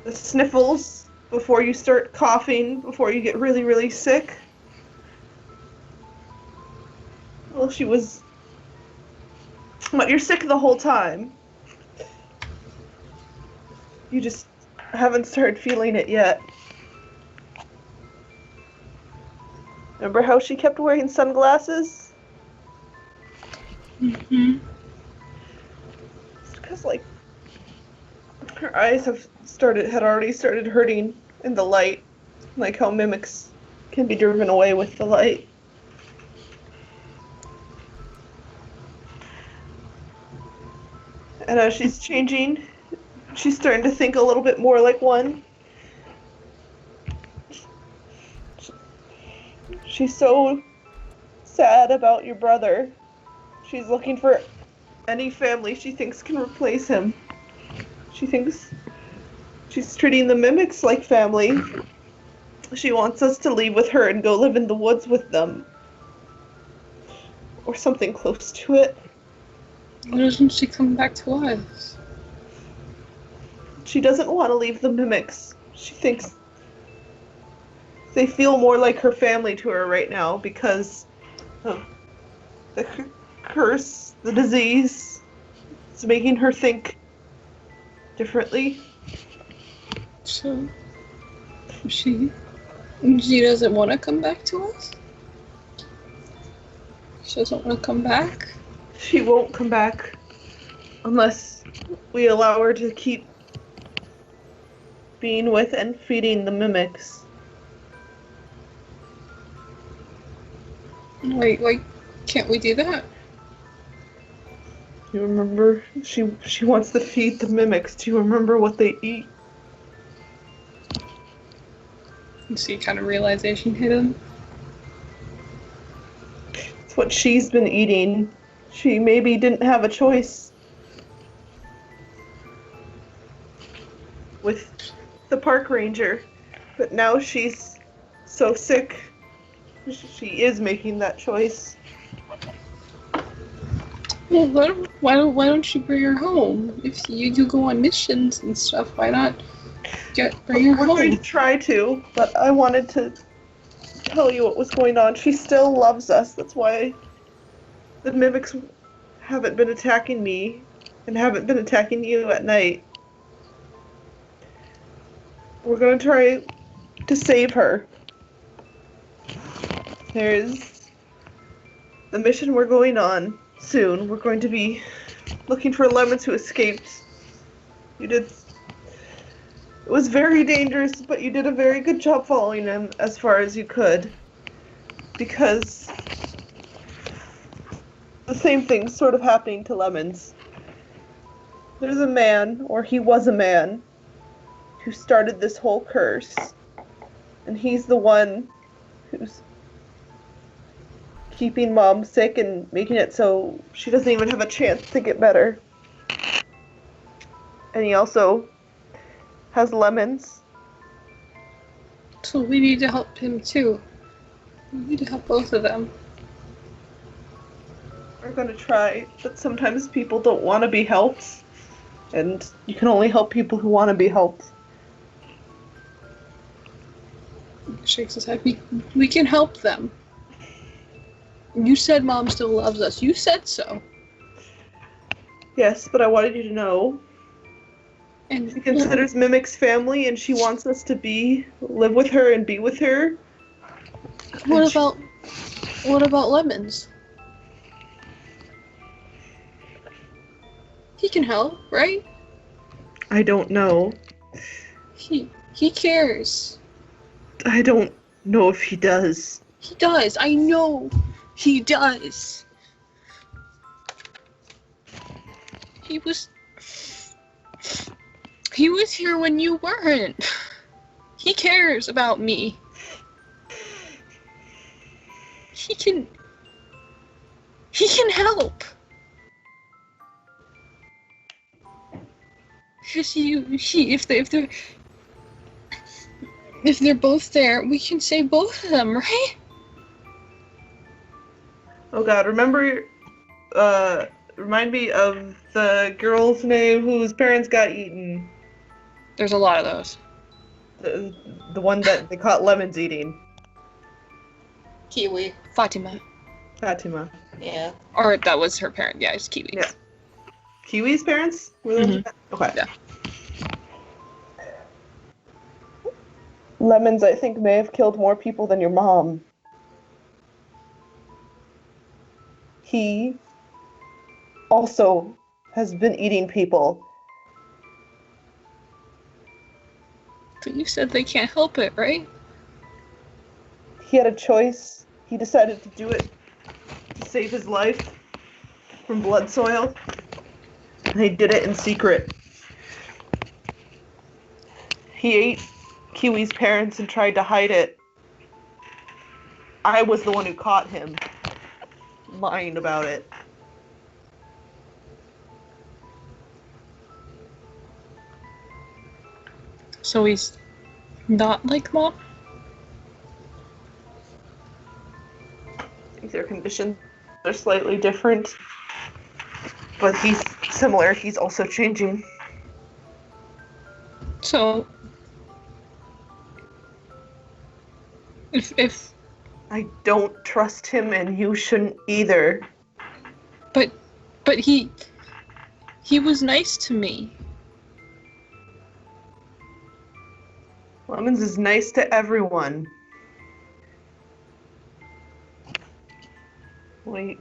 the sniffles before you start coughing, before you get really, really sick? Well, but you're sick the whole time. You just haven't started feeling it yet. Remember how she kept wearing sunglasses? Mm-hmm. It's because, like, her eyes had already started hurting in the light. Like how mimics can be driven away with the light. And as she's changing, she's starting to think a little bit more like one. She's so sad about your brother. She's looking for any family she thinks can replace him. She thinks she's treating the mimics like family. She wants us to leave with her and go live in the woods with them. Or something close to it. Why doesn't she come back to us? She doesn't want to leave the mimics. She thinks they feel more like her family to her right now because of the curse, the disease. It's making her think differently. So she doesn't want to come back to us? She doesn't want to come back? She won't come back unless we allow her to keep being with and feeding the mimics. Why can't we do that? You remember? She wants to feed the mimics. Do you remember what they eat? You see kind of realization hit him. It's what she's been eating. She maybe didn't have a choice with the park ranger, but now she's so sick, she is making that choice. Well, why don't you bring her home? If you do go on missions and stuff, why not bring her We're going home? to try to, but I wanted to tell you what was going on. She still loves us. That's why the mimics haven't been attacking me and haven't been attacking you at night. We're going to try to save her. There's the mission we're going on soon. We're going to be looking for Lemons who escaped. It was very dangerous, but you did a very good job following him as far as you could. Because the same thing's sort of happening to Lemons. There's a man, or he was a man, who started this whole curse. And he's the one who's keeping Mom sick and making it so she doesn't even have a chance to get better. And he also has Lemons. So we need to help him too. We need to help both of them. We're gonna try, but sometimes people don't want to be helped. And you can only help people who want to be helped. Shakes his head. We can help them. You said Mom still loves us. You said so. Yes, but I wanted you to know. And She considers Mimics family, and she wants us to live with her and be with her. what about Lemons? He can help, right? I don't know. He cares. I don't know if he does. He does. I know he does. He was here when you weren't. He cares about me. He can help. Because if they're both there, we can save both of them, right? Oh god, remind me of the girl's name whose parents got eaten. There's a lot of those. The one that they caught Lemons eating. Kiwi. Fatima. Fatima. Yeah. Or that was her parent. Yeah, it's Kiwi. Yeah. Kiwi's parents? Were those? Okay. Yeah. Lemons, I think, may have killed more people than your mom. He also has been eating people. But you said they can't help it, right? He had a choice. He decided to do it to save his life from blood soil. And he did it in secret. He ate Kiwi's parents and tried to hide it. I was the one who caught him lying about it. So he's not like Mom? I think their conditions are slightly different. But he's similar. He's also changing. So if I don't trust him, and you shouldn't either. but he was nice to me. Lemons is nice to everyone. Wait.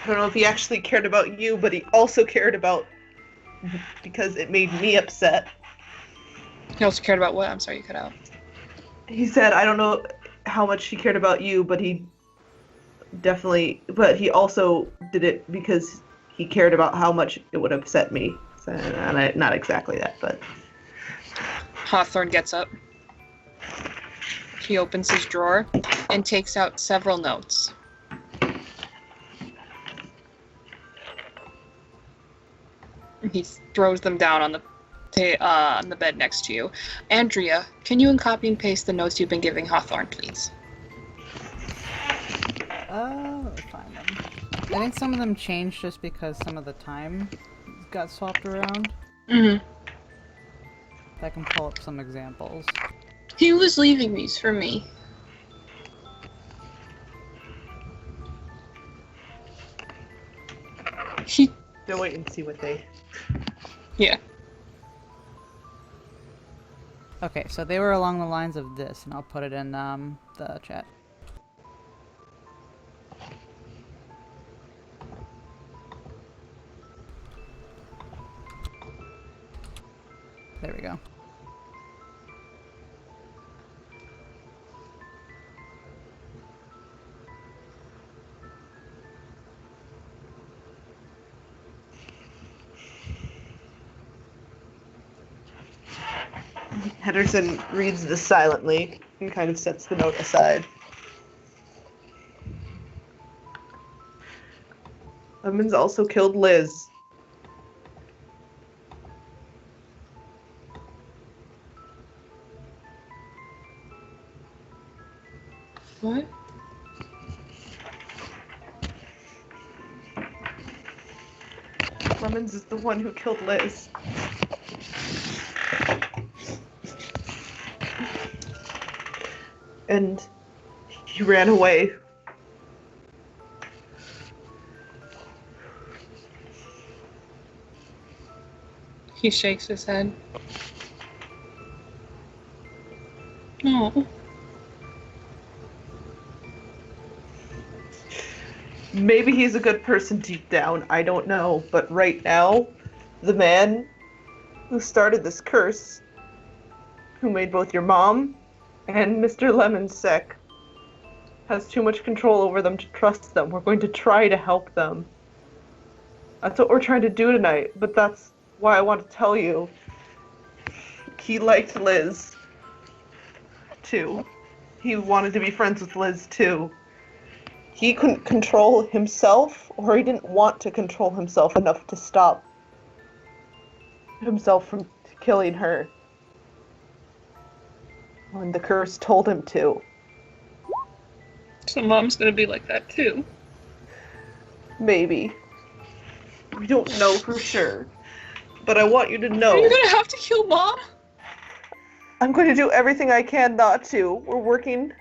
I don't know if he actually cared about you, but he also cared about because it made me upset. He also cared about what? I'm sorry, you cut out. He said, I don't know how much he cared about you, but he also did it because he cared about how much it would upset me. So, not exactly that, but... Hawthorne gets up. He opens his drawer and takes out several notes. He throws them down on the bed next to you. Andrea, can you copy and paste the notes you've been giving Hawthorne, please? Let's find them. I think some of them changed just because some of the time got swapped around. Mm-hmm. I can pull up some examples. He was leaving these for me. They'll wait and see what they... Yeah. Okay, so they were along the lines of this, and I'll put it in the chat. There we go. Henderson reads this silently and kind of sets the note aside. Lemons also killed Liz. What? Lemons is the one who killed Liz. And he ran away. He shakes his head. No. Maybe he's a good person deep down, I don't know. But right now, the man who started this curse, who made both your mom and Mr. Lemon sick, has too much control over them to trust them. We're going to try to help them. That's what we're trying to do tonight, but that's why I want to tell you. He liked Liz, too. He wanted to be friends with Liz, too. He couldn't control himself, or he didn't want to control himself enough to stop himself from killing her when the curse told him to. So Mom's gonna be like that too. Maybe. We don't know for sure. But I want you to know. Are you gonna have to kill Mom? I'm going to do everything I can not to. We're working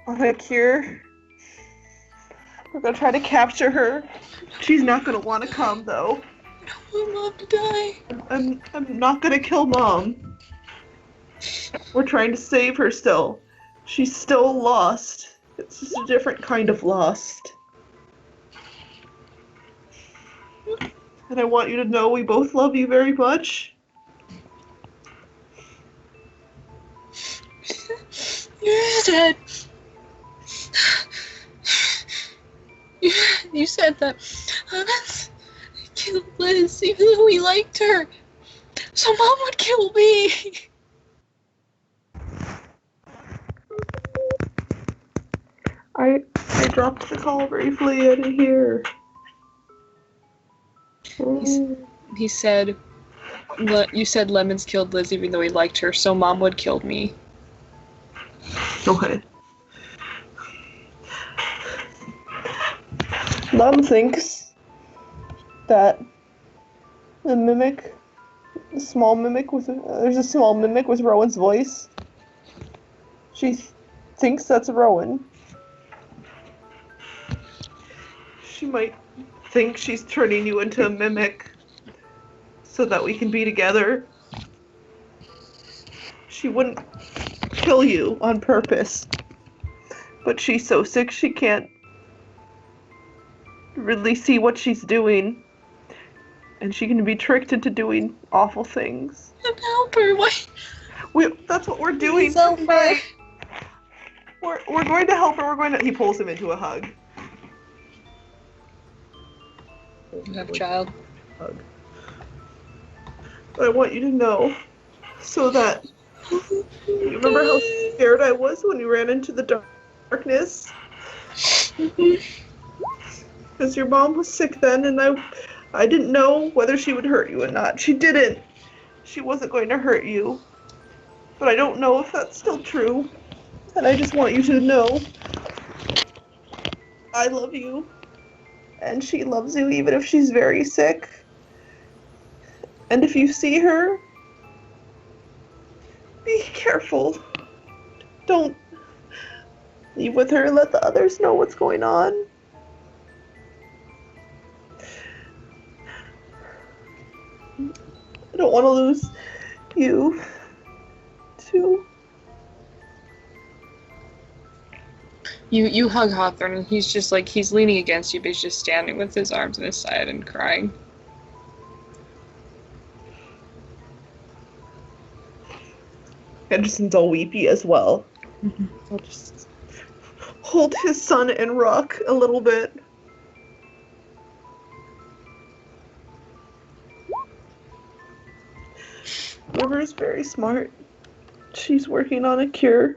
on a cure. We're going to try to capture her. She's not going to want to come, though. I don't want Mom to die. I'm not going to kill Mom. We're trying to save her still. She's still lost. It's just a different kind of lost. And I want you to know we both love you very much. You said... You said that Lemons killed Liz even though we liked her. So Mom would kill me. I dropped the call briefly. I didn't hear. He said... You said Lemons killed Liz even though he liked her, so Mom would kill me. Okay. Mom thinks that the mimic, the small mimic with, there's a small mimic with Rowan's voice. She thinks that's Rowan. She might think she's turning you into a mimic so that we can be together. She wouldn't kill you on purpose, but she's so sick she can't really see what she's doing, and she can be tricked into doing awful things. And help her. Why? That's what we're doing. Help her. We're going to help her. He pulls him into a hug. You have a child. Hug. But I want you to know, so that you remember how scared I was when you ran into the darkness? Because your mom was sick then, and I didn't know whether she would hurt you or not. She didn't. She wasn't going to hurt you. But I don't know if that's still true. And I just want you to know I love you. And she loves you even if she's very sick. And if you see her, be careful. Don't leave with her. Let the others know what's going on. I don't want to lose you, too. You hug Hawthorne, and he's just like, he's leaning against you, but he's just standing with his arms on his side and crying. Henderson's all weepy as well. Mm-hmm. I'll just hold his son and rock a little bit. River's very smart. she's working on a cure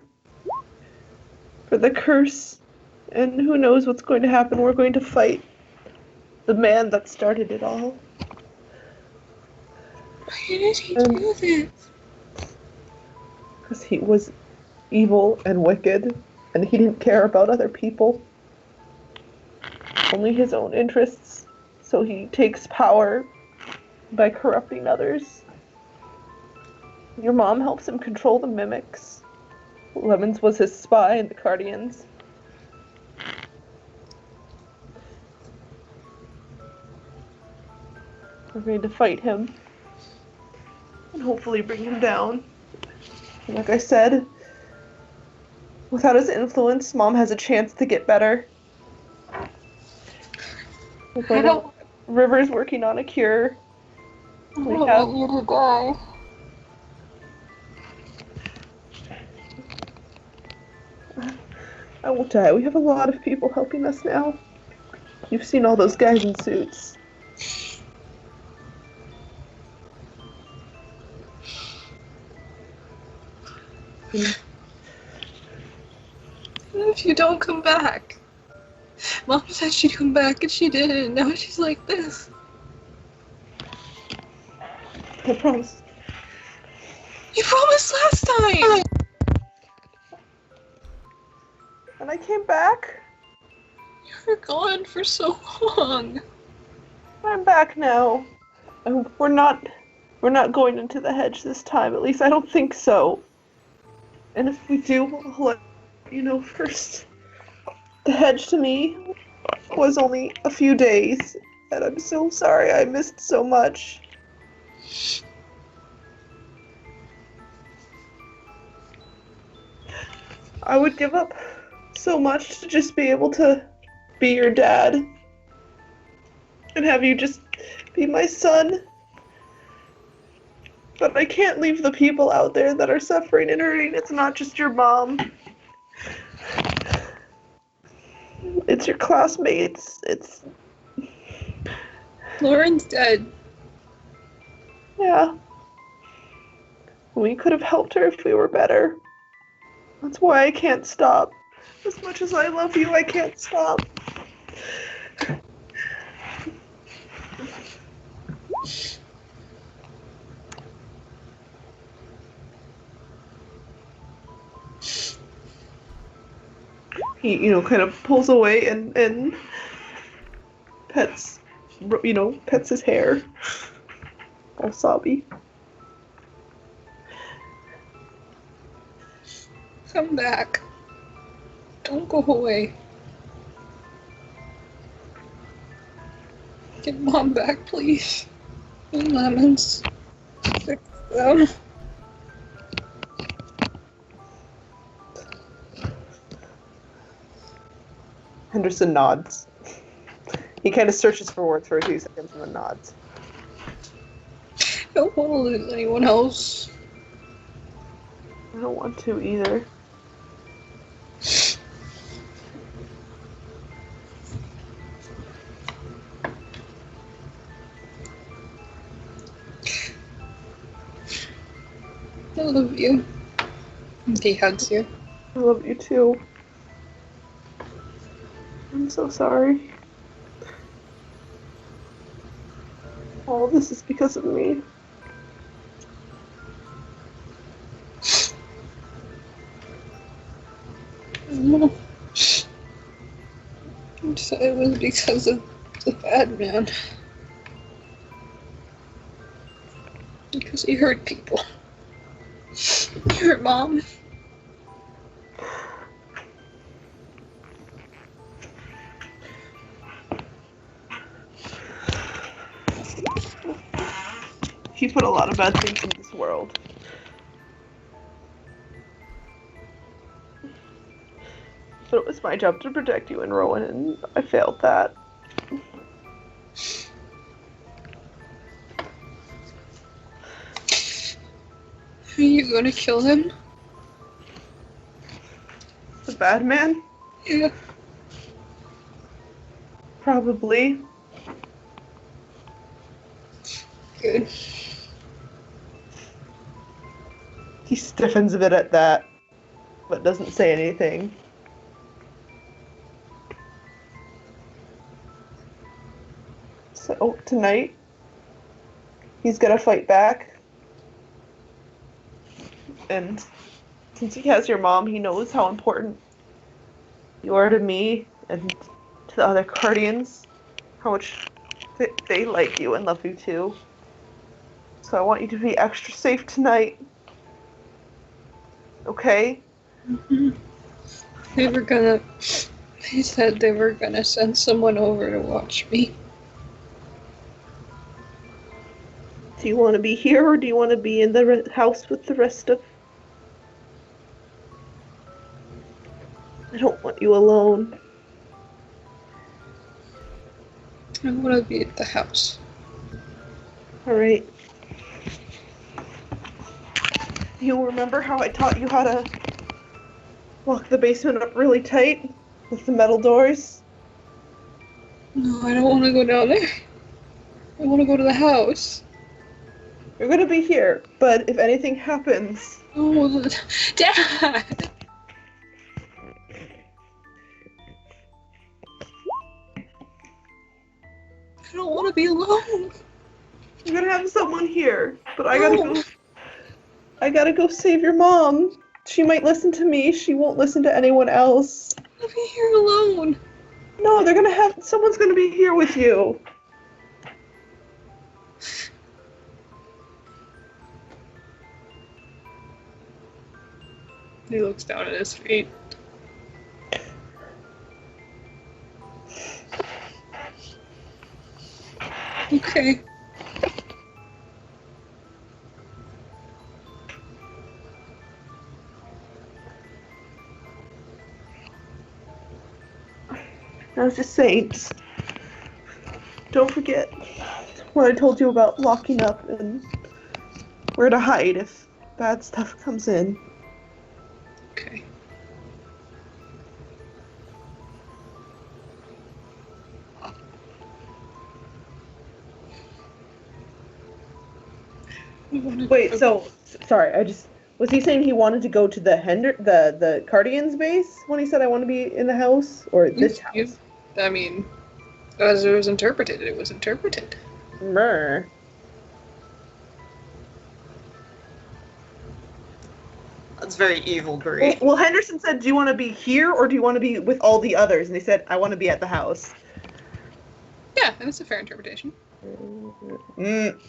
for the curse, and who knows what's going to happen. We're going to fight the man that started it all. Why did he do this? Because he was evil and wicked, and he didn't care about other people. Only his own interests. So he takes power by corrupting others. Your mom helps him control the mimics. Lemons was his spy in the Cardians. We're going to fight him and hopefully bring him down. And like I said, without his influence, Mom has a chance to get better. River's working on a cure. I don't want you to die. I won't die. We have a lot of people helping us now. You've seen all those guys in suits. If you don't come back. Mom said she'd come back and she didn't. Now she's like this. I promise. You promised last time! And I came back. You were gone for so long. I'm back now. And we're not going into the hedge this time. At least I don't think so. And if we do, I'll let you know first. The hedge to me was only a few days, and I'm so sorry I missed so much. I would give up so much to just be able to be your dad and have you just be my son. But I can't leave the people out there that are suffering and hurting. It's not just your mom. It's your classmates. It's... Lauren's dead. Yeah. We could have helped her if we were better. That's why I can't stop. As much as I love you, I can't stop. He, kind of pulls away and pets, pets his hair. All sobby. Come back. Don't go away. Get Mom back, please. And Lemons. Fix them. Henderson nods. He kind of searches for words for a few seconds and then nods. I don't want to lose anyone else. I don't want to either. I love you. And he hugs you. I love you too. I'm so sorry. All this is because of me. No. It was because of the bad man. Because he hurt people. He hurt Mom. He put a lot of bad things in this world. But it was my job to protect you and Rowan, and I failed that. Are you gonna kill him? The bad man? Yeah. Probably. He stiffens a bit at that, but doesn't say anything. So tonight, he's gonna fight back. And since he has your mom, he knows how important you are to me and to the other Guardians. How much they like you and love you too. So I want you to be extra safe tonight. Okay? They said they were gonna send someone over to watch me. Do you want to be here or do you want to be in the house with the rest of... I don't want you alone. I want to be at the house. Alright. You remember how I taught you how to lock the basement up really tight with the metal doors? No, I don't want to go down there. I want to go to the house. You're gonna be here, but if anything happens... Oh, Dad! I don't want to be alone. You're gonna have someone here, but I gotta go save your mom. She might listen to me, she won't listen to anyone else. I'll be here alone. No, someone's gonna be here with you. He looks down at his feet. Okay. I was just saying, don't forget what I told you about locking up and where to hide if bad stuff comes in. Okay. Wait, so sorry, was he saying he wanted to go to the Guardians base when he said I want to be in the house or this house? I mean, as it was interpreted, it was interpreted. Mer. That's very evil, Bree. Well, Henderson said, do you want to be here or do you want to be with all the others? And they said, I want to be at the house. Yeah, and it's a fair interpretation. Mm.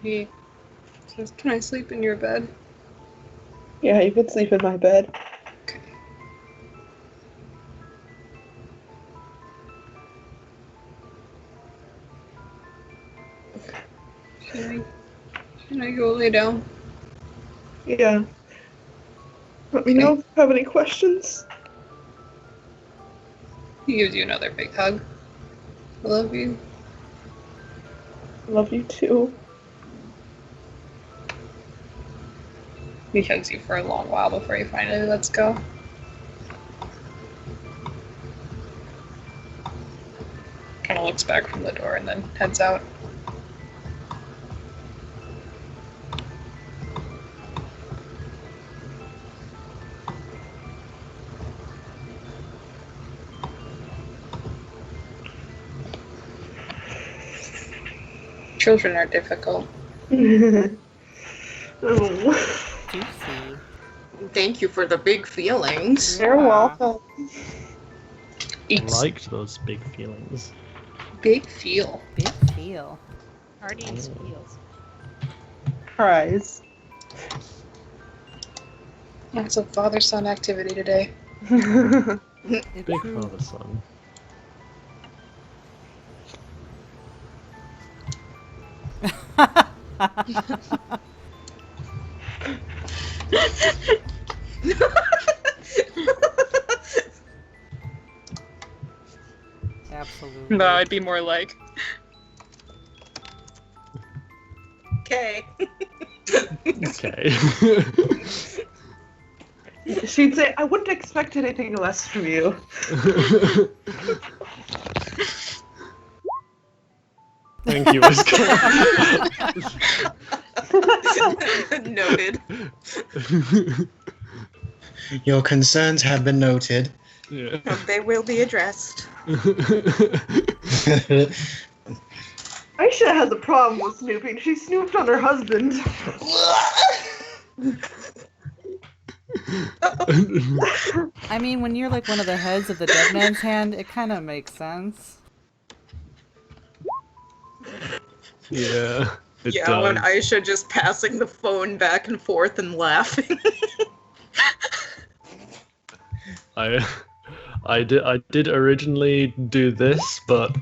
He says, "Can I sleep in your bed?" Yeah, you could sleep in my bed. Okay. Can I go lay down? Yeah. Let me know if you have any questions. He gives you another big hug. I love you. Love you too. He hugs you for a long while before he finally lets go. Kind of looks back from the door and then heads out. Children are difficult. Oh. Juicy. Thank you for the big feelings. You're welcome. I liked those big feelings. Big feel. Big feel. Guardians feels. Prize. Yeah, it's a father-son activity today. Big father son. Absolutely. No, I'd be more like, Okay. Okay. She'd say, I wouldn't expect anything less from you. Thank you, Iskar. Noted. Your concerns have been noted. Yeah. They will be addressed. Aisha has a problem with snooping. She snooped on her husband. I mean, when you're like one of the heads of the dead man's hand, it kind of makes sense. Yeah. It Yeah, when does. Aisha just passing the phone back and forth and laughing. I did originally do this, but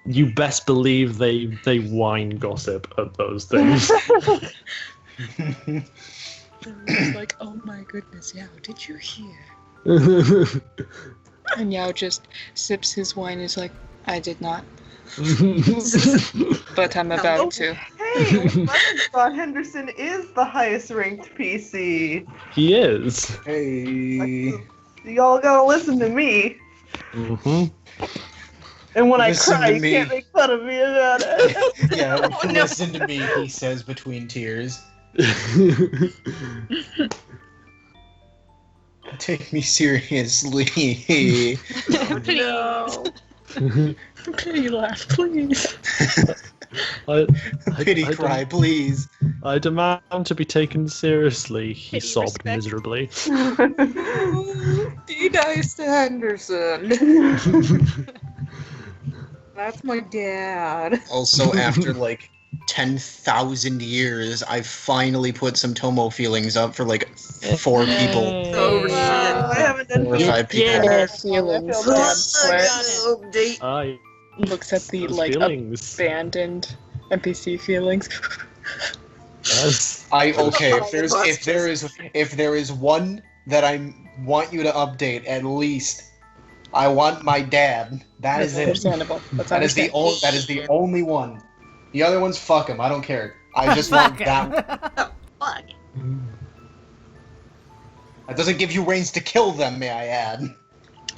you best believe they whine gossip at those things. It's like, oh my goodness, Yao, did you hear? And Yao just sips his wine. Is like, I did not, but I'm about to. Hey, Lemon thought Henderson is the highest ranked PC. He is. Hey. Y'all gotta listen to me. Mhm. And when Listen I cry, to you me. can't make fun of me about it. Yeah, Oh, no. listen to me, he says between tears. Take me seriously. No. Pity laugh, please. Pity cry, please. I demand to be taken seriously, he Pity, sobbed respect. miserably. Be nice to Henderson. That's my dad. Also, after like 10,000 years, I finally put some Tomo feelings up for like 4 people. Oh, shit. I haven't done 4 or 5 people. Yeah, feelings. I Dad Oh, sweat. update. I Looks at the those like feelings. abandoned NPC feelings. Yes. Okay, if there is one that I want you to update, at least I want my dad. That That's is it. understandable. That's That is the only one. The other ones, fuck them. I don't care. I just want that one. Fuck. That doesn't give you reins to kill them, may I add.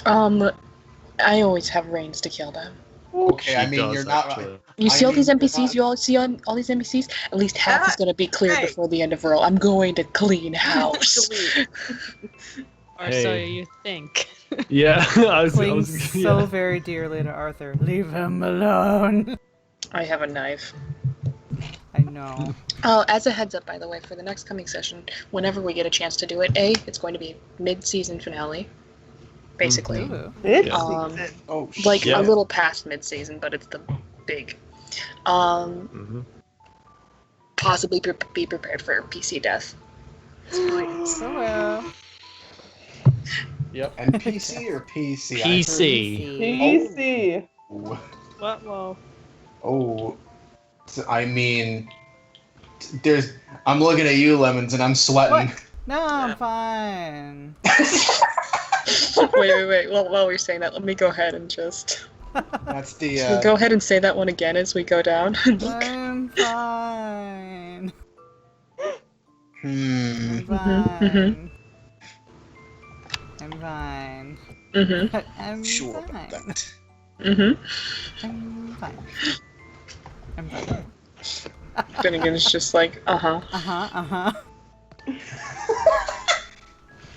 I always have reins to kill them. Okay, I She mean, does, you're not actually. right. You I see all mean, these you're NPCs not- you all see on all these NPCs? At least half is gonna be cleared Hey. before the end of Earl. I'm going to clean house. Or so Hey. you think. Yeah, I was Clings so yeah. very dearly to Arthur. Leave him alone. I have a knife. I know. Oh, as a heads up, by the way, for the next coming session, whenever we get a chance to do it, it's going to be mid-season finale, basically. Ooh. It's Um, season. Oh, Like Yeah. a little past mid-season, but it's the big. Mhm. Possibly be prepared for PC death. So well. Yep. NPC or PC? PC. PC. What? Well, Oh, I mean, I'm looking at you, Lemons, and I'm sweating. No, I'm fine. wait. Well, while we're saying that, let me go ahead and just That's the. Should we go ahead and say that one again as we go down. Look. I'm fine. Hmm. I'm fine. I'm fine. Mhm. I'm Sure fine. about that. Mhm. I'm fine. I'm fine. Finnegan's just like, uh-huh.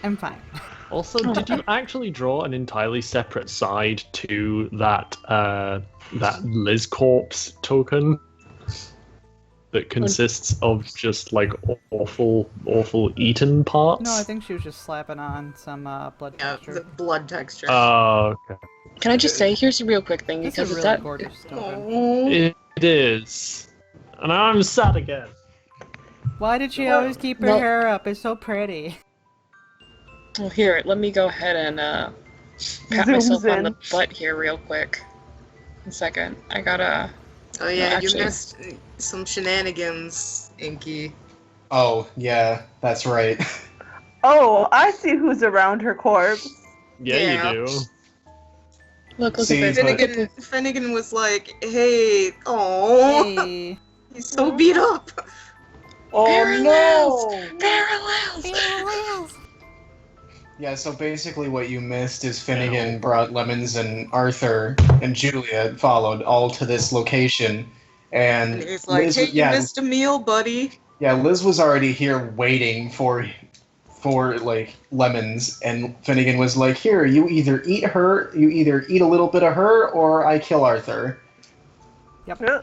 I'm fine. Also, did you actually draw an entirely separate side to that that Liz Corpse token that consists of just like awful eaten parts? No, I think she was just slapping on some blood Yeah, texture. the blood texture. Oh, okay. Can I just say, here's a real quick thing, It's because a it's really that gorgeous token. Oh. It is. And I'm sad again. Why did she always keep her No. hair up? It's so pretty. Well, here, let me go ahead and pat Zooms myself on in. the butt here real quick. One second. I gotta... Oh yeah, No, actually- you missed some shenanigans, Inky. Oh yeah, that's right. Oh, I see who's around her corpse. Yeah, Yeah. you do. Look See, at this. but- Look at this. Finnegan was like, "Hey, oh, Hey. he's so beat up." Oh Parallels! no! Parallels! Yeah, so basically what you missed is Finnegan brought Lemons and Arthur and Julia followed all to this location. And He's like, Liz, hey, you yeah, missed a meal, buddy. yeah, Liz was already here waiting for like Lemons, and Finnegan was like, here, you either eat a little bit of her or I kill Arthur. Yep. Yeah.